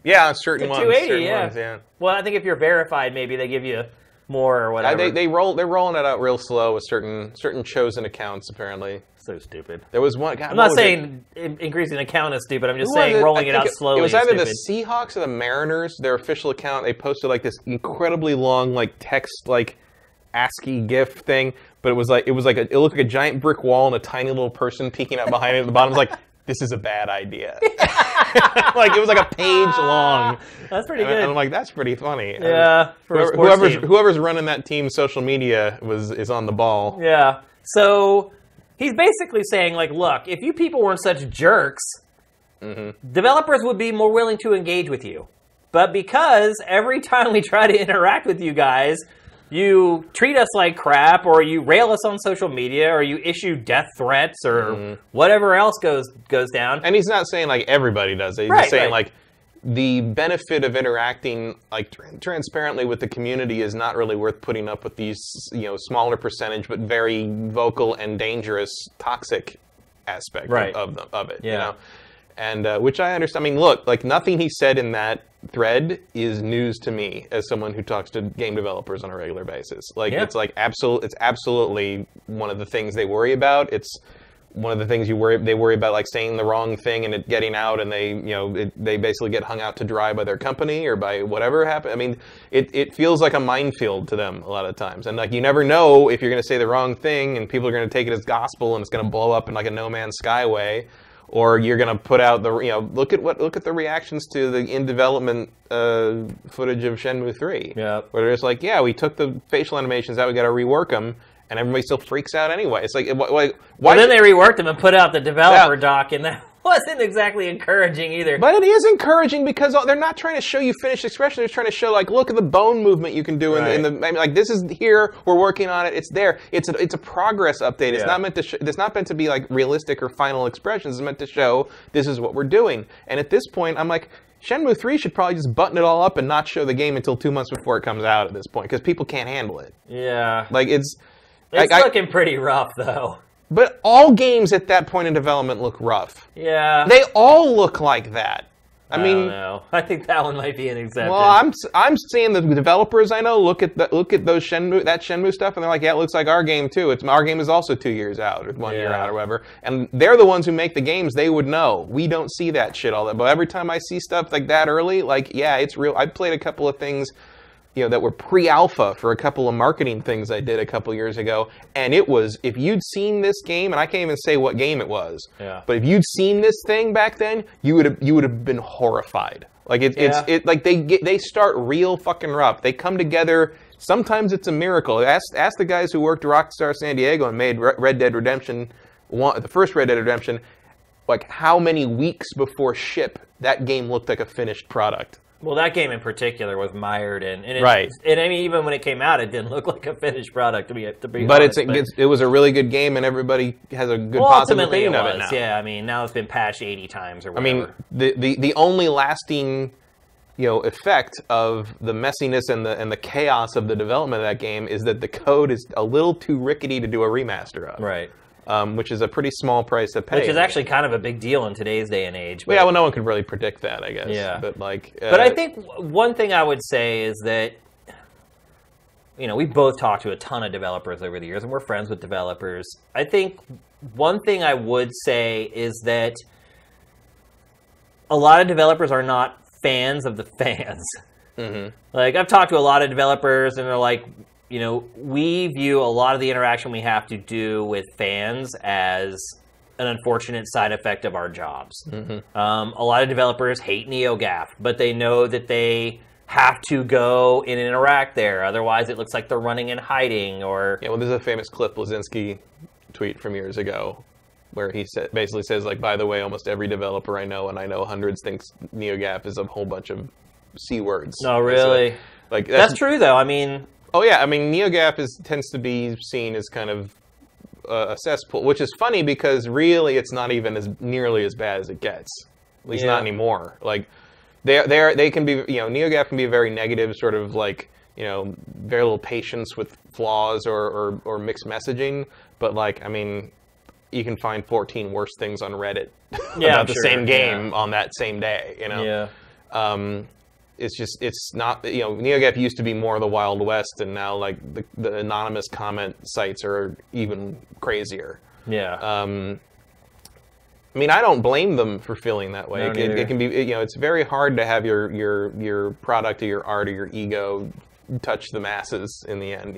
Yeah, certain ones. 280, yeah. Well, I think if you're verified, maybe they give you more or whatever. They're rolling it out real slow with certain chosen accounts, apparently. So stupid. There was one. God, I'm not saying increasing the count is stupid. I'm just saying rolling it out slowly. It was either the Seahawks or the Mariners. Their official account. They posted like this incredibly long text ASCII GIF thing, but it looked like a giant brick wall and a tiny little person peeking out behind it at the bottom. It was like, this is a bad idea. It was like a page long. That's pretty good. And I'm like, that's pretty funny. Yeah. Whoever's running that team's social media is on the ball. Yeah. So he's basically saying, look, if you people weren't such jerks, developers would be more willing to engage with you. But because every time we try to interact with you guys, you treat us like crap, or you rail us on social media, or you issue death threats, or whatever else goes down. And he's not saying everybody does it. He's just saying the benefit of interacting transparently with the community is not really worth putting up with these smaller percentage but very vocal and dangerous toxic aspect of it. Yeah. And which I understand. I mean, look, nothing he said in that thread is news to me as someone who talks to game developers on a regular basis. It's absolutely one of the things they worry about. It's one of the things they worry about, like saying the wrong thing and it getting out, and they basically get hung out to dry by their company or by whatever happened. I mean, it feels like a minefield to them a lot of times, and like you never know if you're going to say the wrong thing and people are going to take it as gospel and it's going to blow up in like a No Man's Sky way, or you're going to put out the look at the reactions to the in development footage of Shenmue 3. Yeah, where it's like, we took the facial animations out, we got to rework them. And everybody still freaks out anyway. It's like, why? Well, then they reworked them and put out the developer doc, and that wasn't exactly encouraging either. But it is encouraging because they're not trying to show you finished expression. They're trying to show, like, look at the bone movement you can do in the. I mean, like, this is here. We're working on it. It's there. It's a progress update. It's not meant to. It's not meant to be like realistic or final expressions. It's meant to show this is what we're doing. And at this point, I'm like, Shenmue 3 should probably just button it all up and not show the game until 2 months before it comes out. At this point, because people can't handle it. Yeah. Like It's looking pretty rough, though. But all games at that point in development look rough. Yeah. They all look like that. I mean, don't know. I think that one might be an exception. Well, I'm seeing the developers I know look at those Shenmue stuff, and they're like, yeah, it looks like our game too. Our game is also 2 years out or 1 year out or whatever. And they're the ones who make the games. They would know. We don't see that shit all that. But every time I see stuff like that early, like, yeah, it's real. I played a couple of things that were pre-alpha for a couple of marketing things I did a couple years ago, and it was, if you'd seen this game, and I can't even say what game it was, but if you'd seen this thing back then, you would have been horrified. Like it's like they start real fucking rough. They come together. Sometimes it's a miracle. Ask the guys who worked Rockstar San Diego and made Red Dead Redemption 1, the first Red Dead Redemption, like how many weeks before ship that game looked like a finished product. Well, that game in particular was mired in, and right. And I mean, even when it came out, it didn't look like a finished product to be but honest. It was a really good game, and everybody has a good positive opinion of it now. Yeah, I mean, now it's been patched 80 times or whatever. I mean, the only lasting, effect of the messiness and the chaos of the development of that game is that the code is a little too rickety to do a remaster of. Right. Which is a pretty small price to pay. Which is actually kind of a big deal in today's day and age. Well, no one could really predict that, I guess. Yeah. But but I think one thing I would say is that, we both talked to a ton of developers over the years, and we're friends with developers. I think one thing I would say is that a lot of developers are not fans of the fans. Mm-hmm. Like, I've talked to a lot of developers, and they're like, we view a lot of the interaction we have to do with fans as an unfortunate side effect of our jobs. Mm-hmm. A lot of developers hate NeoGAF, but they know that they have to go and interact there. Otherwise, it looks like they're running and hiding. Or there's a famous Cliff Bleszinski tweet from years ago where he basically says, like, by the way, almost every developer I know, and I know hundreds, thinks NeoGAF is a whole bunch of C words. No, really? That's true, though. I mean... Oh, yeah. I mean, NeoGAF tends to be seen as kind of a cesspool, which is funny because really it's not even nearly as bad as it gets. At least not anymore. Like, they can be, NeoGAF can be a very negative sort of like, very little patience with flaws or mixed messaging. But, like, I mean, you can find 14 worse things on Reddit about the same game on that same day, Yeah. It's not, NeoGAF used to be more of the Wild West, and now, like, the anonymous comment sites are even crazier. Yeah. I mean, I don't blame them for feeling that way. It can be, it's very hard to have your product or your art or your ego touch the masses in the end,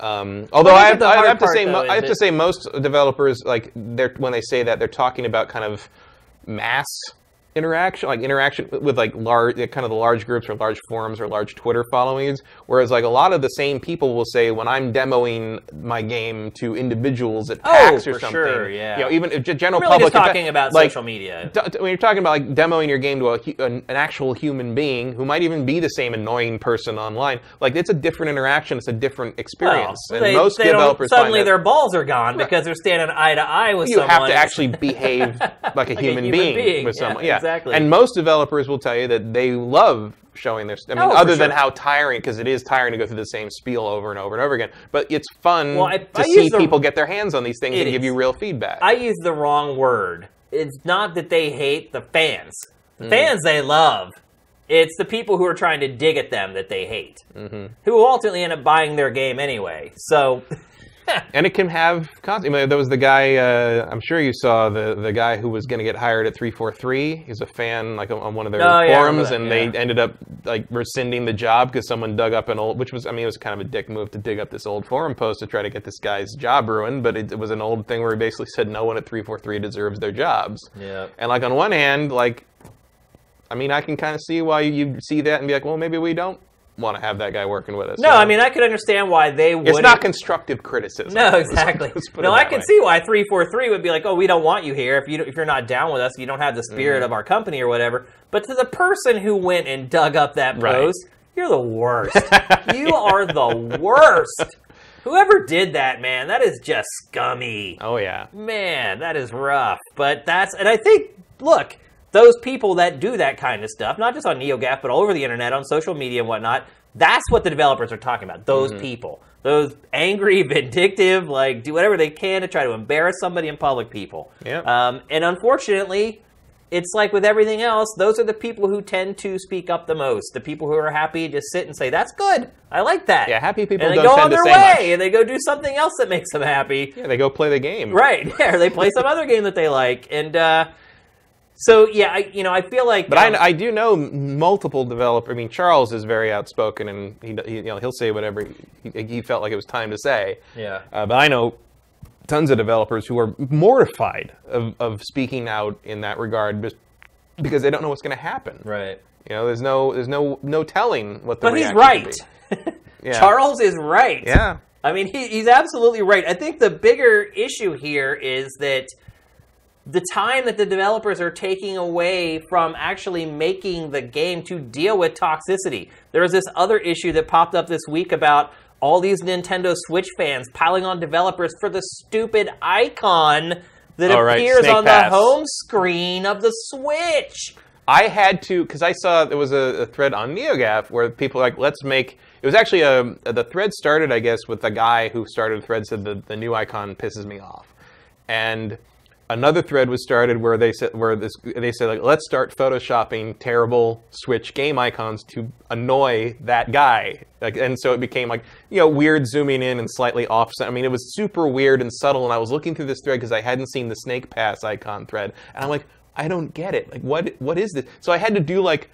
Although I have to say most developers, like, when they say that, they're talking about kind of mass interaction with like large, kind of the large groups or large forums or large Twitter followings, whereas like a lot of the same people will say when I'm demoing my game to individuals at PAX or something, sure, yeah. Even if general really public, just talking about like, social media. When you're talking about like demoing your game to an actual human being who might even be the same annoying person online, like it's a different interaction, it's a different experience, and most developers suddenly their balls are gone because they're standing eye to eye with someone. You have to actually behave like a human being with someone. Yeah. Exactly. And most developers will tell you that they love showing their stuff. I mean, other than how tiring, because it is tiring to go through the same spiel over and over and over again. But it's fun to see people get their hands on these things and give you real feedback. I use the wrong word. It's not that they hate the fans. The fans they love. It's the people who are trying to dig at them that they hate, who ultimately end up buying their game anyway. So, And it can have consequences. There was the guy, I'm sure you saw, the guy who was going to get hired at 343. He's a fan, like, on one of their forums, and they ended up, like, rescinding the job because someone dug up an old, which was, I mean, it was kind of a dick move to dig up this old forum post to try to get this guy's job ruined, but it was an old thing where he basically said no one at 343 deserves their jobs. Yeah. And, like, on one hand, like, I mean, I can kind of see why you see that and be like, well, maybe we don't want to have that guy working with us. No, I mean, I could understand why they would. It's not constructive criticism. No, exactly. No, I can see why 343 would be like, oh, we don't want you here. If you're not down with us, you don't have the spirit of our company or whatever. But to the person who went and dug up that post, you're the worst. You are the worst. Whoever did that, man, that is just scummy. Oh, yeah. Man, that is rough. But and I think, look, those people that do that kind of stuff, not just on NeoGAF, but all over the internet, on social media and whatnot, that's what the developers are talking about. Those people. Those angry, vindictive, like, do whatever they can to try to embarrass somebody in public people. Yeah. And unfortunately, it's like with everything else, those are the people who tend to speak up the most. The people who are happy just sit and say, that's good. I like that. Yeah, happy people don't don't tend to say much. And they go on their way, and they go do something else that makes them happy. Yeah, they go play the game. Right. Yeah, or they play some other game that they like. And, so, yeah, I feel like... But I do know multiple developers. I mean, Charles is very outspoken, and he'll say whatever he felt like it was time to say. Yeah. But I know tons of developers who are mortified of speaking out in that regard just because they don't know what's going to happen. Right. You know, there's no telling what the reaction But he's right. Yeah. Charles is right. Yeah. I mean, he's absolutely right. I think the bigger issue here is that the time that the developers are taking away from actually making the game to deal with toxicity. There was this other issue that popped up this week about all these Nintendo Switch fans piling on developers for the stupid icon that appears on the home screen of the Switch. I had to, because I saw there was a thread on NeoGAF where people were like, let's make... It was actually, the thread started, I guess, with the guy who started the thread said the new icon pisses me off. And... Another thread was started where they said like, let's start photoshopping terrible Switch game icons to annoy that guy. Like, and so it became like, weird zooming in and slightly offset. I mean, it was super weird and subtle. And I was looking through this thread because I hadn't seen the Snake Pass icon thread, and I'm like, I don't get it. Like, what is this? So I had to do like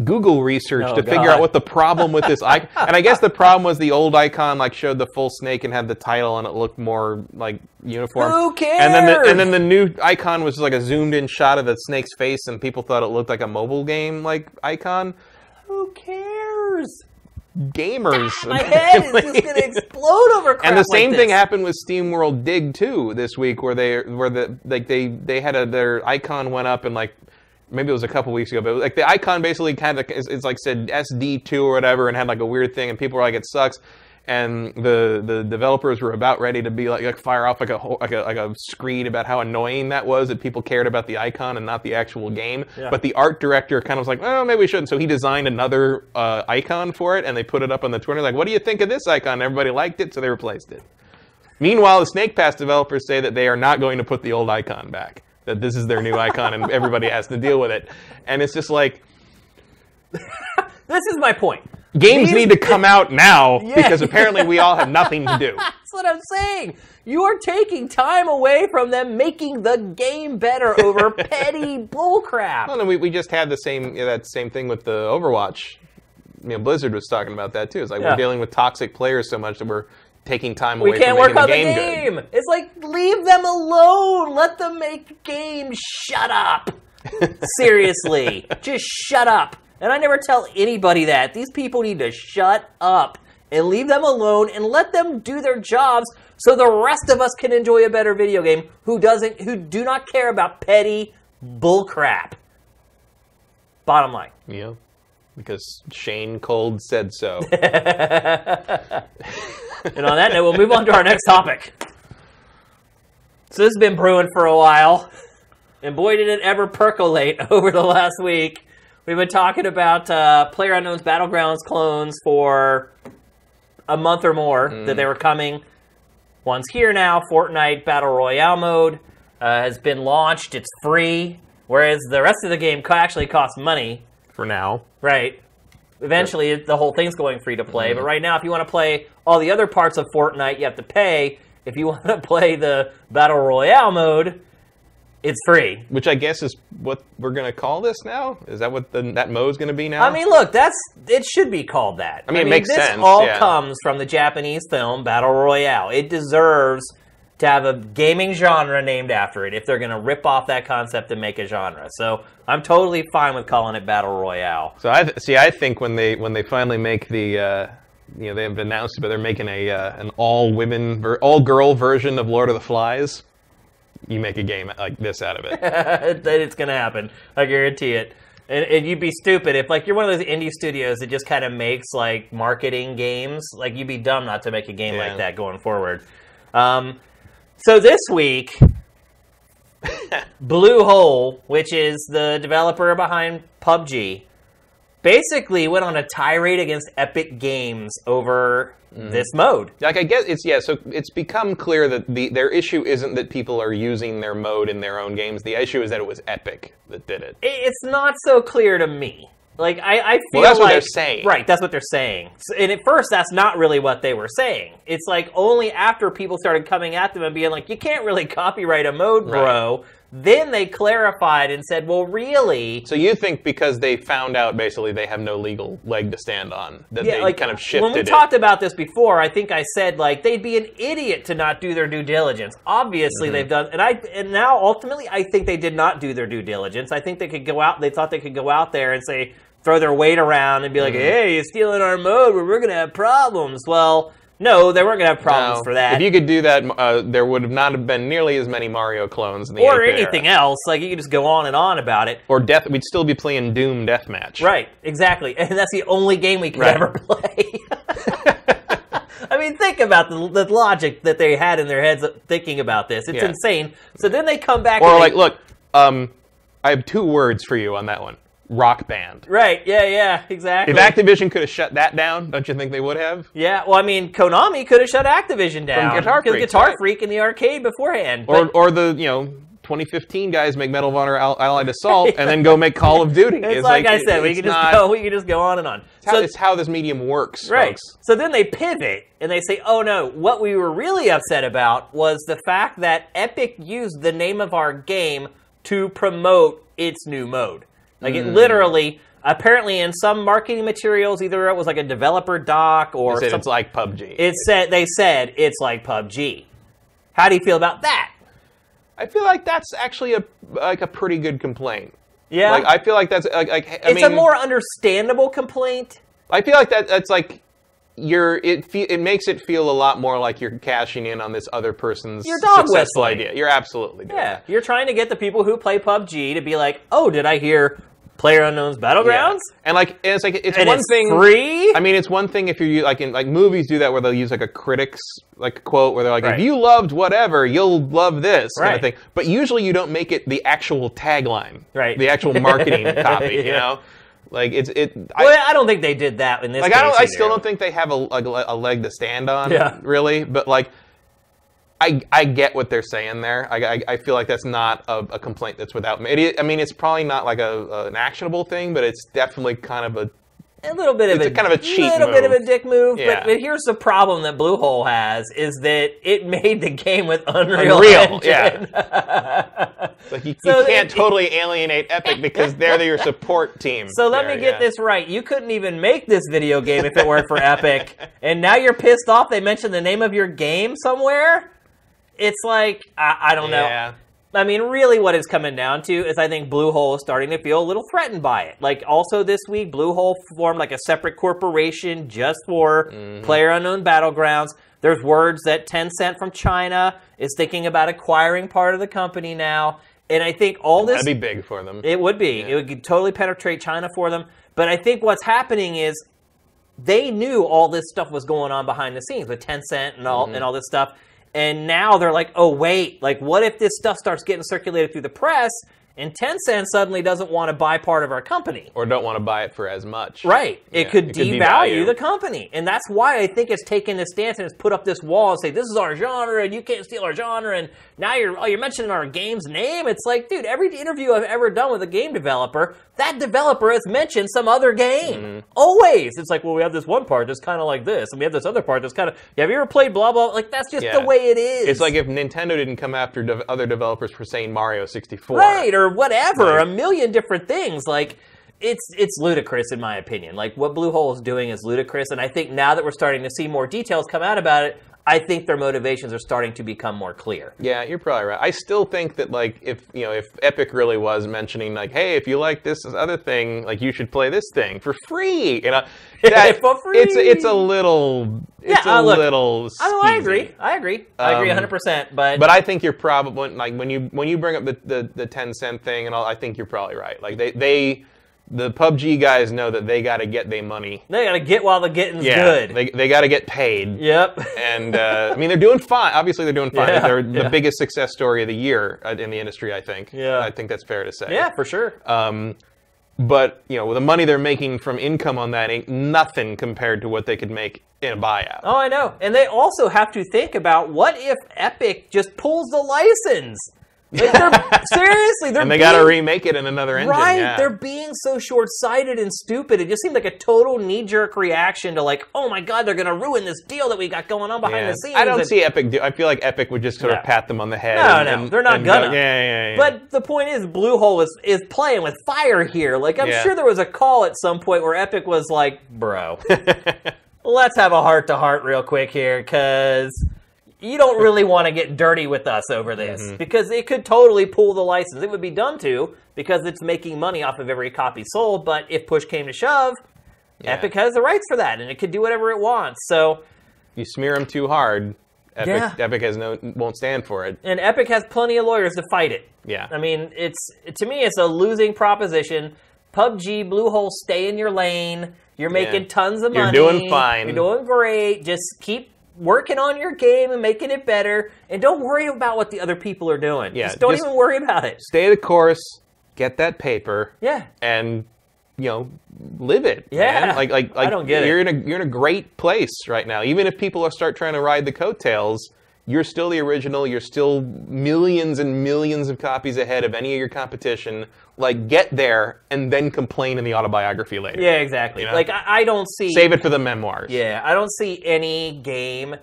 Google research to figure out what the problem with this icon. And I guess the problem was the old icon like showed the full snake and had the title and it looked more like uniform. Who cares? And then the new icon was like a zoomed in shot of the snake's face and people thought it looked like a mobile game like icon. Who cares? Gamers. My head is just gonna explode over crap. And the same like thing happened with SteamWorld Dig 2 this week, where they had their icon went up and like. Maybe it was a couple weeks ago, but like the icon basically kind of it's like said SD2 or whatever, and had like a weird thing, and people were like, it sucks. And the developers were about ready to be like fire off like a screed about how annoying that was, that people cared about the icon and not the actual game. Yeah. But the art director kind of was like, well, maybe we shouldn't. So he designed another icon for it, and they put it up on the Twitter like, what do you think of this icon? And everybody liked it, so they replaced it. Meanwhile, the Snake Pass developers say that they are not going to put the old icon back. That this is their new icon and everybody has to deal with it. And it's just like... This is my point. Games need to come out now because apparently we all have nothing to do. That's what I'm saying. You are taking time away from them making the game better over petty bullcrap. Well, no, we just had the that same thing with the Overwatch. Blizzard was talking about that too. It's like we're dealing with toxic players so much that we're taking time away from making the game good. It's like, leave them alone. Let them make games. Shut up. Seriously. Just shut up. And I never tell anybody that. These people need to shut up and leave them alone and let them do their jobs so the rest of us can enjoy a better video game who do not care about petty bullcrap. Bottom line. Yeah. Because Shane Cold said so. And on that note, we'll move on to our next topic. So this has been brewing for a while. And boy, did it ever percolate over the last week. We've been talking about PlayerUnknown's Battlegrounds clones for a month or more, that they were coming. One's here now. Fortnite Battle Royale mode has been launched. It's free, whereas the rest of the game actually costs money. For now. Right. Eventually, the whole thing's going free to play. But right now, if you want to play all the other parts of Fortnite, you have to pay. if you want to play the Battle Royale mode, it's free. Which I guess is what we're going to call this now? Is that what that mode's going to be now? I mean, look, it should be called that. I mean, it makes this sense. This all comes from the Japanese film Battle Royale. It deserves to have a gaming genre named after it if they're going to rip off that concept and make a genre. So I'm totally fine with calling it Battle Royale. So I think when they finally make the they've announced it, but they're making an all-girl version of Lord of the Flies. You make a game like this out of it. It's going to happen. I guarantee it. And you'd be stupid if, like, you're one of those indie studios that just kind of makes, like, marketing games. Like, you'd be dumb not to make a game like that going forward. So this week, Bluehole, which is the developer behind PUBG, basically went on a tirade against Epic Games over this mode. Like, I guess so it's become clear that their issue isn't that people are using their mode in their own games. The issue is that it was Epic that did it. It's not so clear to me. Like, I feel that's what they're saying. Right, that's what they're saying. And at first, that's not really what they were saying. It's like only after people started coming at them and being like, you can't really copyright a mode, bro. Right. Then they clarified and said, well, really... So you think because they found out, basically, they have no legal leg to stand on, that they kind of shifted it? When we talked about this before, I think I said, like, they'd be an idiot to not do their due diligence. Obviously, they've done... And now, ultimately, I think they did not do their due diligence. I think they could go out... They thought they could go out there and say... Throw their weight around and be like, hey, you're stealing our mode, we're going to have problems. Well, no, they weren't going to have problems for that. If you could do that, there would have not have been nearly as many Mario clones in the or anything else. Like, you could just go on and on about it. Or we'd still be playing Doom Deathmatch. Right, exactly. And that's the only game we could ever play. I mean, think about the logic that they had in their heads thinking about this. It's insane. So then they come back and look, I have 2 words for you on that one. Rock Band. Right, yeah, exactly. If Activision could have shut that down, don't you think they would have? Yeah, well, I mean, Konami could have shut Activision down. From Guitar Freak. Because Guitar Freak in the arcade beforehand. Or the, 2015 guys make Medal of Honor Allied Assault and then go make Call of Duty. It's like I said, we can just go on and on. It's how this medium works, right. Folks. So then they pivot and they say, oh no, what we were really upset about was the fact that Epic used the name of our game to promote its new mode. Like, it literally, apparently in some marketing materials, either it was like a developer doc or it's like PUBG. They said it's like PUBG. How do you feel about that? I feel like that's actually a pretty good complaint. Yeah? Like, I feel like that's it's a more understandable complaint. I feel like that's like it makes it feel a lot more like you're cashing in on this other person's successful idea. You're absolutely doing that. You're trying to get the people who play PUBG to be like, oh, did I hear PlayerUnknown's Battlegrounds? Yeah. And it's and one thing free? I mean, it's one thing if you like in movies do that where they'll use like a critic's quote where they're like, if you loved whatever, you'll love this kind of thing. But usually you don't make it the actual tagline. Right. The actual marketing copy, you know? Like I don't think they did that in this case. I still don't think they have a leg to stand on, really. But I get what they're saying there. I feel like that's not a complaint that's without merit. I mean, it's probably not like an actionable thing, but it's definitely kind of a little bit of kind of a cheat little move. Bit of a dick move. Yeah. But here's the problem that Bluehole has is that it made the game with Unreal Engine. Yeah. Like you can't totally alienate Epic because they're your support team. So let me get this right. You couldn't even make this video game if it weren't for Epic, and now you're pissed off they mentioned the name of your game somewhere? It's like, I don't know. Yeah. I mean, really what it's coming down to is I think Bluehole is starting to feel a little threatened by it. Like, also this week, Bluehole formed like a separate corporation just for PlayerUnknown Battlegrounds. There's words that Tencent from China is thinking about acquiring part of the company now. And I think all this... That'd be big for them. It would be. Yeah. It would totally penetrate China for them. But I think what's happening is they knew all this stuff was going on behind the scenes with Tencent and all this stuff. And now they're like, oh, wait, like, what if this stuff starts getting circulated through the press And Tencent suddenly doesn't want to buy part of our company. Or don't want to buy it for as much. Right. It could devalue the company. And that's why I think it's taken this stance and it's put up this wall and say, this is our genre and you can't steal our genre. And now you're mentioning our game's name. It's like, dude, every interview I've ever done with a game developer, that developer has mentioned some other game. Always. It's like, well, we have this one part that's kind of like this. And we have this other part that's kind of, have you ever played blah, blah? Like, that's just the way it is. It's like if Nintendo didn't come after other developers for saying Mario 64. Right, or whatever, a million different things. Like, it's ludicrous in my opinion. Like, what Bluehole is doing is ludicrous, and I think now that we're starting to see more details come out about it, I think their motivations are starting to become more clear. Yeah, you're probably right. I still think that, like, if Epic really was mentioning, like, hey, if you like this other thing, like, you should play this thing for free, you know, for free. It's a little, little. I agree. I agree 100%. But I think you're probably like when you bring up the 10-cent thing and all, I think you're probably right. Like the PUBG guys know that they got to get their money. They got to get while the getting's good. They got to get paid. Yep. And I mean, they're doing fine. Obviously, they're doing fine. Yeah, they're the biggest success story of the year in the industry, I think. Yeah. I think that's fair to say. Yeah, for sure. But with the money they're making from income on that ain't nothing compared to what they could make in a buyout. Oh, I know. And they also have to think about what if Epic just pulls the license. Like seriously, and they got to remake it in another engine. Right, yeah. They're being so short-sighted and stupid. It just seemed like a total knee-jerk reaction to like, oh my god, they're going to ruin this deal that we got going on behind the scenes. I don't see Epic I feel like Epic would just sort of pat them on the head. No, they're not gonna. Yeah. But the point is, Bluehole is playing with fire here. Like, I'm sure there was a call at some point where Epic was like, bro, let's have a heart-to-heart real quick here, because you don't really want to get dirty with us over this, because it could totally pull the license. It would be dumb to, because it's making money off of every copy sold, but if push came to shove, Epic has the rights for that, and it could do whatever it wants. So you smear them too hard, Epic won't stand for it. And Epic has plenty of lawyers to fight it. Yeah. I mean, to me, it's a losing proposition. PUBG, Bluehole, stay in your lane. You're making tons of money. You're doing fine. You're doing great. Just keep working on your game and making it better, and don't worry about what the other people are doing. Yeah, just don't even worry about it. Stay the course, get that paper, and live it. Yeah, man. Like I don't get it. You're in a great place right now. Even if people start trying to ride the coattails, you're still the original. You're still millions and millions of copies ahead of any of your competition. Like, get there and then complain in the autobiography later. Yeah, exactly. Like, I don't see... Save it for the memoirs. Yeah, I don't see any game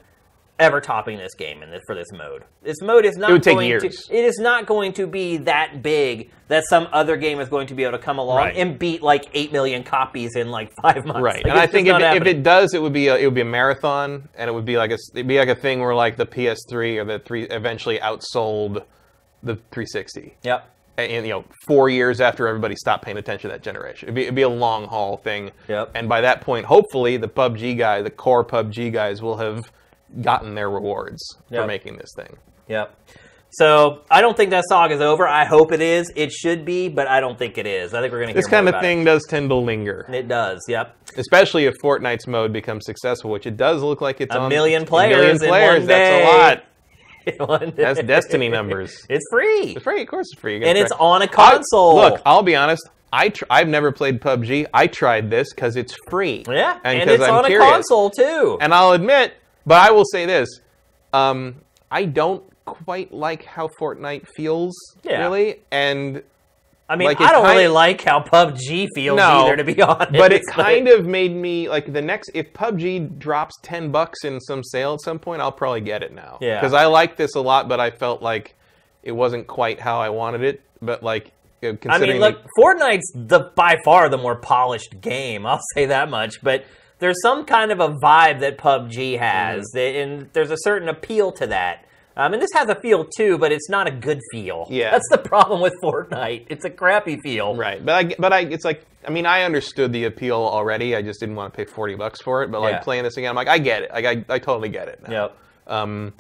ever topping this game for this mode. This mode is not It is not going to be that big that some other game is going to be able to come along and beat like 8 million copies in like 5 months. Right, like, and I think if it does, it would be a marathon, and it would be like a thing where like the PS3 or the 3 eventually outsold the 360. Yep. And 4 years after everybody stopped paying attention to that generation, it'd be a long haul thing. Yep. And by that point, hopefully, the core PUBG guys will have gotten their rewards for making this thing. Yep. So I don't think that saga's over. I hope it is. It should be, but I don't think it is. I think we're going to hear this kind of thing does tend to linger. It does. Yep. Especially if Fortnite's mode becomes successful, which it does look like it's a million players in one day. That's a lot. That's Destiny numbers. It's free. It's free. Of course it's free. And it's on a console. Look, I'll be honest. I've never played PUBG. I tried this because it's free. Yeah, and it's on a console too. And I'll admit, but I will say this. I don't quite like how Fortnite feels, really. And I mean, I don't really like how PUBG feels either, to be honest. But it kind of made me, like, if PUBG drops $10 in some sale at some point, I'll probably get it now. Yeah. Because I like this a lot, but I felt like it wasn't quite how I wanted it. But, like, considering... I mean, look, Fortnite's by far the more polished game. I'll say that much. But there's some kind of a vibe that PUBG has. And there's a certain appeal to that. And this has a feel too, but it's not a good feel. Yeah, that's the problem with Fortnite. It's a crappy feel. Right, but it's like, I mean, I understood the appeal already. I just didn't want to pay $40 for it. But like playing this again, I'm like, I get it. I totally get it now. Yep. Am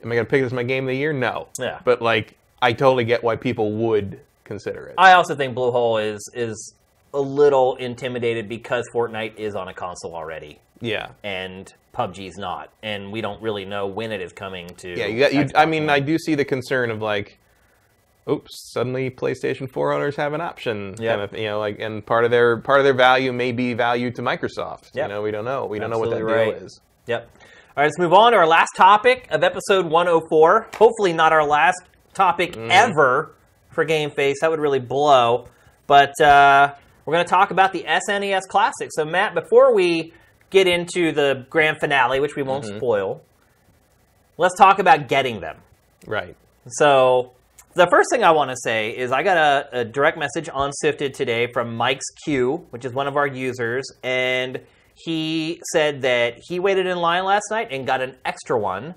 I gonna pick this as my game of the year? No. Yeah. But like, I totally get why people would consider it. I also think Bluehole is a little intimidated because Fortnite is on a console already. Yeah. And PUBG's not, and we don't really know when it is coming to. Yeah, I mean, I do see the concern of like, oops, suddenly PlayStation 4 owners have an option. Kind of, and part of their value may be value to Microsoft. Yep. We don't know. We don't know what that deal is. Yep. All right, let's move on to our last topic of episode 104. Hopefully not our last topic ever for GameFace. That would really blow. But we're going to talk about the SNES Classic. So, Matt, before we get into the grand finale, which we won't spoil, let's talk about getting them. Right. So, the first thing I want to say is I got a direct message on SIFTD today from Mike's Q, which is one of our users, and he said that he waited in line last night and got an extra one,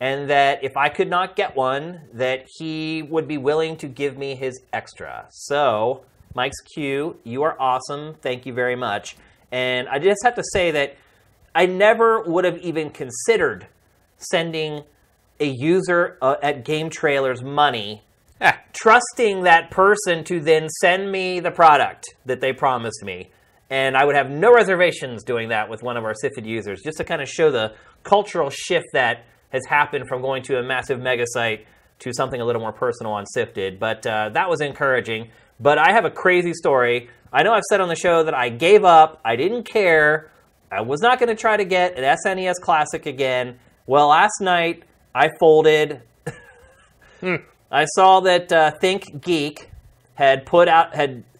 and that if I could not get one, that he would be willing to give me his extra. So, Mike's Q, you are awesome. Thank you very much. And I just have to say that I never would have even considered sending a user at Game Trailers money, trusting that person to then send me the product that they promised me. And I would have no reservations doing that with one of our SIFTD users, just to kind of show the cultural shift that has happened from going to a massive mega site to something a little more personal on SIFTD. But that was encouraging. But I have a crazy story. I know I've said on the show that I gave up. I didn't care. I was not going to try to get an SNES Classic again. Well, last night I folded. I saw that Think Geek had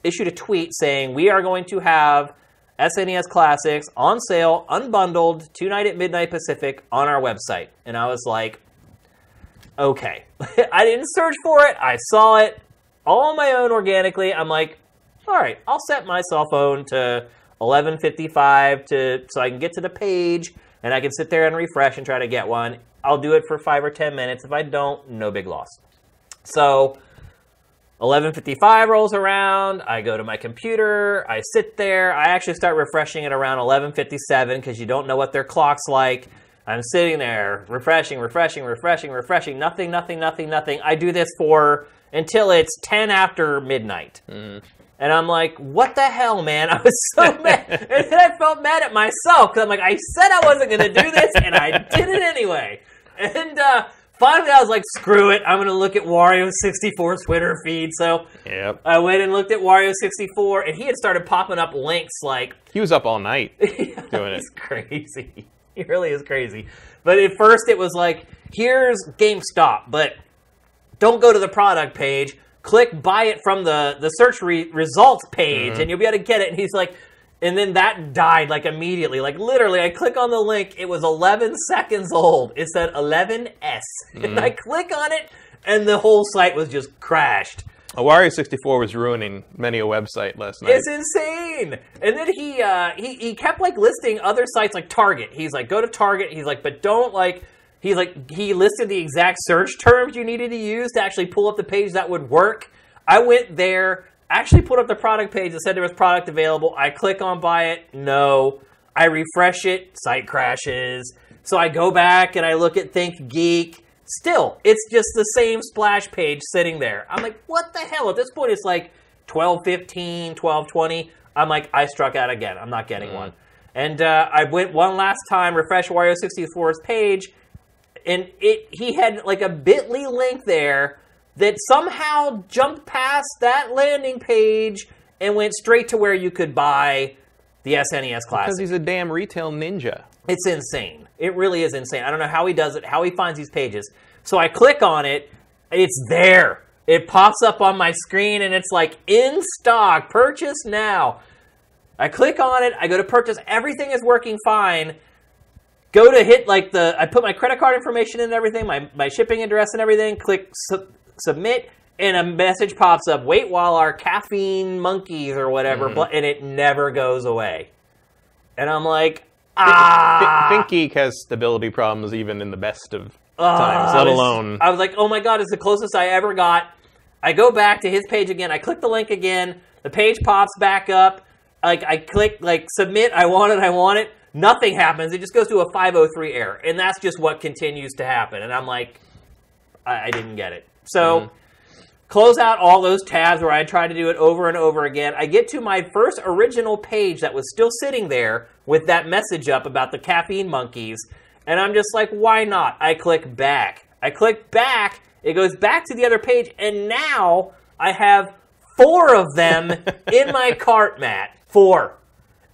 issued a tweet saying, we are going to have SNES Classics on sale, unbundled, tonight at midnight Pacific on our website. And I was like, okay. I didn't search for it. I saw it all on my own organically. I'm like, all right, I'll set my cell phone to 11:55 so I can get to the page and I can sit there and refresh and try to get one. I'll do it for 5 or 10 minutes. If I don't, no big loss. So 11:55 rolls around, I go to my computer, I sit there, I actually start refreshing it around 11:57 because you don't know what their clock's like. I'm sitting there, refreshing, nothing. I do this until it's 10 after midnight. And I'm like, what the hell, man? I was so mad. And then I felt mad at myself because I'm like, I said I wasn't going to do this, and I did it anyway. And finally, I was like, screw it. I'm going to look at Wario64's Twitter feed. So I went and looked at Wario64, and he had started popping up links like... He was up all night doing it. He's crazy. He really is crazy. But at first, it was like, here's GameStop, but don't go to the product page. Click buy it from the search results page, and you'll be able to get it. And he's like... And then that died, like, immediately. Like, literally, I click on the link. It was 11 seconds old. It said 11S. And I click on it, and the whole site was just crashed. Wario64 was ruining many a website last night. It's insane. And then he kept, like, listing other sites like Target. He's like, go to Target. He's like, but don't, like... He's like, he listed the exact search terms you needed to use to actually pull up the page that would work. I went there... Actually put up the product page that said there was product available. I click on buy it. No. I refresh it. Site crashes. So I go back and I look at Think Geek. Still, it's just the same splash page sitting there. I'm like, what the hell? At this point, it's like 12:15, 12:20. I'm like, I struck out again. I'm not getting one. And I went one last time, refresh Wario64's page, and he had like a bit.ly link there that somehow jumped past that landing page and went straight to where you could buy the SNES Classic. Because he's a damn retail ninja. It's insane. It really is insane. I don't know how he does it, how he finds these pages. So I click on it. It's there. It pops up on my screen, and it's like, in stock. Purchase now. I click on it. I go to purchase. Everything is working fine. Go to hit, like, I put my credit card information in and everything, my shipping address and everything. Click submit, and a message pops up, wait while our caffeine monkeys or whatever, and it never goes away. And I'm like, Think Geek has stability problems even in the best of times, let alone... I was like, oh my god, it's the closest I ever got. I go back to his page again, I click the link again, the page pops back up, like I click, like, submit, I want it, nothing happens, it just goes to a 503 error, and that's just what continues to happen, and I'm like, I didn't get it. So, close out all those tabs where I tried to do it over and over again. I get to my first original page that was still sitting there with that message up about the caffeine monkeys, and I'm just like, why not? I click back. It goes back to the other page, and now I have 4 of them in my cart, Matt. 4.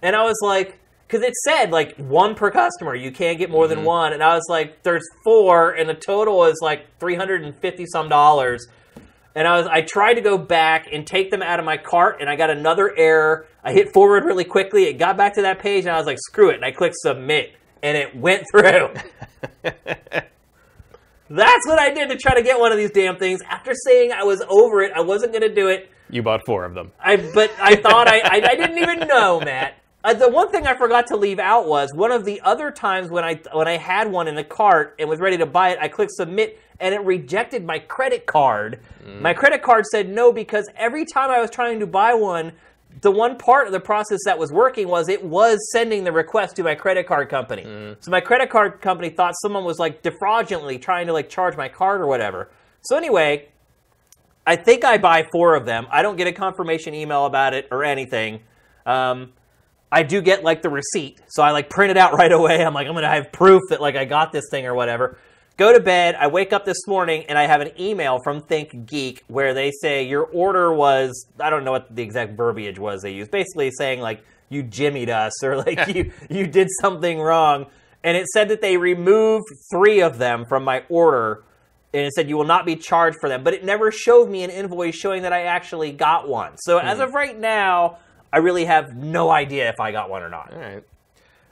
And I was like, because it said, like, 1 per customer. You can't get more than 1. And I was like, there's 4, and the total is like $350-some. And I tried to go back and take them out of my cart, and I got another error. I hit forward really quickly. It got back to that page, and I was like, screw it. And I clicked submit, and it went through. That's what I did to try to get one of these damn things. After saying I was over it, I wasn't going to do it. You bought 4 of them. But I thought I didn't even know, Matt. The one thing I forgot to leave out was one of the other times when I had one in the cart and was ready to buy it, I clicked submit, and it rejected my credit card. My credit card said no, because every time I was trying to buy one, the one part of the process that was working was it was sending the request to my credit card company. So my credit card company thought someone was like defraudulently trying to like charge my card or whatever. So anyway, I think I buy 4 of them. I don't get a confirmation email about it or anything. I do get like the receipt, so I like print it out right away. I'm like, I'm gonna have proof that like I got this thing or whatever. Go to bed. I wake up this morning and I have an email from Think Geek where they say your order was, I don't know what the exact verbiage was they used, basically saying like you jimmied us or like you did something wrong. And it said that they removed 3 of them from my order, and it said you will not be charged for them. But it never showed me an invoice showing that I actually got one. So as of right now, I really have no idea if I got one or not. All right.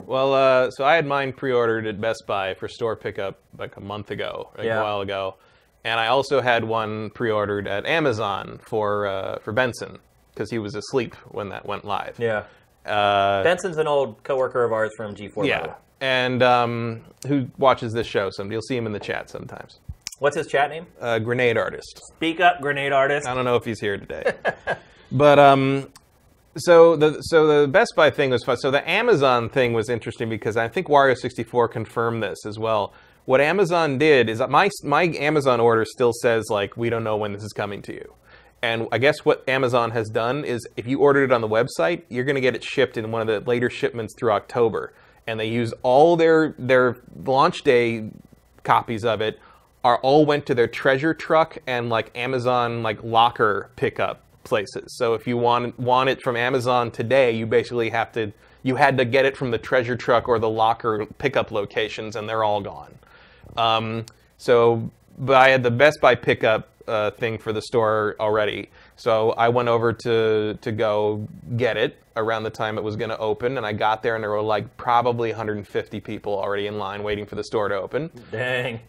Well, so I had mine pre-ordered at Best Buy for store pickup like a month ago, a while ago. And I also had one pre-ordered at Amazon for Benson, because he was asleep when that went live. Yeah. Benson's an old coworker of ours from G4. Yeah. And who watches this show. You'll see him in the chat sometimes. What's his chat name? Grenade Artist. Speak up, Grenade Artist. I don't know if he's here today. But so the Best Buy thing was fun. So the Amazon thing was interesting because I think Wario64 confirmed this as well. What Amazon did is that my Amazon order still says like we don't know when this is coming to you. And I guess what Amazon has done is if you ordered it on the website, you're going to get it shipped in one of the later shipments through October. And they used all their launch day copies of it all went to their treasure truck and like Amazon like locker pickup places. So if you want it from Amazon today, you basically had to get it from the treasure truck or the locker pickup locations, and they're all gone. But I had the Best Buy pickup thing for the store already. So I went over to go get it around the time it was going to open, and I got there and there were like probably 150 people already in line waiting for the store to open. Dang.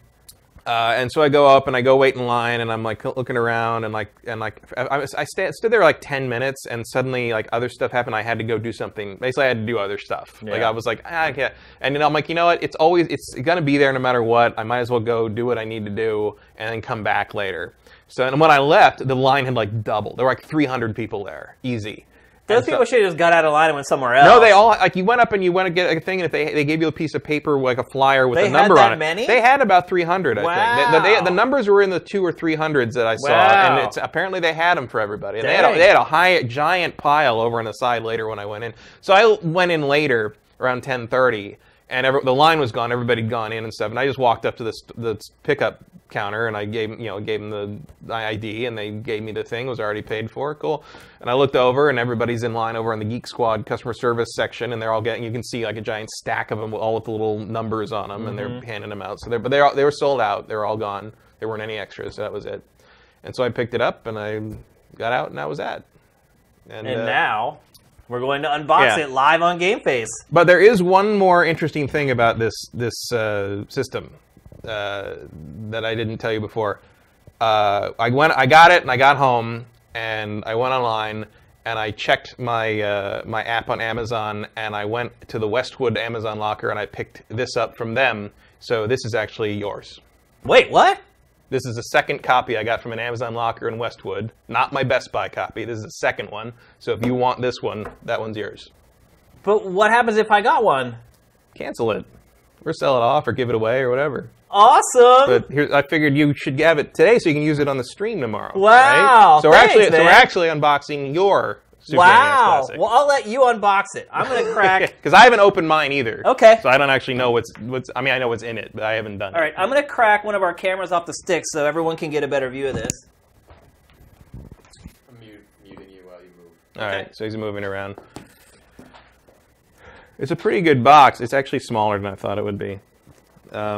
And so I go up and I go wait in line, and I'm like looking around, and I stood there like 10 minutes, and suddenly like other stuff happened. I had to go do something. Basically, I had to do other stuff. Yeah. Like I was like, I can't. And then I'm like, you know what? It's gonna be there no matter what. I might as well go do what I need to do and then come back later. So and when I left, the line had like doubled. There were like 300 people there, easy. Those people should have just got out of line and went somewhere else. No, they all, like, you went up and you went to get a thing, and if they gave you a piece of paper, like a flyer with a number on it. Many? They had about 300, wow. I think. The numbers were in the 200 or 300s that I saw, and apparently they had them for everybody. And they had a giant pile over on the side later when I went in. So I went in later, around 10:30, and the line was gone. Everybody had gone in and stuff, and I just walked up to the pickup counter, and I gave them the ID, and they gave me the thing. It was already paid for. Cool. And I looked over, and everybody's in line over in the Geek Squad customer service section, and they're all getting. You can see like a giant stack of them, all with the little numbers on them, and they're handing them out. So they were sold out. They were all gone. There weren't any extras. So that was it. And so I picked it up, and I got out, and that was that. And now we're going to unbox it live on GameFace. But there is one more interesting thing about this system that I didn't tell you before. I got it and I got home and I went online and I checked my app on Amazon, and I went to the Westwood Amazon locker and I picked this up from them. So this is actually yours. Wait, what? This is a second copy I got from an Amazon locker in Westwood. Not my Best Buy copy. This is the second one. So if you want this one, that one's yours. But what happens if I got one? Cancel it. Or sell it off or give it away or whatever. Awesome. But here, I figured you should have it today so you can use it on the stream tomorrow. Wow. Right? So we're actually unboxing your Super NES Classic. Well, I'll let you unbox it. I'm going to crack... Because I haven't opened mine either. Okay. So I don't actually know what's... I mean, I know what's in it, but I haven't done it. All right, I'm going to crack one of our cameras off the stick so everyone can get a better view of this. I'm muting you while you move. All right, so he's moving around. It's a pretty good box. It's actually smaller than I thought it would be. I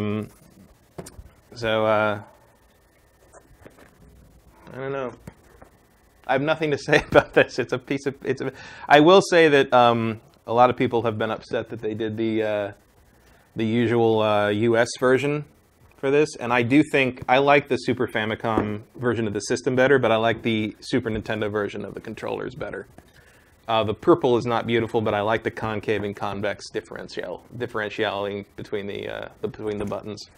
don't know. I have nothing to say about this. It's a piece of. I will say that a lot of people have been upset that they did the usual U.S. version for this, and I do think I like the Super Famicom version of the system better, but I like the Super Nintendo version of the controllers better. The purple is not beautiful, but I like the concave and convex differentiating between the buttons.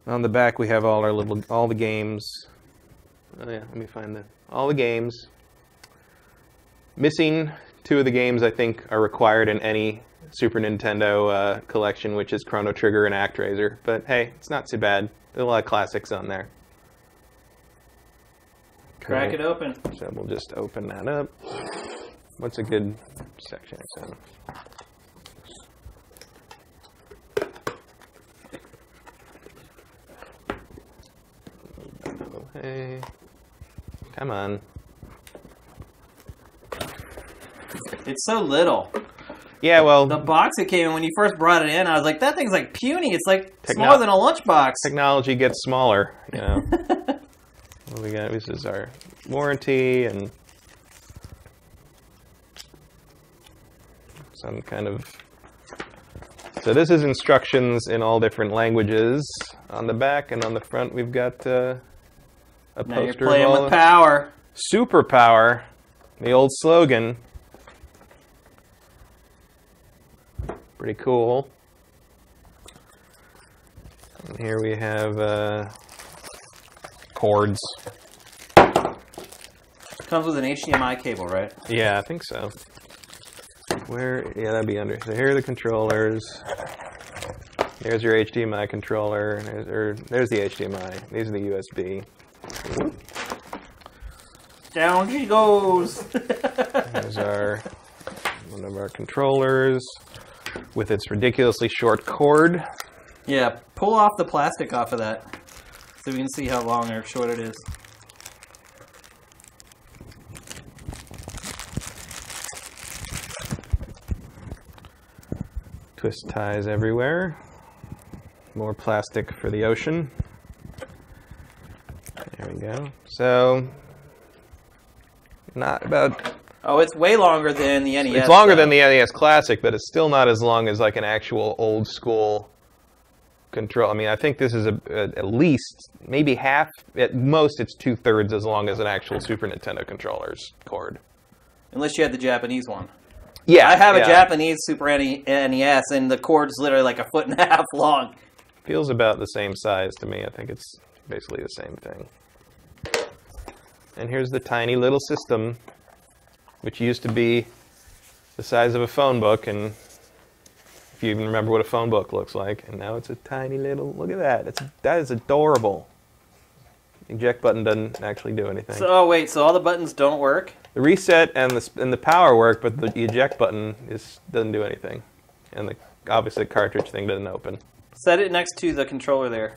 On the back, we have all the games. Oh yeah, let me find all the games. Missing 2 of the games I think are required in any Super Nintendo collection, which is Chrono Trigger and ActRaiser. But hey, it's not too bad. There's a lot of classics on there. Crack it open. So we'll just open that up. What's a good section? Hey, come on. It's so little. Yeah, well... The box it came in, when you first brought it in, I was like, that thing's like puny. It's like smaller than a lunchbox. Technology gets smaller, you know. What we got? This is our warranty and some kind of... So this is instructions in all different languages on the back, and on the front we've got a poster. Now you're playing with power. Super power, the old slogan. Pretty cool. And here we have cords. Comes with an HDMI cable, right? Yeah, I think so. Yeah, that'd be under. So here are the controllers. There's your HDMI controller. There's the HDMI. These are the USB. Down she goes. There's one of our controllers with its ridiculously short cord. Yeah, pull off the plastic off of that so we can see how long or short it is. Twist ties everywhere. More plastic for the ocean. There we go. So, not about... Oh, it's way longer than the NES. It's longer than the NES Classic, but it's still not as long as like an actual old school control. I mean, I think this is at least, maybe half, at most it's 2/3 as long as an actual Super Nintendo controller's cord. Unless you had the Japanese one. Yeah, I have a Japanese Super NES, and the cord's literally like 1.5 feet long. Feels about the same size to me. I think it's basically the same thing. And here's the tiny little system, which used to be the size of a phone book, and if you even remember what a phone book looks like, and now it's a tiny little, look at that. That is adorable. The eject button doesn't actually do anything. So, oh wait, so all the buttons don't work? The reset and the power work, but the eject button doesn't do anything. And obviously the cartridge thing doesn't open. Set it next to the controller there.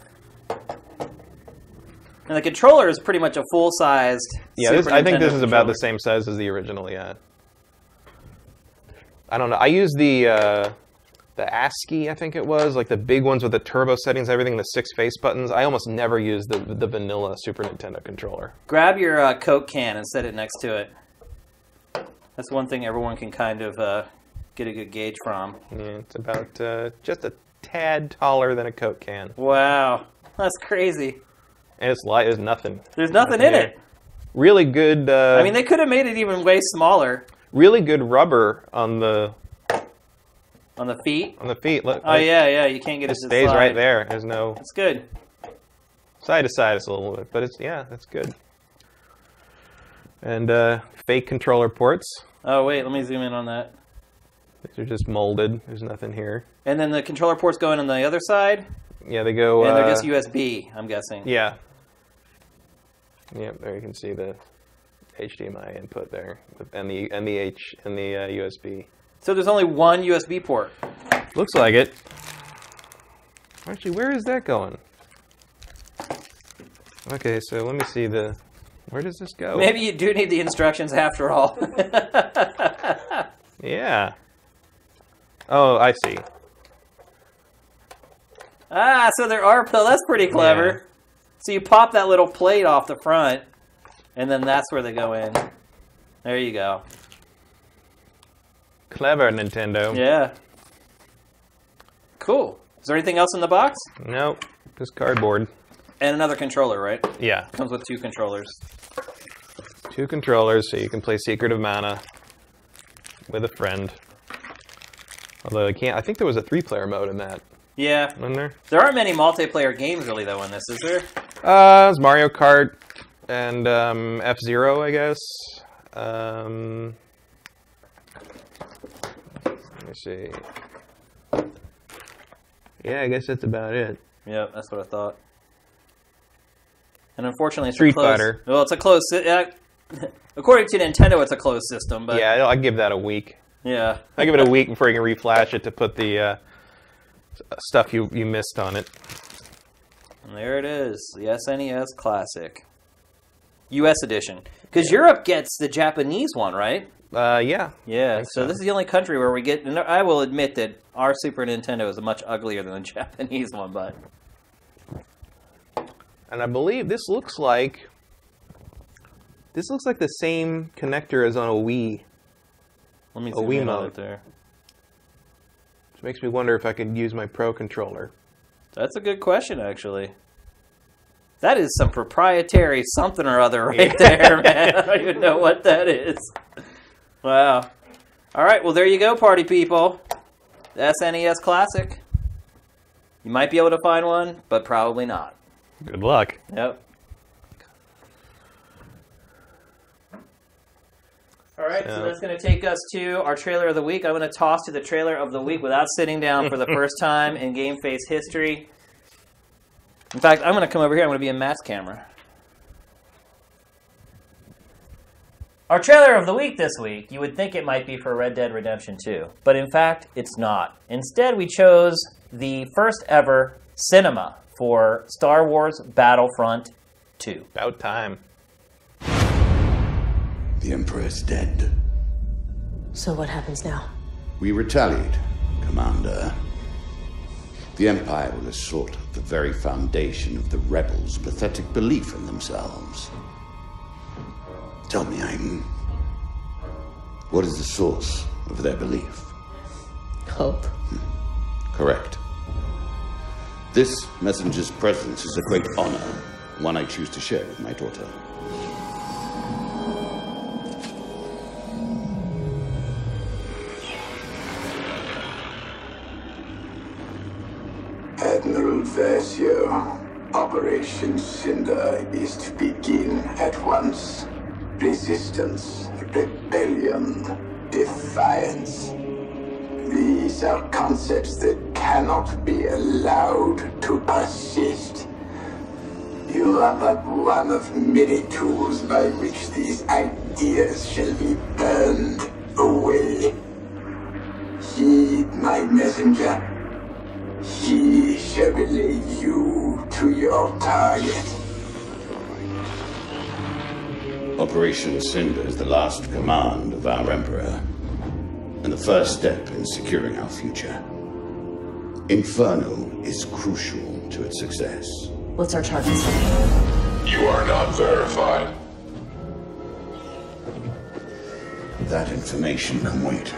And the controller is pretty much a full-sized I think this is about the same size as the original, yeah. I don't know. I use the ASCII, I think it was, like the big ones with the turbo settings, everything, the 6 face buttons. I almost never use the vanilla Super Nintendo controller. Grab your Coke can and set it next to it. That's one thing everyone can kind of get a good gauge from. Yeah, it's about just a tad taller than a Coke can. Wow, that's crazy. And it's light. There's nothing. There's nothing in it. Really good... I mean, they could have made it even way smaller. Really good rubber on the... On the feet? On the feet. Look, oh, yeah, you can't get it to stays slide. right there. There's no... It's good. Side to side it's a little bit, but that's good. And fake controller ports. Oh, wait, let me zoom in on that. These are just molded. There's nothing here. And then the controller ports go in on the other side? Yeah, they go... And they're just USB, I'm guessing. Yeah. Yeah, there you can see the HDMI input there, and the USB. So there's only one USB port. Looks like it. Actually, where is that going? Okay, so let me see the... Where does this go? Maybe you do need the instructions after all. Yeah. Oh, I see. Ah, so there are pills. That's pretty clever. Yeah. So you pop that little plate off the front, and then that's where they go in. There you go. Clever, Nintendo. Yeah. Cool. Is there anything else in the box? Nope. Just cardboard. And another controller, right? Yeah. Comes with 2 controllers. 2 controllers, so you can play Secret of Mana with a friend. Although I can't. I think there was a 3-player mode in that. Yeah. Wasn't there? There aren't many multiplayer games really though in this, is there? It's Mario Kart and F-Zero, I guess. Let me see. Yeah, I guess that's about it. Yep, that's what I thought. And unfortunately, it's Street Fighter. Well, it's a closed. According to Nintendo, it's a closed system. But yeah, I'll give that a week. Yeah, I give it a week before you can reflash it to put the stuff you missed on it. And there it is, the SNES Classic, U.S. edition. Because Europe gets the Japanese one, right? Yeah. Yeah. So this is the only country where we get. And I will admit that our Super Nintendo is much uglier than the Japanese one, but. And I believe this looks like the same connector as on a Wii. Let me zoom in on it there. Which makes me wonder if I could use my Pro controller. That's a good question, actually. That is some proprietary something or other right there, man. I don't even know what that is. Wow. All right, well, there you go, party people. The SNES Classic. You might be able to find one, but probably not. Good luck. Yep. All right, so that's going to take us to our trailer of the week. I'm going to toss to the trailer of the week without sitting down for the first time in GameFace history. In fact, I'm going to come over here. I'm going to be in Matt's camera. Our trailer of the week this week, you would think it might be for Red Dead Redemption 2, but in fact, it's not. Instead, we chose the first ever cinema for Star Wars Battlefront 2. About time. The Emperor is dead. So what happens now? We retaliate, Commander. The Empire will assault the very foundation of the rebels' pathetic belief in themselves. Tell me, Aiden, what is the source of their belief? Hope. Correct. This messenger's presence is a great honor, one I choose to share with my daughter. Admiral Versio, Operation Cinder is to begin at once. Resistance, rebellion, defiance. These are concepts that cannot be allowed to persist. You are but one of many tools by which these ideas shall be burned away. Heed my messenger. He shall relay you to your target. Operation Cinder is the last command of our Emperor, and the first step in securing our future. Inferno is crucial to its success. What's our target? You are not verified. That information can wait.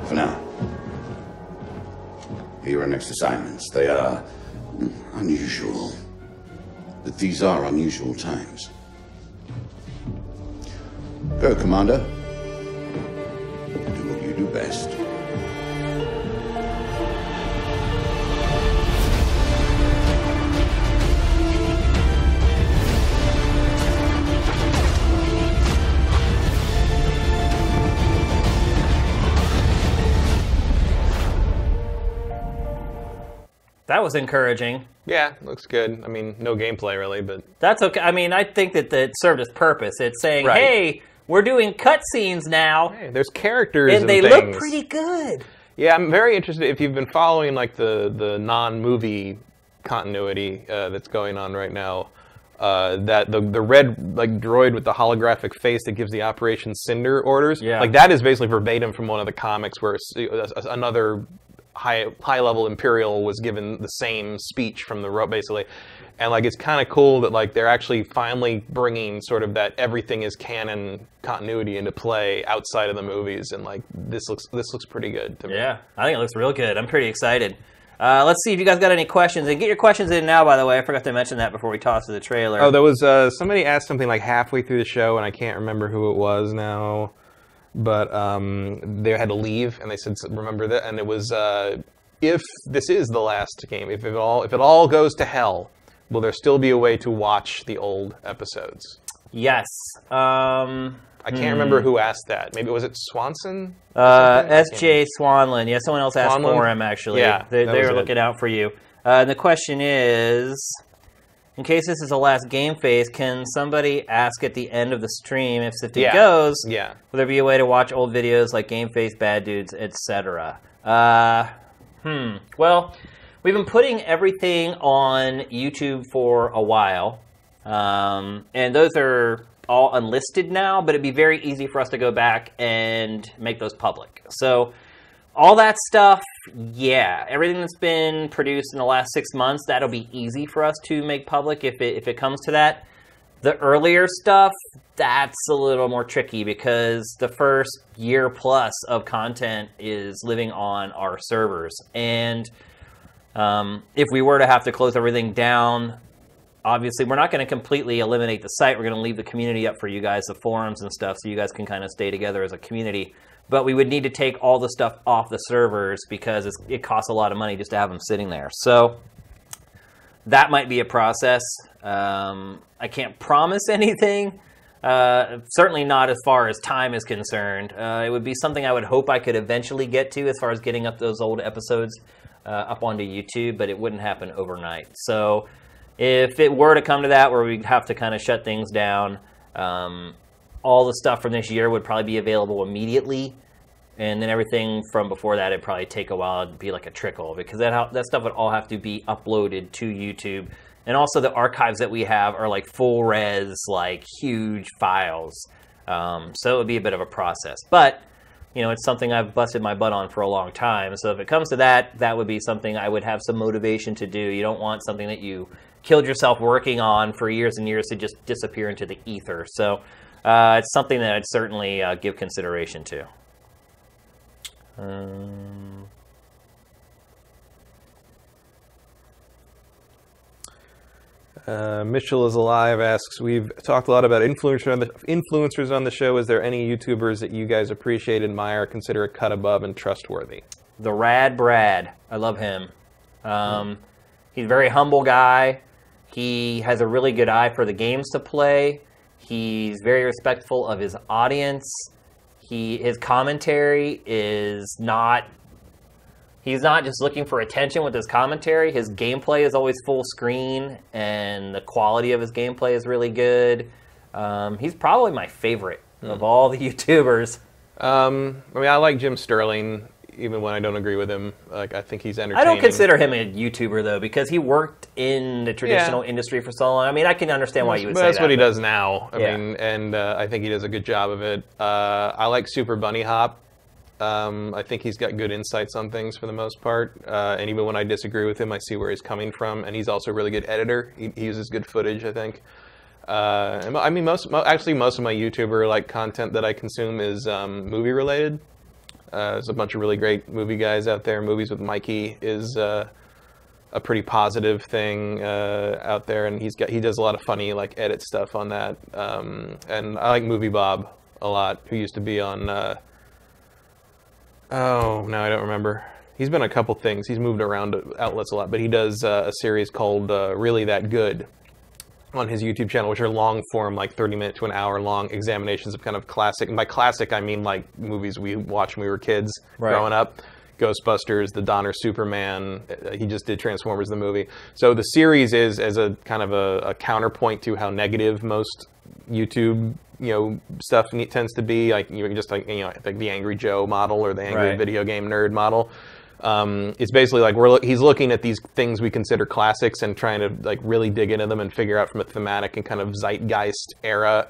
For now. Here are your next assignments. They are unusual. But these are unusual times. Go, Commander. Do what you do best. That was encouraging. Yeah, looks good. I mean, no gameplay really, but that's okay. I mean, I think that it served its purpose. It's saying, right. hey, we're doing cutscenes now. Hey, there's characters and they things. look pretty good. Yeah, I'm very interested if you've been following like the non-movie continuity that's going on right now. That the red like droid with the holographic face that gives the Operation Cinder orders. Yeah. Like that is basically verbatim from one of the comics where another high level Imperial was given the same speech from the rope basically. And like it's kind of cool that like they're actually finally bringing sort of that everything is canon continuity into play outside of the movies, and like this looks pretty good to me. Yeah, I think it looks real good. I'm pretty excited. Let's see if you guys got any questions, and get your questions in now. By the way, I forgot to mention that before we tossed to the trailer. Oh, there was somebody asked something like halfway through the show, and I can't remember who it was now, but they had to leave, and they said remember that, and it was if this is the last game, if it all goes to hell. Will there still be a way to watch the old episodes? Yes. I can't remember who asked that. Maybe was it Swanson? S.J. Swanland. Yeah, someone else asked for him, actually. Yeah, they were looking out for you. And the question is, in case this is the last GameFace, can somebody ask at the end of the stream if SIFTD goes, will there be a way to watch old videos like GameFace, Bad Dudes, etc.? Well... We've been putting everything on YouTube for a while, and those are all unlisted now, but it'd be very easy for us to go back and make those public. So all that stuff, yeah, everything that's been produced in the last 6 months, that'll be easy for us to make public if it comes to that. The earlier stuff, that's a little more tricky because the first year plus of content is living on our servers, and if we were to have to close everything down, obviously we're not going to completely eliminate the site. We're going to leave the community up for you guys, the forums and stuff, so you guys can kind of stay together as a community. But we would need to take all the stuff off the servers because it costs a lot of money just to have them sitting there. So that might be a process. I can't promise anything. Certainly not as far as time is concerned. It would be something I would hope I could eventually get to as far as getting up those old episodes up onto YouTube, but it wouldn't happen overnight. So if it were to come to that where we'd have to kind of shut things down, all the stuff from this year would probably be available immediately, and then everything from before that it'd probably take a while. It'd be like a trickle because that stuff would all have to be uploaded to YouTube. And also the archives that we have are like full res, like huge files. So it would be a bit of a process. But you know, it's something I've busted my butt on for a long time. So if it comes to that, that would be something I would have some motivation to do. You don't want something that you killed yourself working on for years and years to just disappear into the ether. So it's something that I'd certainly give consideration to. Mitchell is Alive asks, we've talked a lot about influencers on the show. Is there any YouTubers that you guys appreciate, admire, consider a cut above and trustworthy? The Rad Brad. I love him. He's a very humble guy. He has a really good eye for the games to play. He's very respectful of his audience. His commentary is not... He's not just looking for attention with his commentary. His gameplay is always full screen, and the quality of his gameplay is really good. He's probably my favorite of all the YouTubers. I mean, I like Jim Sterling, even when I don't agree with him. Like, I think he's entertaining. I don't consider him a YouTuber, though, because he worked in the traditional industry for so long. I mean, I can understand why you would say that. That's what he does now. I mean, and I think he does a good job of it. I like Super Bunny Hop. I think he's got good insights on things for the most part, and even when I disagree with him, I see where he's coming from, and he's also a really good editor. He uses good footage, I think. I mean, most of my YouTuber content that I consume is movie related. There's a bunch of really great movie guys out there. Movies with Mikey is a pretty positive thing out there, and he does a lot of funny edit stuff on that. And I like Movie Bob a lot, who used to be on. Oh, no, I don't remember. He's been a couple things. He's moved around outlets a lot, but he does a series called Really That Good on his YouTube channel, which are long form, 30-minute to an hour long examinations of kind of classic. And by classic, I mean movies we watched when we were kids growing up. Ghostbusters, the Donner Superman. He just did Transformers the movie. So the series is as a kind of a counterpoint to how negative most YouTube stuff tends to be, like just like like the Angry Joe model or the angry video game nerd model. It's basically like he's looking at these things we consider classics and trying to like really dig into them and figure out from a thematic and kind of zeitgeist era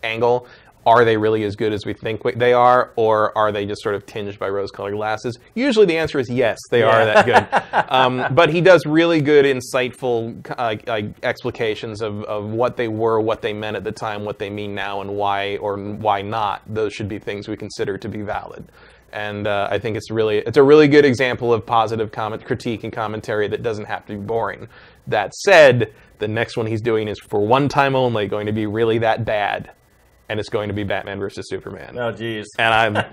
angle, are they really as good as we think they are, or are they just sort of tinged by rose-colored glasses? Usually the answer is yes, they are that good. But he does really good, insightful explications of what they were, what they meant at the time, what they mean now, and why or why not. Those should be things we consider to be valid. And I think it's a really good example of positive critique and commentary that doesn't have to be boring. That said, the next one he's doing is for one time only going to be really that bad. And it's going to be Batman versus Superman. Oh, geez. And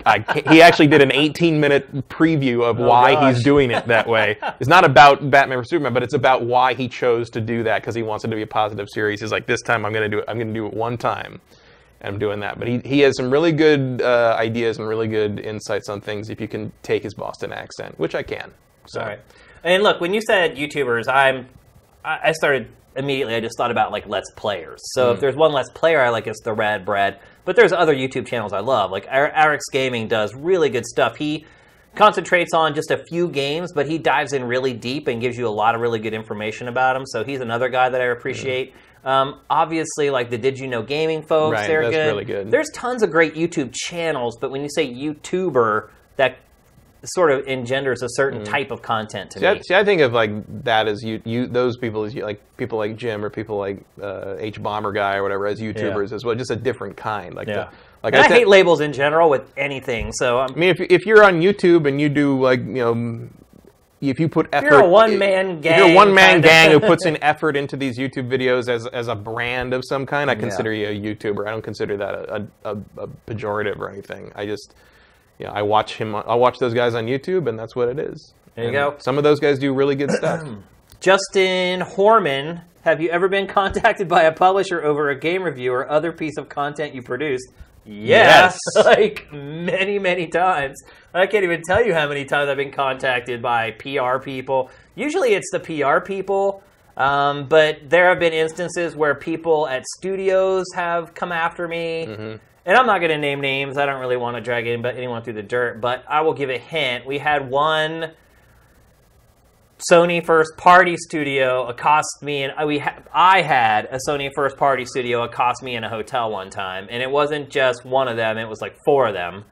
he actually did an 18-minute preview of why he's doing it that way. It's not about Batman versus Superman, but it's about why he chose to do that, because he wants it to be a positive series. He's like, this time I'm going to do it. I'm going to do it one time. And I'm doing that. But he has some really good ideas and really good insights on things if you can take his Boston accent, which I can. So. All right. And look, when you said YouTubers, I started... Immediately, I just thought about like Let's Players. So if there's one Let's Player I like, it's the Rad Brad. But there's other YouTube channels I love. Like Arix Gaming does really good stuff. He concentrates on just a few games, but he dives in really deep and gives you a lot of really good information about them. So he's another guy that I appreciate. Obviously, like the Did You Know Gaming folks, they're that's good. Really good. There's tons of great YouTube channels, but when you say YouTuber, that sort of engenders a certain type of content to me. See, I think of like that as those people as like people like Jim or people like H Bomber guy or whatever as YouTubers as well, just a different kind. Like, I hate labels in general with anything. So I mean, if you're on YouTube and you do like if you put effort, you're a one-man gang. If you're a one-man gang who puts in effort into these YouTube videos as a brand of some kind, I consider you a YouTuber. I don't consider that a pejorative or anything. I just I watch those guys on YouTube, and that's what it is. There you go. Some of those guys do really good stuff. Justin Horman, have you ever been contacted by a publisher over a game review or other piece of content you produced? Yes. Like many, many times. I can't even tell you how many times I've been contacted by PR people. Usually it's the PR people, but there have been instances where people at studios have come after me. And I'm not going to name names. I don't really want to drag anyone through the dirt, but I will give a hint. We had one Sony first-party studio accost me, and I had a Sony first-party studio accost me in a hotel one time, and it wasn't just one of them. It was like 4 of them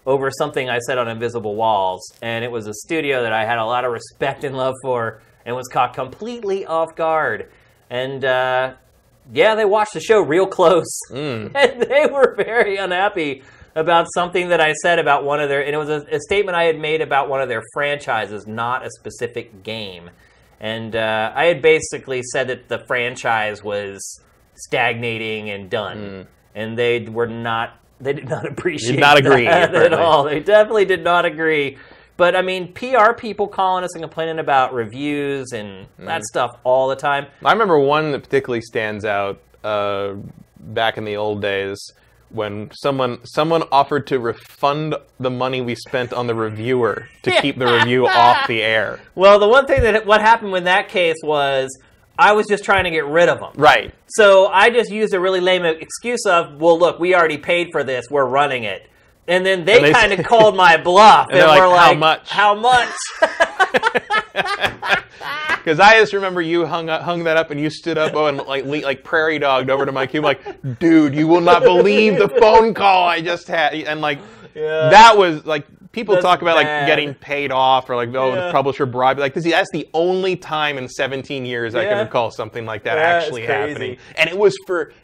over something I said on Invisible Walls, and it was a studio that I had a lot of respect and love for and was caught completely off guard. And they watched the show real close, and they were very unhappy about something that I said about one of their, and it was a statement I had made about one of their franchises, not a specific game. And I had basically said that the franchise was stagnating and done, and they did not appreciate that at all. They definitely did not agree. But, I mean, PR people calling us and complaining about reviews and that stuff all the time. I remember one that particularly stands out back in the old days when someone offered to refund the money we spent on the reviewer to keep the review off the air. Well, the one thing what happened in that case was I was just trying to get rid of them. Right. So I just used a really lame excuse of, well, look, we already paid for this. We're running it. And then they kind of called my bluff. And were like, how much? How much? Because I just remember you hung that up and you stood up and like prairie dogged over to my cube like, dude, you will not believe the phone call I just had. And that was like, people talk about like getting paid off or like, the publisher bribed. Like, that's the only time in 17 years I can recall something like that actually happening. And it was for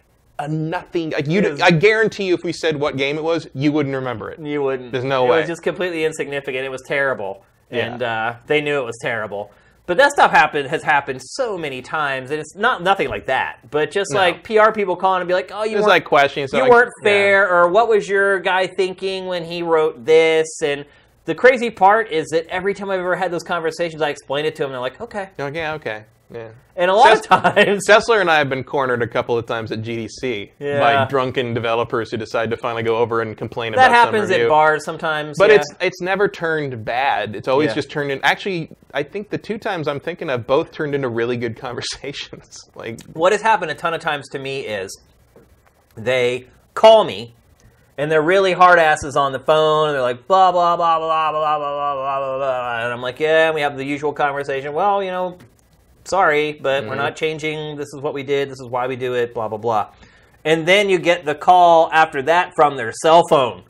nothing. Like I guarantee you, if we said what game it was, you wouldn't remember it. You wouldn't. There's no way. It was just completely insignificant. It was terrible, and they knew it was terrible. But that stuff has happened so many times, and it's nothing like that. But just like PR people calling and be like, "Oh, you weren't like questions. You weren't fair," or "What was your guy thinking when he wrote this?" And the crazy part is that every time I've ever had those conversations, I explain it to them, and they're like, "Okay." You're like, yeah, okay. Yeah. And a lot of times... Sessler and I have been cornered a couple of times at GDC by drunken developers who decide to finally go over and complain about some review. That happens at bars sometimes. But it's never turned bad. It's always just turned in... Actually, I think the 2 times I'm thinking of both turned into really good conversations. Like, what has happened a ton of times to me is they call me, and they're really hard asses on the phone, and they're like, blah, blah, blah, blah, blah, blah, blah, blah, blah, and I'm like, yeah, we have the usual conversation. Well, you know, sorry, but we're not changing. This is what we did. This is why we do it, blah, blah, blah. And then you get the call after that from their cell phone.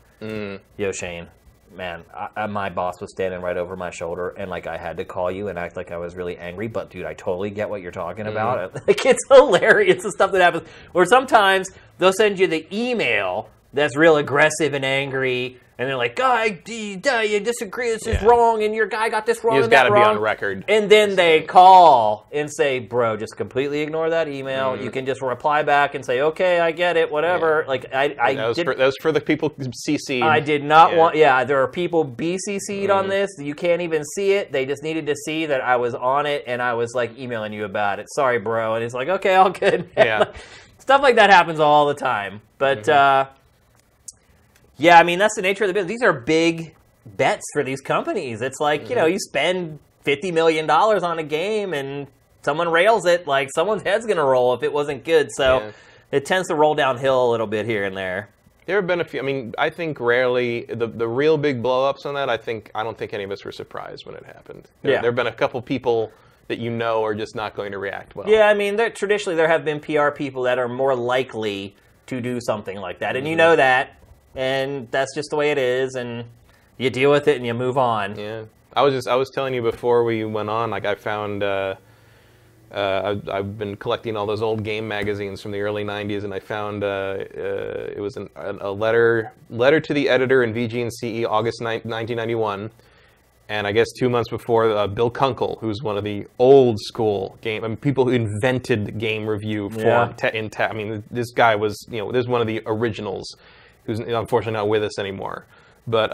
Yo, Shane, man, my boss was standing right over my shoulder, and, like, I had to call you and act like I was really angry. But, dude, I totally get what you're talking about. Like, it's hilarious, the stuff that happens. Or sometimes they'll send you the email that's real aggressive and angry, and they're like, "Guy, you disagree. This is wrong, and your guy got this wrong." You just got to be on record. And then they call and say, "Bro, just completely ignore that email. You can just reply back and say, okay, I get it, whatever." Like that was for the people CC'd. I did not want. Yeah, there are people BCC'd on this. You can't even see it. They just needed to see that I was on it, and I was like emailing you about it. Sorry, bro. And it's like, okay, all good. Yeah, stuff like that happens all the time, but. Yeah, I mean, that's the nature of the business. These are big bets for these companies. It's like, you know, you spend $50 million on a game and someone rails it, like someone's head's going to roll if it wasn't good. So it tends to roll downhill a little bit here and there. There have been a few. I mean, I think rarely the real big blow-ups on that, I don't think any of us were surprised when it happened. There have been a couple people that you know are just not going to react well. Yeah, I mean, traditionally there have been PR people that are more likely to do something like that. And you know that. And that's just the way it is, and you deal with it and you move on. Yeah, I was telling you before we went on, like I found I've been collecting all those old game magazines from the early '90s, and I found it was a letter to the editor in VG and CE, August 1991, and I guess 2 months before, Bill Kunkel, who's one of the old school people who invented game review form. I mean, this guy was, you know, this is one of the originals, who's unfortunately not with us anymore. But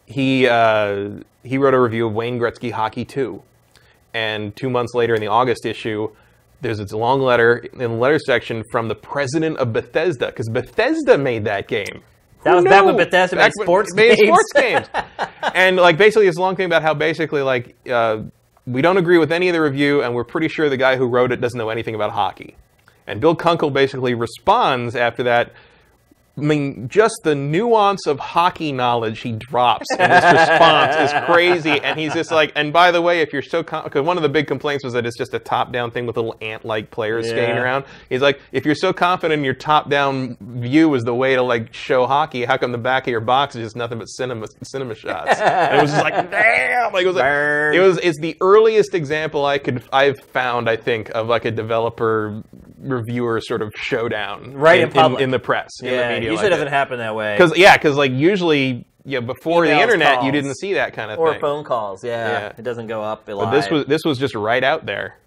he wrote a review of Wayne Gretzky Hockey 2. And 2 months later in the August issue, there's this long letter in the letter section from the president of Bethesda, because Bethesda made that game. That was back when Bethesda made sports games. And like basically this long thing about how basically like we don't agree with any of the review, and we're pretty sure the guy who wrote it doesn't know anything about hockey. And Bill Kunkel basically responds after that. I mean, just the nuance of hockey knowledge he drops in this response is crazy. And he's just like, and by the way, if you're so, because one of the big complaints was that it's just a top-down thing with little ant-like players skating around. He's like, if you're so confident in your top-down view is the way to like show hockey, how come the back of your box is just nothing but cinema shots? And it was just like, damn! Like it's the earliest example I've found, I think, of like a developer reviewer sort of showdown in public. In the press, in the media. It usually doesn't happen that way. Because like usually, before the internet, calls, you didn't see that kind of thing. Or phone calls, it doesn't go up live. But this was just right out there.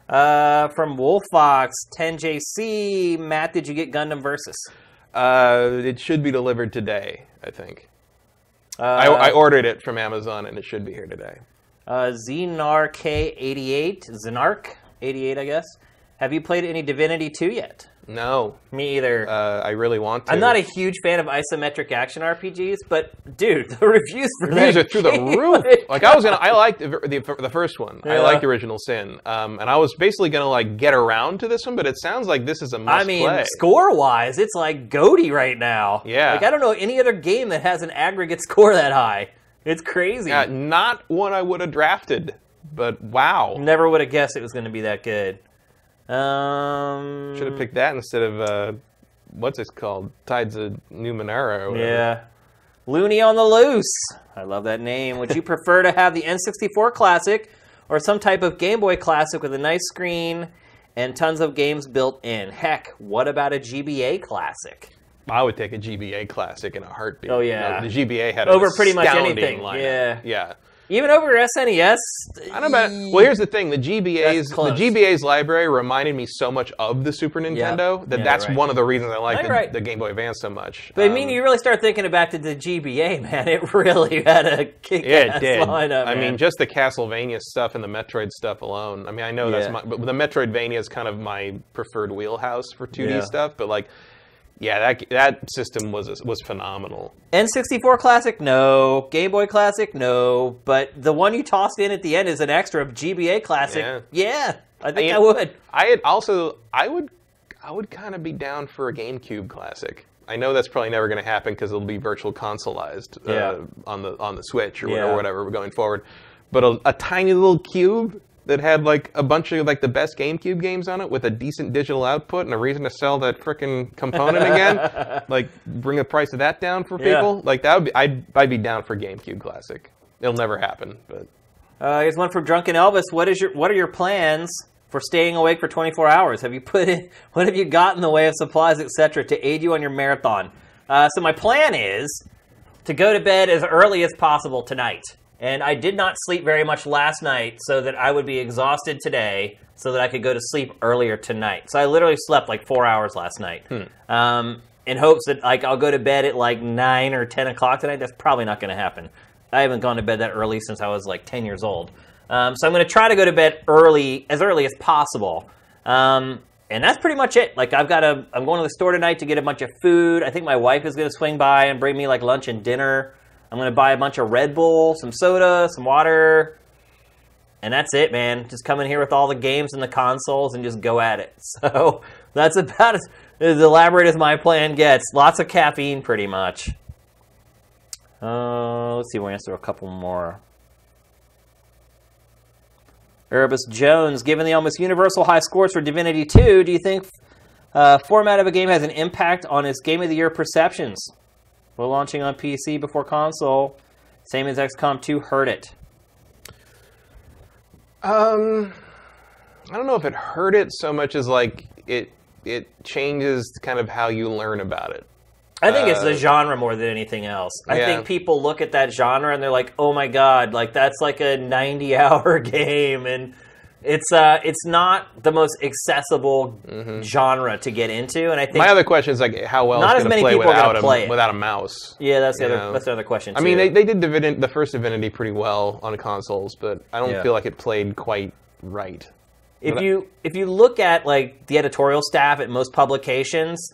From Wolffox, 10JC, Matt, did you get Gundam Versus? It should be delivered today, I think. I ordered it from Amazon, and it should be here today. Zenark88, Zenark88, I guess. Have you played any Divinity 2 yet? No. Me either. I really want to. I'm not a huge fan of isometric action RPGs, but dude, the reviews are through the roof. Like I liked the first one. Yeah. I liked Original Sin, and I was basically gonna like get around to this one, but it sounds like this is a must play. I mean, score-wise, it's like GOATY right now. Yeah. Like I don't know any other game that has an aggregate score that high. It's crazy. Yeah, not one I would have drafted, but wow. Never would have guessed it was going to be that good. Should have picked that instead of what's it called? Tides of Numenera or whatever. Yeah. Looney on the Loose. I love that name. Would you prefer to have the N64 Classic or some type of Game Boy Classic with a nice screen and tons of games built in? Heck, what about a GBA Classic? I would take a GBA Classic in a heartbeat. Oh, yeah. The GBA had over pretty much anything. Lineup. Yeah. Even over your SNES? I don't know about it. Well, here's the thing. The GBA's library reminded me so much of the Super Nintendo that's one of the reasons I like the Game Boy Advance so much. But I mean, you really start thinking back to the GBA, man. It really had a kick-ass lineup, I mean, just the Castlevania stuff and the Metroid stuff alone. I mean, I know but the Metroidvania is kind of my preferred wheelhouse for 2D stuff, but like, yeah, that system was phenomenal. N64 Classic, no. Game Boy Classic, no. But the one you tossed in at the end is an extra GBA Classic. Yeah, I think I would. I would kind of be down for a GameCube Classic. I know that's probably never going to happen because it'll be virtual consoleized on the Switch or whatever going forward. But a tiny little cube that had like a bunch of like the best GameCube games on it with a decent digital output and a reason to sell that frickin' component again, like bring the price of that down for people. Like that would be, I'd be down for GameCube Classic. It'll never happen, but. Here's one from Drunken Elvis. What are your plans for staying awake for 24 hours? What have you got in the way of supplies, etc., to aid you on your marathon? So my plan is to go to bed as early as possible tonight. And I did not sleep very much last night so that I would be exhausted today so that I could go to sleep earlier tonight. So I literally slept like 4 hours last night in hopes that like I'll go to bed at like 9 or 10 o'clock tonight. That's probably not going to happen. I haven't gone to bed that early since I was like 10 years old. So I'm going to try to go to bed as early as possible. And that's pretty much it. Like I'm going to the store tonight to get a bunch of food. I think my wife is going to swing by and bring me like lunch and dinner. I'm going to buy a bunch of Red Bull, some soda, some water, and that's it, man. Just come in here with all the games and the consoles and just go at it. So that's about as elaborate as my plan gets. Lots of caffeine, pretty much. Let's see, we'll answer a couple more. Erebus Jones, given the almost universal high scores for Divinity 2, do you think format of a game has an impact on its Game of the Year perceptions? Well, launching on PC before console, same as XCOM 2 hurt it. I don't know if it hurt it so much as like it changes kind of how you learn about it. I think it's the genre more than anything else. I think people look at that genre and they're like, "Oh my god, like that's like a 90-hour game," and it's not the most accessible genre to get into. And I think my other question is like, how well not is as many play people are going to play it without a mouse? Yeah, that's the other question. Too. I mean, they did the first Divinity pretty well on consoles, but I don't feel like it played quite right. If you look at like the editorial staff at most publications,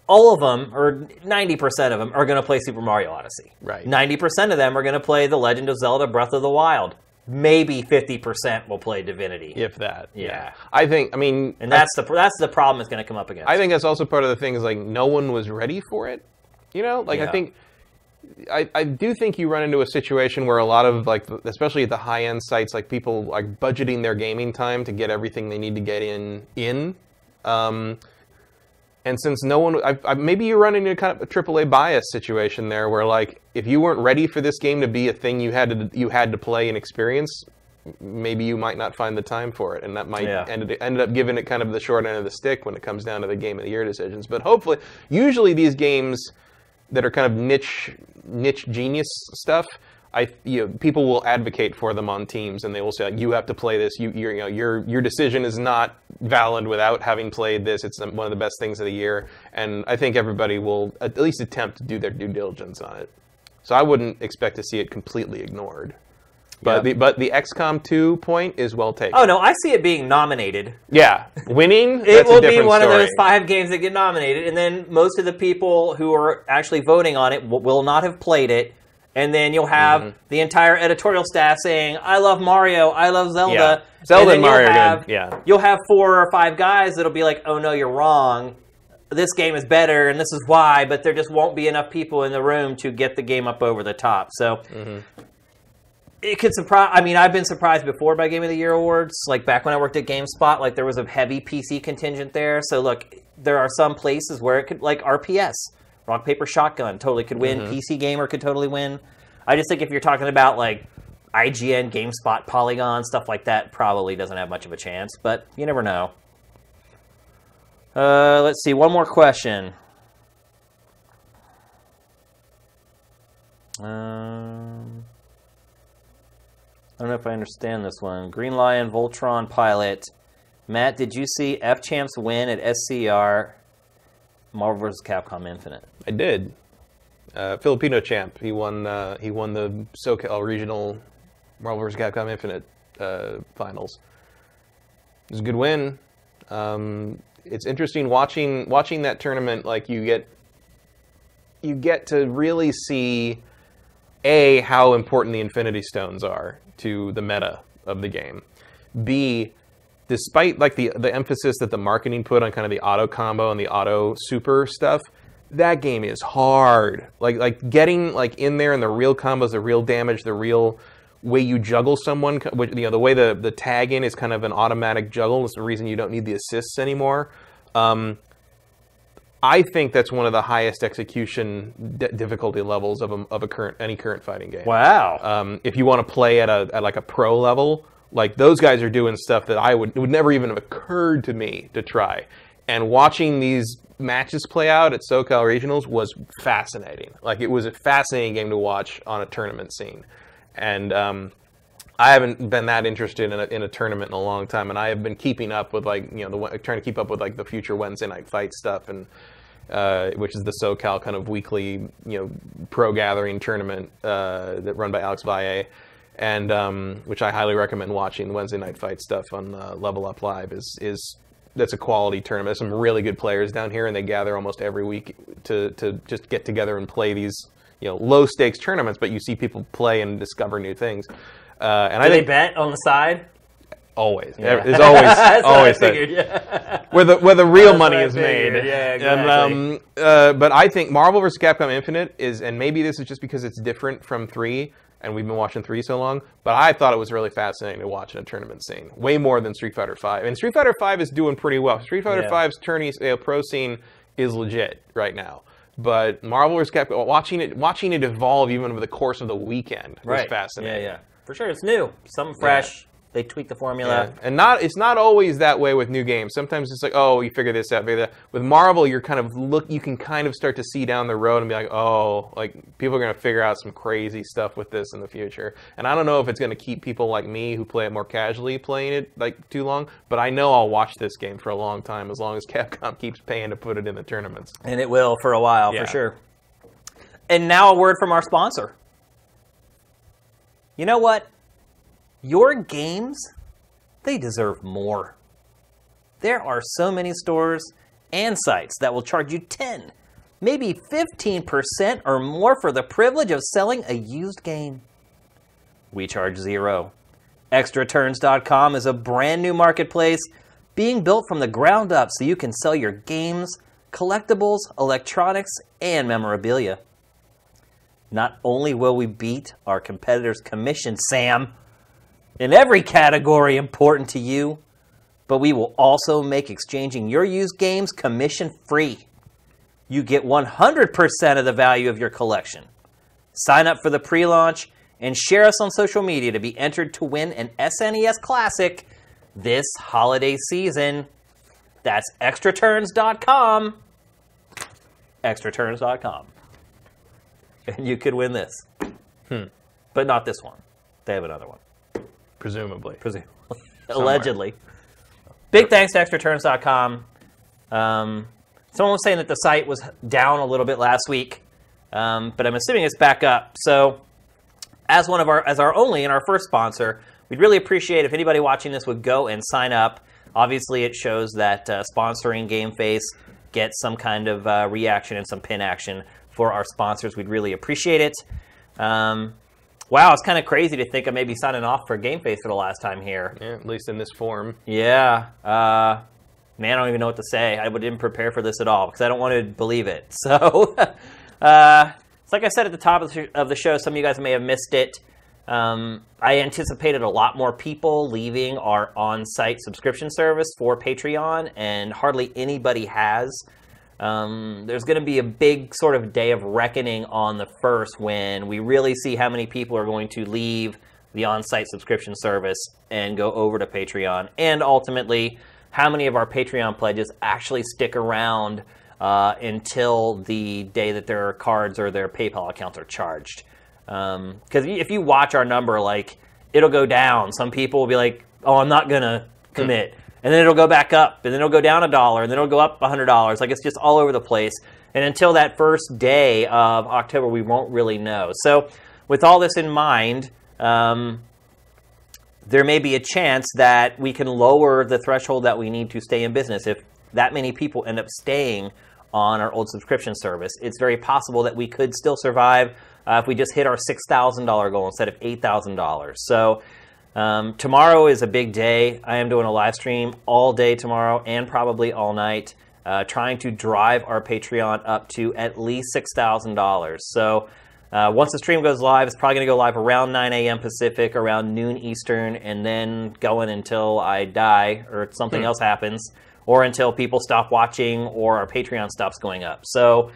all of them, or 90% of them, are going to play Super Mario Odyssey. Right. 90% of them are going to play The Legend of Zelda: Breath of the Wild. Maybe 50% will play Divinity. If that. Yeah. I mean... And that's the problem that's going to come up against. I think that's also part of the thing is, like, no one was ready for it. You know? Like, I think... I do think you run into a situation where a lot of, like, especially at the high-end sites, like, people are budgeting their gaming time to get everything they need to get in. And since no one... maybe you run into kind of a AAA bias situation there where, like, if you weren't ready for this game to be a thing you had to play and experience, maybe you might not find the time for it. And that might ended up giving it kind of the short end of the stick when it comes down to the Game of the Year decisions. But hopefully... Usually these games that are kind of niche genius stuff... people will advocate for them on teams, and they will say, like, you have to play this. Your decision is not valid without having played this. It's one of the best things of the year, and I think everybody will at least attempt to do their due diligence on it. So I wouldn't expect to see it completely ignored. But the XCOM 2 point is well taken. Oh no, I see it being nominated. Yeah, winning. It will be one of those 5 games that get nominated, and then most of the people who are actually voting on it will not have played it. And then you'll have the entire editorial staff saying, I love Mario, I love Zelda. Yeah. Zelda and Mario are good, yeah. You'll have 4 or 5 guys that'll be like, oh no, you're wrong. This game is better, and this is why, but there just won't be enough people in the room to get the game up over the top. So it could surprise... I mean, I've been surprised before by Game of the Year awards. Like, back when I worked at GameSpot, like, there was a heavy PC contingent there. So, look, there are some places where it could... Like, RPS. Rock, Paper, Shotgun totally could win. PC Gamer could totally win. I just think if you're talking about, like, IGN, GameSpot, Polygon, stuff like that, probably doesn't have much of a chance. But you never know. Let's see. One more question. don't know if I understand this one. Green Lion, Voltron Pilot. Matt, did you see F-Champs win at SCR Marvel vs. Capcom Infinite? I did. Filipino champ. He won the SoCal regional Marvel vs. Capcom Infinite finals. It was a good win. It's interesting watching that tournament. Like you get to really see how important the Infinity Stones are to the meta of the game. B, despite like the emphasis that the marketing put on kind of the auto combo and the auto super stuff, that game is hard. Like getting like in there and the real combos, the real damage, the real way you juggle someone. The way the tag in is kind of an automatic juggle. It's the reason you don't need the assists anymore. I think that's one of the highest execution difficulty levels of any current fighting game. Wow. If you want to play at like a pro level, like those guys are doing stuff that it would never even have occurred to me to try. And watching these matches play out at SoCal Regionals was fascinating. Like it was a fascinating game to watch on a tournament scene. And I haven't been that interested in a tournament in a long time, and I have been keeping up with trying to keep up with like the future Wednesday night fight stuff, and which is the SoCal kind of weekly pro gathering tournament that run by Alex Valle, and which I highly recommend watching. The Wednesday night fight stuff on Level Up Live that's a quality tournament. There's some really good players down here, and they gather almost every week to just get together and play these low stakes tournaments. But you see people play and discover new things. And Do they bet on the side? Always. Yeah. It's always always figured, yeah. where the real money is made. Yeah, exactly. But I think Marvel vs. Capcom Infinite is, and maybe this is just because it's different from 3, and we've been watching 3 so long, but I thought it was really fascinating to watch in a tournament scene. Way more than Street Fighter V. And Street Fighter V is doing pretty well. Street Fighter V's pro scene is legit right now. But Marvel vs. Capcom, watching it evolve even over the course of the weekend was fascinating. Yeah. For sure, it's new. Something fresh. They tweak the formula. Yeah. And it's not always that way with new games. Sometimes it's like, oh, you figure this out, figure that. With Marvel, you can kind of start to see down the road and be like, oh, like people are going to figure out some crazy stuff with this in the future. And I don't know if it's going to keep people like me who play it more casually playing it like too long, but I know I'll watch this game for a long time as long as Capcom keeps paying to put it in the tournaments. And it will for a while, for sure. And now a word from our sponsor. You know what? Your games, they deserve more. There are so many stores and sites that will charge you 10, maybe 15% or more for the privilege of selling a used game. We charge 0. ExtraTurns.com is a brand new marketplace being built from the ground up so you can sell your games, collectibles, electronics, and memorabilia. Not only will we beat our competitors' commission, Sam, in every category important to you, but we will also make exchanging your used games commission-free. You get 100% of the value of your collection. Sign up for the pre-launch and share us on social media to be entered to win an SNES Classic this holiday season. That's extraturns.com. Extraturns.com. And you could win this. But not this one. They have another one. Presumably. Allegedly. Big thanks to extraturns.com. Someone was saying that the site was down a little bit last week, but I'm assuming it's back up. So, as our only and our first sponsor, we'd really appreciate if anybody watching this would go and sign up. Obviously, it shows that sponsoring GameFace gets some kind of reaction and some pin action for our sponsors. We'd really appreciate it. Wow, it's kind of crazy to think of maybe signing off for GameFace for the last time here. Yeah, at least in this form. Yeah. Man, I don't even know what to say. I didn't prepare for this at all because I don't want to believe it. So, it's like I said at the top of the show, some of you guys may have missed it. I anticipated a lot more people leaving our on-site subscription service for Patreon, and hardly anybody has. There's going to be a big sort of day of reckoning on the 1st when we really see how many people are going to leave the on-site subscription service and go over to Patreon, and ultimately how many of our Patreon pledges actually stick around until the day that their cards or their PayPal accounts are charged. Because if you watch our number, like it'll go down. Some people will be like, oh, I'm not going to commit. And then it'll go back up, and then it'll go down $1, and then it'll go up $100. Like, it's just all over the place. And until that first day of October, we won't really know. So with all this in mind, there may be a chance that we can lower the threshold that we need to stay in business. If that many people end up staying on our old subscription service, it's very possible that we could still survive if we just hit our $6,000 goal instead of $8,000. So tomorrow is a big day. I am doing a live stream all day tomorrow and probably all night, trying to drive our Patreon up to at least $6,000. So once the stream goes live, it's probably going to go live around 9 a.m. Pacific, around noon Eastern, and then going until I die or something else happens, or until people stop watching or our Patreon stops going up. So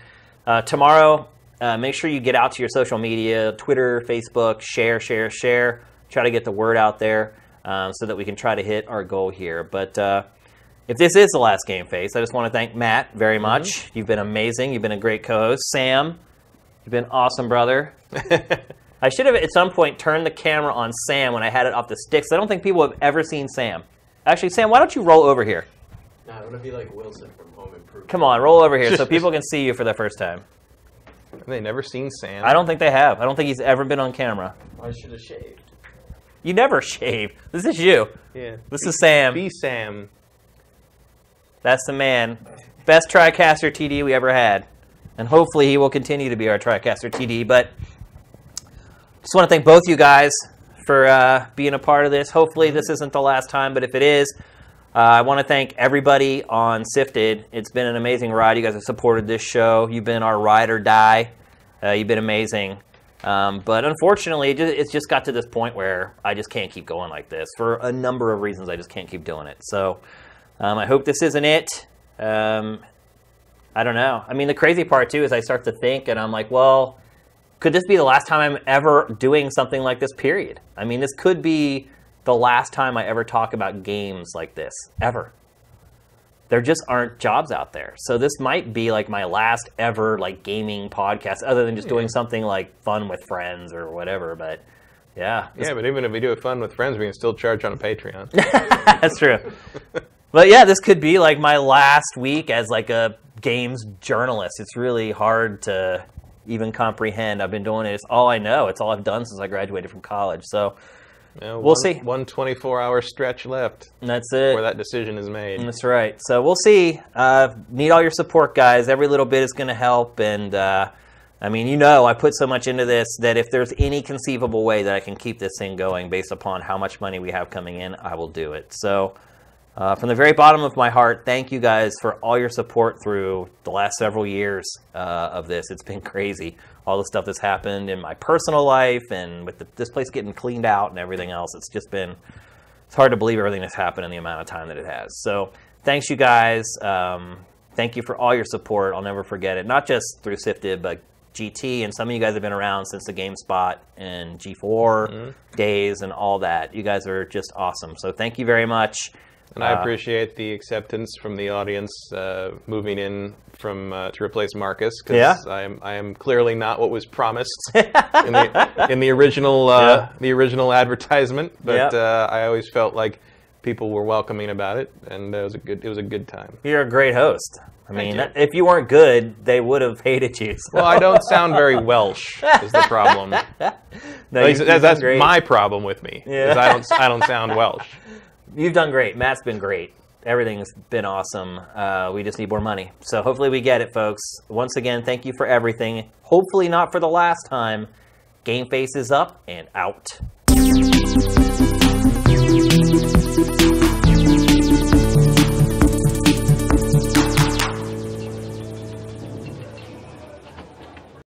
tomorrow, make sure you get out to your social media, Twitter, Facebook, share. Try to get the word out there so that we can try to hit our goal here. But if this is the last GameFace, I just want to thank Matt very much. You've been amazing. You've been a great co-host. Sam, you've been awesome, brother. I should have at some point turned the camera on Sam when I had it off the sticks. I don't think people have ever seen Sam. Actually, Sam, why don't you roll over here? No, I want to be like Wilson from Home Improvement. Come on, roll over here so people can see you for the first time. Have they never seen Sam? I don't think they have. I don't think he's ever been on camera. I should have shaved. You never shave. This is you. Yeah. This is Sam. Be Sam. That's the man. Best TriCaster TD we ever had. And hopefully he will continue to be our TriCaster TD. But just want to thank both you guys for being a part of this. Hopefully this isn't the last time, but if it is, I want to thank everybody on SIFTD. It's been an amazing ride. You guys have supported this show. You've been our ride or die. You've been amazing. But unfortunately, it's just got to this point where I just can't keep going like this. For a number of reasons, I just can't keep doing it. So I hope this isn't it. I don't know. I mean, the crazy part, too, is I start to think, and I'm like, well, could this be the last time I'm ever doing something like this, period? I mean, this could be the last time I ever talk about games like this, ever. There just aren't jobs out there. So this might be like my last ever like gaming podcast, other than just doing something like fun with friends or whatever. But yeah. Yeah, but even if we do it fun with friends, we can still charge on a Patreon. That's true. But yeah, this could be like my last week as like a games journalist. It's really hard to even comprehend. I've been doing it. It's all I know. It's all I've done since I graduated from college. So we'll see. One 24-hour stretch left. That's it. Where that decision is made. That's right. So we'll see. Need all your support, guys. Every little bit is going to help. And I mean, you know, I put so much into this that if there's any conceivable way that I can keep this thing going based upon how much money we have coming in, I will do it. So from the very bottom of my heart, thank you guys for all your support through the last several years of this. It's been crazy. All the stuff that's happened in my personal life and with this place getting cleaned out and everything else. It's just been, it's hard to believe everything that's happened in the amount of time that it has. So thanks, you guys. Thank you for all your support. I'll never forget it. Not just through SIFTD, but GT, and some of you guys have been around since the GameSpot and G4 days and all that. You guys are just awesome. So thank you very much. And I appreciate the acceptance from the audience moving in from to replace Marcus, because I am clearly not what was promised in the original the original advertisement. But I always felt like people were welcoming about it, and it was a good time. You're a great host. I mean, if you weren't good, they would have hated you. So. Well, I don't sound very Welsh is the problem. No, that's my problem with me. Is I don't sound Welsh. You've done great. Matt's been great. Everything's been awesome. We just need more money. So hopefully we get it, folks. Once again, thank you for everything. Hopefully not for the last time. GameFace is up and out.